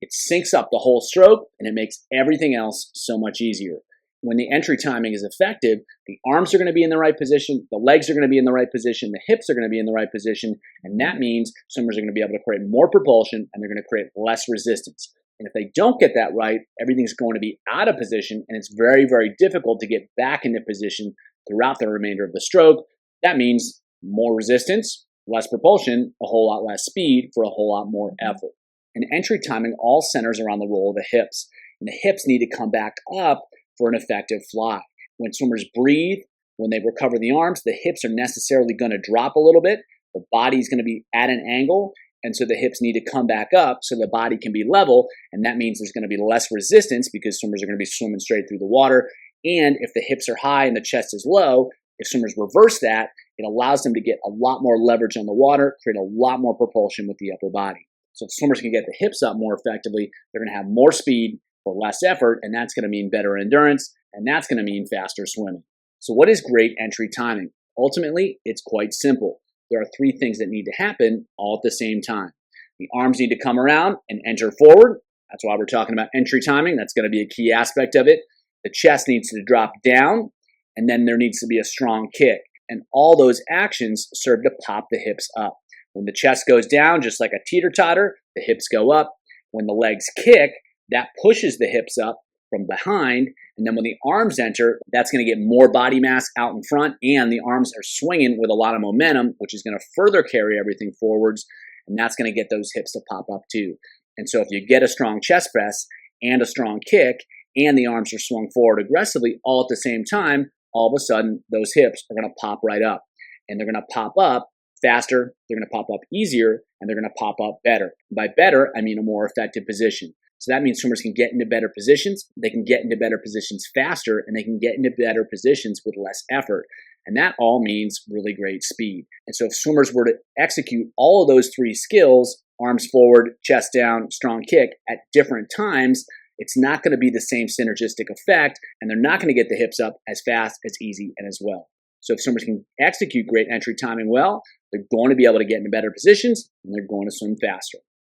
[SPEAKER 1] It syncs up the whole stroke and it makes everything else so much easier. When the entry timing is effective, the arms are going to be in the right position, the legs are going to be in the right position, the hips are going to be in the right position, and that means swimmers are going to be able to create more propulsion and they're going to create less resistance. And if they don't get that right, everything's going to be out of position and it's very, very difficult to get back into position throughout the remainder of the stroke. That means more resistance, less propulsion, a whole lot less speed for a whole lot more effort. And entry timing all centers around the role of the hips. And the hips need to come back up for an effective fly. When swimmers breathe, when they recover the arms, the hips are necessarily going to drop a little bit. The body's going to be at an angle, and so the hips need to come back up so the body can be level, and that means there's going to be less resistance because swimmers are going to be swimming straight through the water. And if the hips are high and the chest is low, if swimmers reverse that, it allows them to get a lot more leverage on the water, create a lot more propulsion with the upper body. So if swimmers can get the hips up more effectively, they're going to have more speed for less effort, and that's going to mean better endurance, and that's going to mean faster swimming. So what is great entry timing? Ultimately, it's quite simple. There are three things that need to happen all at the same time. The arms need to come around and enter forward. That's why we're talking about entry timing. That's going to be a key aspect of it. The chest needs to drop down, and then there needs to be a strong kick. And all those actions serve to pop the hips up. When the chest goes down, just like a teeter-totter, the hips go up. When the legs kick, that pushes the hips up from behind, and then when the arms enter, that's going to get more body mass out in front, and the arms are swinging with a lot of momentum, which is going to further carry everything forwards, and that's going to get those hips to pop up too. And so if you get a strong chest press and a strong kick, and the arms are swung forward aggressively all at the same time, all of a sudden, those hips are going to pop right up, and they're going to pop up faster, they're going to pop up easier, and they're going to pop up better. By better, I mean a more effective position. So that means swimmers can get into better positions, they can get into better positions faster, and they can get into better positions with less effort. And that all means really great speed. And so if swimmers were to execute all of those three skills, arms forward, chest down, strong kick, at different times, it's not going to be the same synergistic effect, and they're not going to get the hips up as fast, as easy, and as well. So if swimmers can execute great entry timing well, they're going to be able to get into better positions, and they're going to swim faster.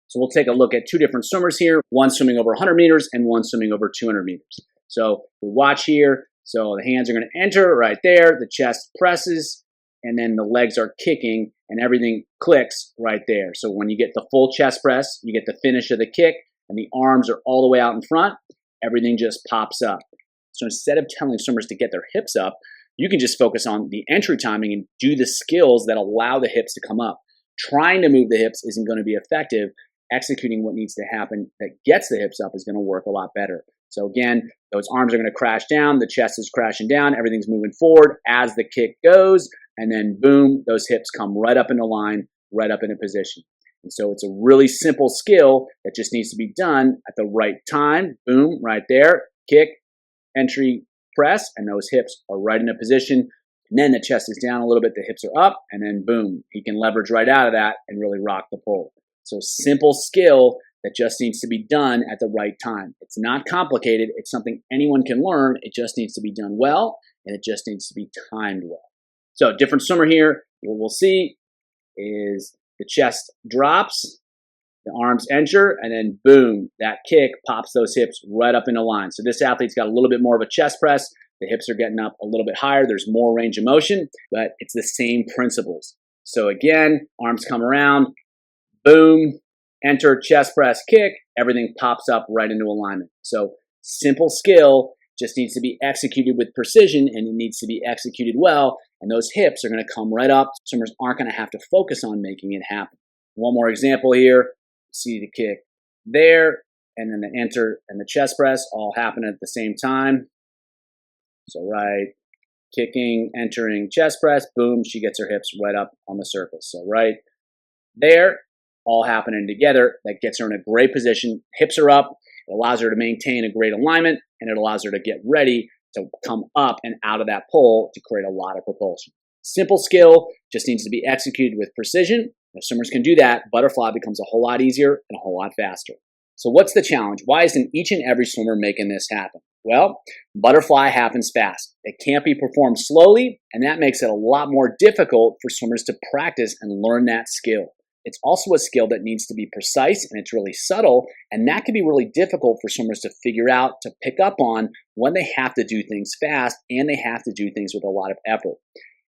[SPEAKER 1] So we'll take a look at two different swimmers here, one swimming over 100 meters and one swimming over 200 meters. So we watch here. So the hands are going to enter right there. The chest presses, and then the legs are kicking, and everything clicks right there. So when you get the full chest press, you get the finish of the kick, and the arms are all the way out in front, everything just pops up. So instead of telling swimmers to get their hips up, you can just focus on the entry timing and do the skills that allow the hips to come up. Trying to move the hips isn't going to be effective. Executing what needs to happen that gets the hips up is going to work a lot better. So again, those arms are going to crash down, the chest is crashing down, everything's moving forward as the kick goes, and then boom, those hips come right up into line, right up into position. And so it's a really simple skill that just needs to be done at the right time. Boom, right there, kick, entry, press, and those hips are right in a position. And then the chest is down a little bit, the hips are up, and then boom, he can leverage right out of that and really rock the pole. So simple skill that just needs to be done at the right time. It's not complicated. It's something anyone can learn. It just needs to be done well, and it just needs to be timed well. So different swimmer here. What we'll see is the chest drops, the arms enter, and then boom, that kick pops those hips right up into line. So this athlete's got a little bit more of a chest press. The hips are getting up a little bit higher. There's more range of motion, but it's the same principles. So again, arms come around, boom, enter, chest press, kick, everything pops up right into alignment. So simple skill, just needs to be executed with precision, and it needs to be executed well, and those hips are going to come right up. Swimmers aren't going to have to focus on making it happen. One more example here. See the kick there, and then the enter and the chest press all happen at the same time. So right, kicking, entering, chest press, boom, she gets her hips right up on the surface. So right there, all happening together. That gets her in a great position. Hips are up. It allows her to maintain a great alignment, and it allows her to get ready to come up and out of that pole to create a lot of propulsion. Simple skill, just needs to be executed with precision. If swimmers can do that, butterfly becomes a whole lot easier and a whole lot faster. So what's the challenge? Why isn't each and every swimmer making this happen? Well, butterfly happens fast. It can't be performed slowly, and that makes it a lot more difficult for swimmers to practice and learn that skill. It's also a skill that needs to be precise, and it's really subtle, and that can be really difficult for swimmers to figure out, to pick up on when they have to do things fast and they have to do things with a lot of effort.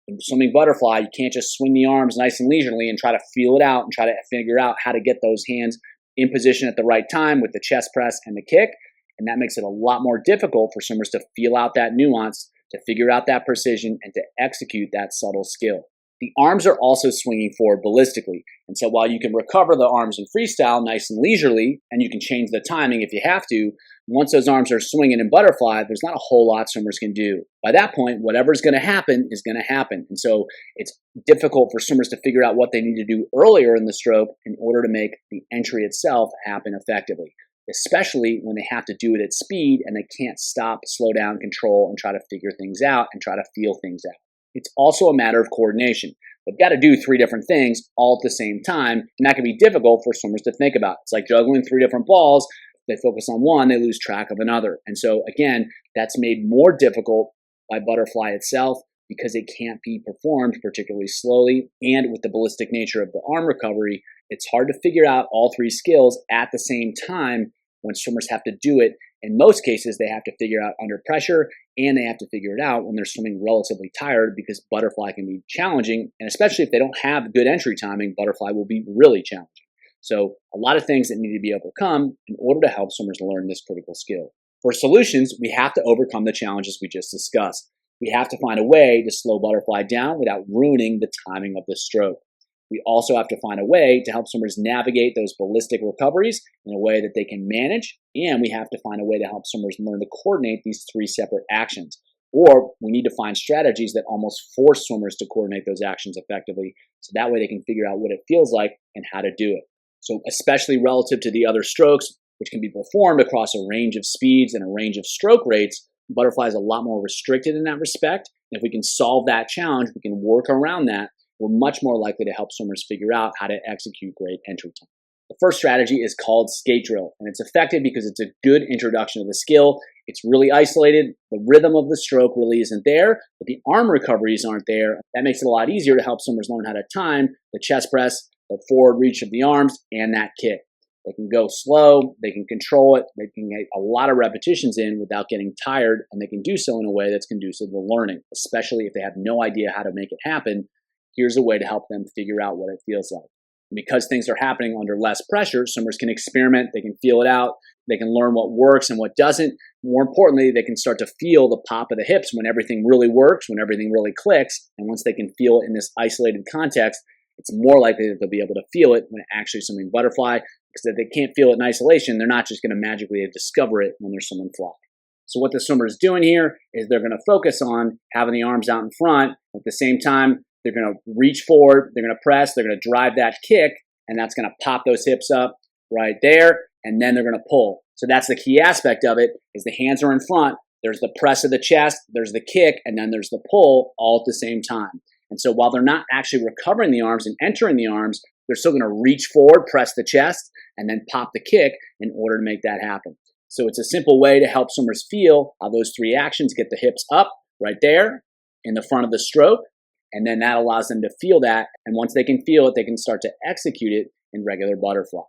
[SPEAKER 1] In swimming butterfly, you can't just swing the arms nice and leisurely and try to feel it out and try to figure out how to get those hands in position at the right time with the chest press and the kick. And that makes it a lot more difficult for swimmers to feel out that nuance, to figure out that precision, and to execute that subtle skill. The arms are also swinging forward ballistically. And so while you can recover the arms in freestyle nice and leisurely, and you can change the timing if you have to, once those arms are swinging in butterfly, there's not a whole lot swimmers can do. By that point, whatever's going to happen is going to happen. And so it's difficult for swimmers to figure out what they need to do earlier in the stroke in order to make the entry itself happen effectively, especially when they have to do it at speed and they can't stop, slow down, control, and try to figure things out and try to feel things out. It's also a matter of coordination. They've got to do 3 different things all at the same time, and that can be difficult for swimmers to think about. It's like juggling 3 different balls. If they focus on one, they lose track of another. And so, again, that's made more difficult by butterfly itself because it can't be performed particularly slowly. And with the ballistic nature of the arm recovery, it's hard to figure out all 3 skills at the same time when swimmers have to do it. In most cases, they have to figure out under pressure, and they have to figure it out when they're swimming relatively tired because butterfly can be challenging. And especially if they don't have good entry timing, butterfly will be really challenging. So a lot of things that need to be overcome in order to help swimmers learn this critical skill. For solutions, we have to overcome the challenges we just discussed. We have to find a way to slow butterfly down without ruining the timing of the stroke. We also have to find a way to help swimmers navigate those ballistic recoveries in a way that they can manage, and we have to find a way to help swimmers learn to coordinate these 3 separate actions. Or we need to find strategies that almost force swimmers to coordinate those actions effectively, so that way they can figure out what it feels like and how to do it. So especially relative to the other strokes, which can be performed across a range of speeds and a range of stroke rates, butterfly is a lot more restricted in that respect. And if we can solve that challenge, we can work around that, we're much more likely to help swimmers figure out how to execute great entry time. The first strategy is called skate drill, and it's effective because it's a good introduction to the skill. It's really isolated. The rhythm of the stroke really isn't there, but the arm recoveries aren't there. That makes it a lot easier to help swimmers learn how to time the chest press, the forward reach of the arms, and that kick. They can go slow, they can control it, they can get a lot of repetitions in without getting tired, and they can do so in a way that's conducive to learning, especially if they have no idea how to make it happen. Here's a way to help them figure out what it feels like. And because things are happening under less pressure, swimmers can experiment, they can feel it out, they can learn what works and what doesn't. More importantly, they can start to feel the pop of the hips when everything really works, when everything really clicks. And once they can feel it in this isolated context, it's more likely that they'll be able to feel it when actually swimming butterfly, because if they can't feel it in isolation, they're not just going to magically discover it when they're swimming fly. So what the swimmer is doing here is they're going to focus on having the arms out in front. At the same time, they're going to reach forward, they're going to press, they're going to drive that kick, and that's going to pop those hips up right there, and then they're going to pull. So that's the key aspect of it, is the hands are in front, there's the press of the chest, there's the kick, and then there's the pull all at the same time. And so while they're not actually recovering the arms and entering the arms, they're still going to reach forward, press the chest, and then pop the kick in order to make that happen. So it's a simple way to help swimmers feel how those 3 actions get the hips up right there in the front of the stroke, and then that allows them to feel that. And once they can feel it, they can start to execute it in regular butterfly.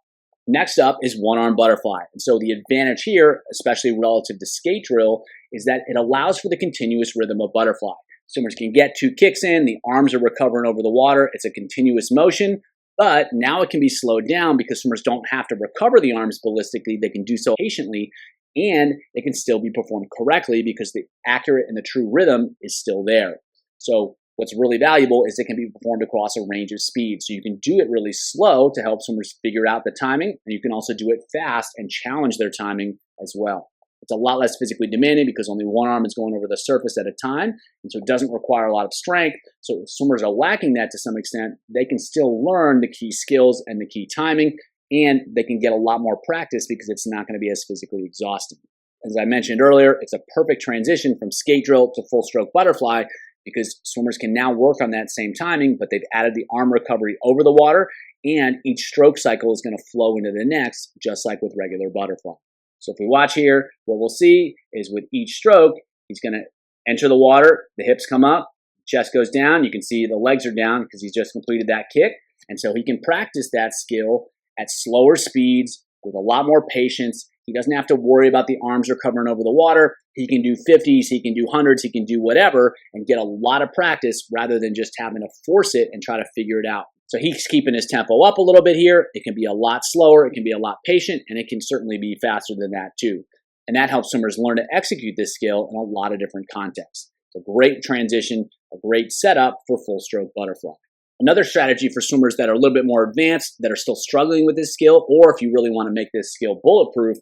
[SPEAKER 1] Next up is one-arm butterfly. And so the advantage here, especially relative to skate drill, is that it allows for the continuous rhythm of butterfly. Swimmers can get 2 kicks in, the arms are recovering over the water, it's a continuous motion, but now it can be slowed down because swimmers don't have to recover the arms ballistically, they can do so patiently, and it can still be performed correctly because the accurate and the true rhythm is still there. So what's really valuable is it can be performed across a range of speeds. So you can do it really slow to help swimmers figure out the timing, and you can also do it fast and challenge their timing as well. It's a lot less physically demanding because only one arm is going over the surface at a time, and so it doesn't require a lot of strength. So if swimmers are lacking that to some extent, they can still learn the key skills and the key timing, and they can get a lot more practice because it's not going to be as physically exhausting. As I mentioned earlier, it's a perfect transition from skate drill to full stroke butterfly because swimmers can now work on that same timing, but they've added the arm recovery over the water, and each stroke cycle is going to flow into the next, just like with regular butterfly. So if we watch here, what we'll see is with each stroke, he's going to enter the water, the hips come up, chest goes down. You can see the legs are down because he's just completed that kick. And so he can practice that skill at slower speeds with a lot more patience. He doesn't have to worry about the arms recovering over the water. He can do 50s, he can do 100s, he can do whatever and get a lot of practice rather than just having to force it and try to figure it out. So he's keeping his tempo up a little bit here. It can be a lot slower, it can be a lot patient, and it can certainly be faster than that too. And that helps swimmers learn to execute this skill in a lot of different contexts. It's a great transition, a great setup for full stroke butterfly. Another strategy for swimmers that are a little bit more advanced, that are still struggling with this skill, or if you really want to make this skill bulletproof,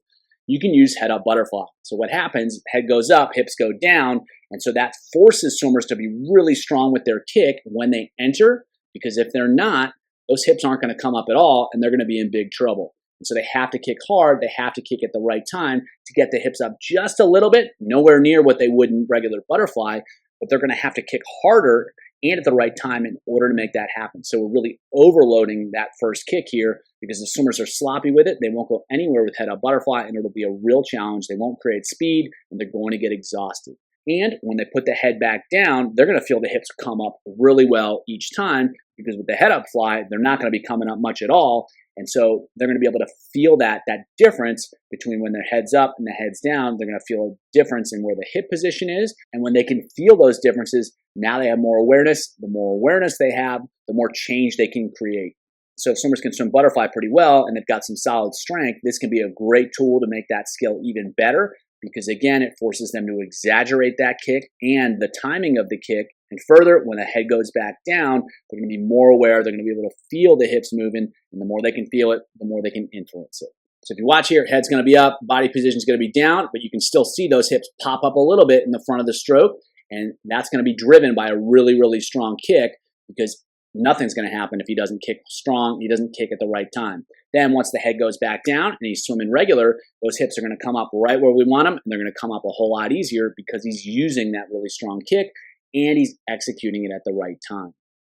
[SPEAKER 1] you can use head up butterfly. So what happens, head goes up, hips go down, and so that forces swimmers to be really strong with their kick when they enter, because if they're not, those hips aren't going to come up at all, and they're going to be in big trouble. And so they have to kick hard, they have to kick at the right time to get the hips up just a little bit, nowhere near what they would in regular butterfly, but they're going to have to kick harder and at the right time in order to make that happen. So we're really overloading that first kick here because the swimmers are sloppy with it. They won't go anywhere with head up butterfly, and it'll be a real challenge. They won't create speed, and they're going to get exhausted. And when they put the head back down, they're going to feel the hips come up really well each time, because with the head up fly, they're not going to be coming up much at all. And so they're going to be able to feel that difference between when their head's up and the head's down. They're going to feel a difference in where the hip position is. And when they can feel those differences, now they have more awareness. The more awareness they have, the more change they can create. So if swimmers can swim butterfly pretty well and they've got some solid strength, this can be a great tool to make that skill even better, because again, it forces them to exaggerate that kick and the timing of the kick. And further, when the head goes back down, they're going to be more aware. They're going to be able to feel the hips moving. And the more they can feel it, the more they can influence it. So if you watch here, head's going to be up, body position is going to be down, but you can still see those hips pop up a little bit in the front of the stroke. And that's going to be driven by a really, really strong kick, because nothing's going to happen if he doesn't kick strong, he doesn't kick at the right time. Then once the head goes back down and he's swimming regular, those hips are going to come up right where we want them, and they're going to come up a whole lot easier because he's using that really strong kick and he's executing it at the right time.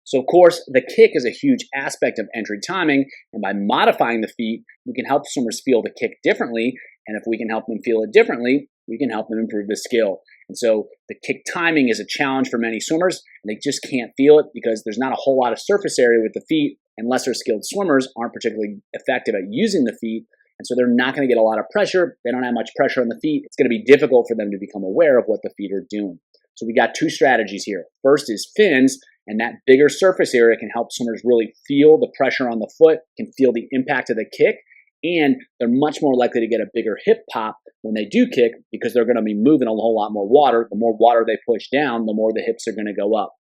[SPEAKER 1] So of course, the kick is a huge aspect of entry timing, and by modifying the feet, we can help swimmers feel the kick differently, and if we can help them feel it differently, we can help them improve the skill. And so the kick timing is a challenge for many swimmers, and they just can't feel it because there's not a whole lot of surface area with the feet, and lesser skilled swimmers aren't particularly effective at using the feet, and so they're not going to get a lot of pressure. They don't have much pressure on the feet. It's going to be difficult for them to become aware of what the feet are doing. So we got two strategies here. First is fins, and that bigger surface area can help swimmers really feel the pressure on the foot, can feel the impact of the kick, and they're much more likely to get a bigger hip pop when they do kick, because they're going to be moving a whole lot more water. The more water they push down, the more the hips are going to go up.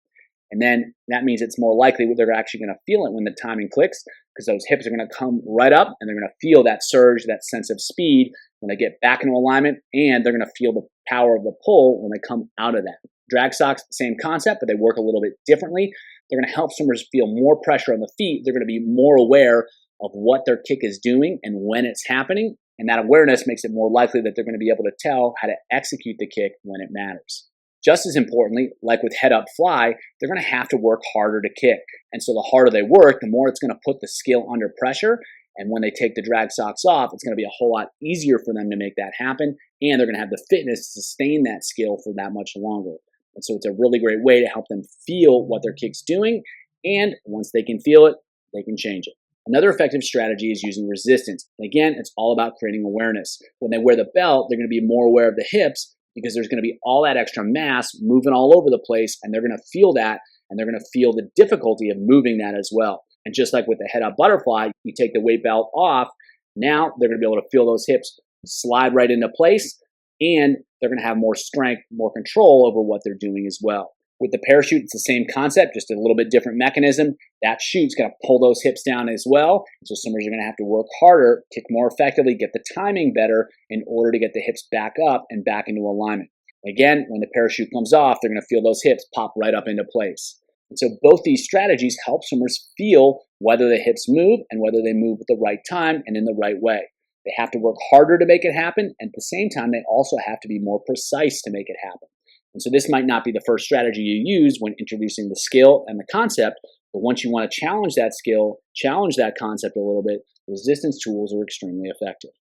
[SPEAKER 1] And then that means it's more likely that they're actually going to feel it when the timing clicks, because those hips are going to come right up and they're going to feel that surge, that sense of speed when they get back into alignment, and they're going to feel the power of the pull when they come out of that. Drag socks, same concept, but they work a little bit differently. They're going to help swimmers feel more pressure on the feet. They're going to be more aware of what their kick is doing and when it's happening. And that awareness makes it more likely that they're going to be able to tell how to execute the kick when it matters. Just as importantly, like with head up fly, they're going to have to work harder to kick. And so the harder they work, the more it's going to put the skill under pressure. And when they take the drag socks off, it's going to be a whole lot easier for them to make that happen. And they're going to have the fitness to sustain that skill for that much longer. And so it's a really great way to help them feel what their kick's doing. And once they can feel it, they can change it. Another effective strategy is using resistance. And again, it's all about creating awareness. When they wear the belt, they're going to be more aware of the hips, because there's going to be all that extra mass moving all over the place, and they're going to feel that, and they're going to feel the difficulty of moving that as well. And just like with the head up butterfly, you take the weight belt off, now they're going to be able to feel those hips slide right into place, and they're going to have more strength, more control over what they're doing as well. With the parachute, it's the same concept, just a little bit different mechanism. That chute's going to pull those hips down as well. So swimmers are going to have to work harder, kick more effectively, get the timing better in order to get the hips back up and back into alignment. Again, when the parachute comes off, they're going to feel those hips pop right up into place. And so both these strategies help swimmers feel whether the hips move and whether they move at the right time and in the right way. They have to work harder to make it happen, and at the same time, they also have to be more precise to make it happen. And so this might not be the first strategy you use when introducing the skill and the concept, but once you want to challenge that skill, challenge that concept a little bit, resistance tools are extremely effective.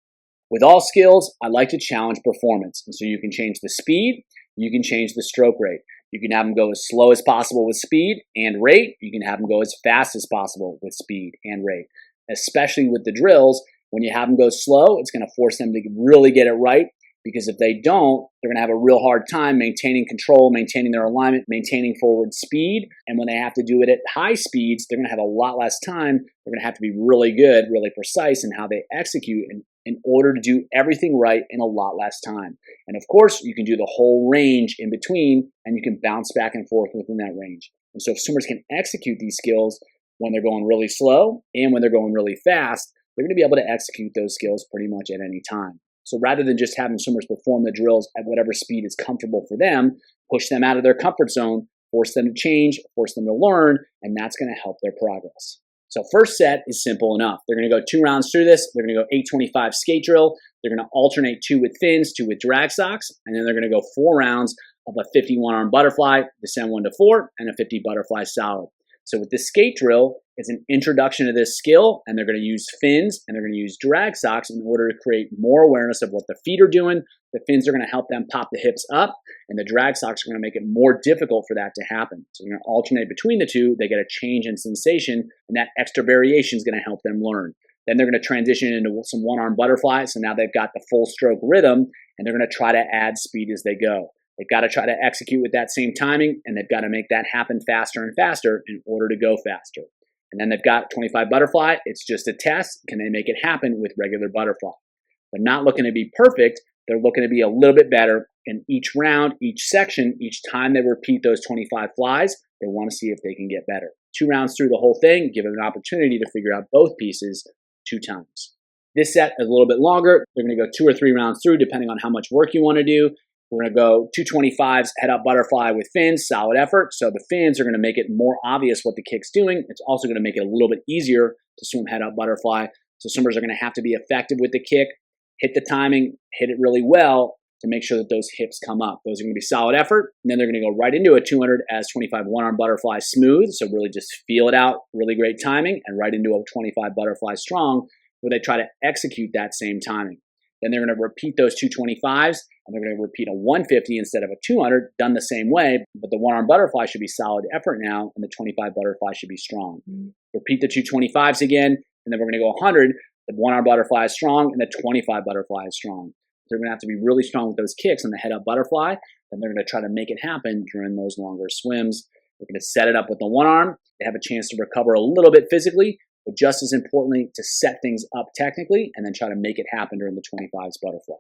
[SPEAKER 1] With all skills, I like to challenge performance. And so you can change the speed, you can change the stroke rate. You can have them go as slow as possible with speed and rate. You can have them go as fast as possible with speed and rate. Especially with the drills, when you have them go slow, it's going to force them to really get it right, because if they don't, they're going to have a real hard time maintaining control, maintaining their alignment, maintaining forward speed. And when they have to do it at high speeds, they're going to have a lot less time. They're going to have to be really good, really precise in how they execute in order to do everything right in a lot less time. And of course, you can do the whole range in between, and you can bounce back and forth within that range. And so if swimmers can execute these skills when they're going really slow and when they're going really fast, they're going to be able to execute those skills pretty much at any time. So rather than just having swimmers perform the drills at whatever speed is comfortable for them, push them out of their comfort zone, force them to change, force them to learn, and that's going to help their progress. So first set is simple enough. They're going to go 2 rounds through this. They're going to go 825 skate drill. They're going to alternate 2 with fins, 2 with drag socks, and then they're going to go 4 rounds of a 51 arm butterfly, descend 1 to 4, and a 50 butterfly solid. So with the skate drill, it's an introduction to this skill, and they're going to use fins and they're going to use drag socks in order to create more awareness of what the feet are doing. The fins are going to help them pop the hips up, and the drag socks are going to make it more difficult for that to happen. So they're going to alternate between the two. They get a change in sensation, and that extra variation is going to help them learn. Then they're going to transition into some one-arm butterflies, so now they've got the full stroke rhythm, and they're going to try to add speed as they go. They've got to try to execute with that same timing, and they've got to make that happen faster and faster in order to go faster. And then they've got 25 butterfly. It's just a test. Can they make it happen with regular butterfly? They're not looking to be perfect. They're looking to be a little bit better. In each round, each section, each time they repeat those 25 flies, they want to see if they can get better. 2 rounds through the whole thing, give them an opportunity to figure out both pieces 2 times. This set is a little bit longer. They're going to go 2 or 3 rounds through, depending on how much work you want to do. We're going to go 225s head up butterfly with fins, solid effort. So the fins are going to make it more obvious what the kick's doing. It's also going to make it a little bit easier to swim head up butterfly. So swimmers are going to have to be effective with the kick, hit the timing, hit it really well to make sure that those hips come up. Those are going to be solid effort. And then they're going to go right into a 200 as 25 one-arm butterfly smooth. So really just feel it out, really great timing, and right into a 25 butterfly strong where they try to execute that same timing. Then they're going to repeat those 225s, and they're going to repeat a 150 instead of a 200, done the same way, but the one-arm butterfly should be solid effort now, and the 25 butterfly should be strong. Repeat the 225s again, and then we're going to go 100. The one-arm butterfly is strong, and the 25 butterfly is strong. They're going to have to be really strong with those kicks on the head-up butterfly, and they're going to try to make it happen during those longer swims. They're going to set it up with the one arm. They have a chance to recover a little bit physically, but just as importantly, to set things up technically and then try to make it happen during the 25s butterfly.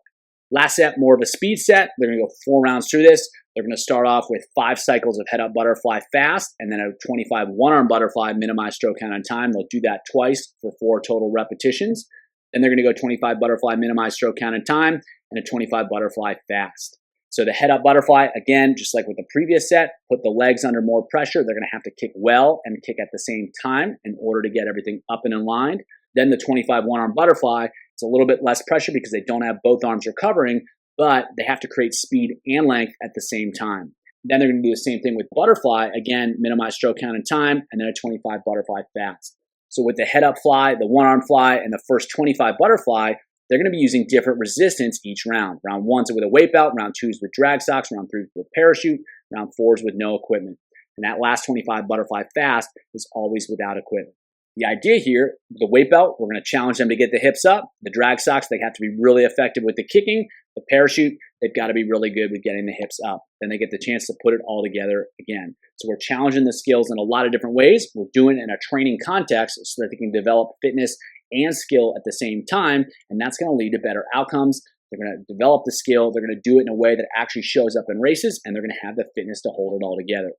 [SPEAKER 1] Last set, more of a speed set. They're going to go 4 rounds through this. They're going to start off with 5 cycles of head-up butterfly fast and then a 25 one-arm butterfly minimized stroke count on time. They'll do that twice for 4 total repetitions. Then they're going to go 25 butterfly minimized stroke count on time and a 25 butterfly fast. So the head-up butterfly, again, just like with the previous set, put the legs under more pressure. They're going to have to kick well and kick at the same time in order to get everything up and in line. Then the 25 one-arm butterfly, it's a little bit less pressure because they don't have both arms recovering, but they have to create speed and length at the same time. Then they're going to do the same thing with butterfly. Again, minimize stroke count and time, and then a 25 butterfly fast. So with the head-up fly, the one-arm fly, and the first 25 butterfly, they're going to be using different resistance each round. Round 1's with a weight belt, round 2's with drag socks, round 3's with parachute, round 4's with no equipment. And that last 25 butterfly fast is always without equipment. The idea here, the weight belt, we're going to challenge them to get the hips up. The drag socks, they have to be really effective with the kicking. The parachute, they've got to be really good with getting the hips up. Then they get the chance to put it all together again. So we're challenging the skills in a lot of different ways. We're doing it in a training context so that they can develop fitness and skill at the same time, and that's going to lead to better outcomes. They're going to develop the skill. They're going to do it in a way that actually shows up in races, and they're going to have the fitness to hold it all together.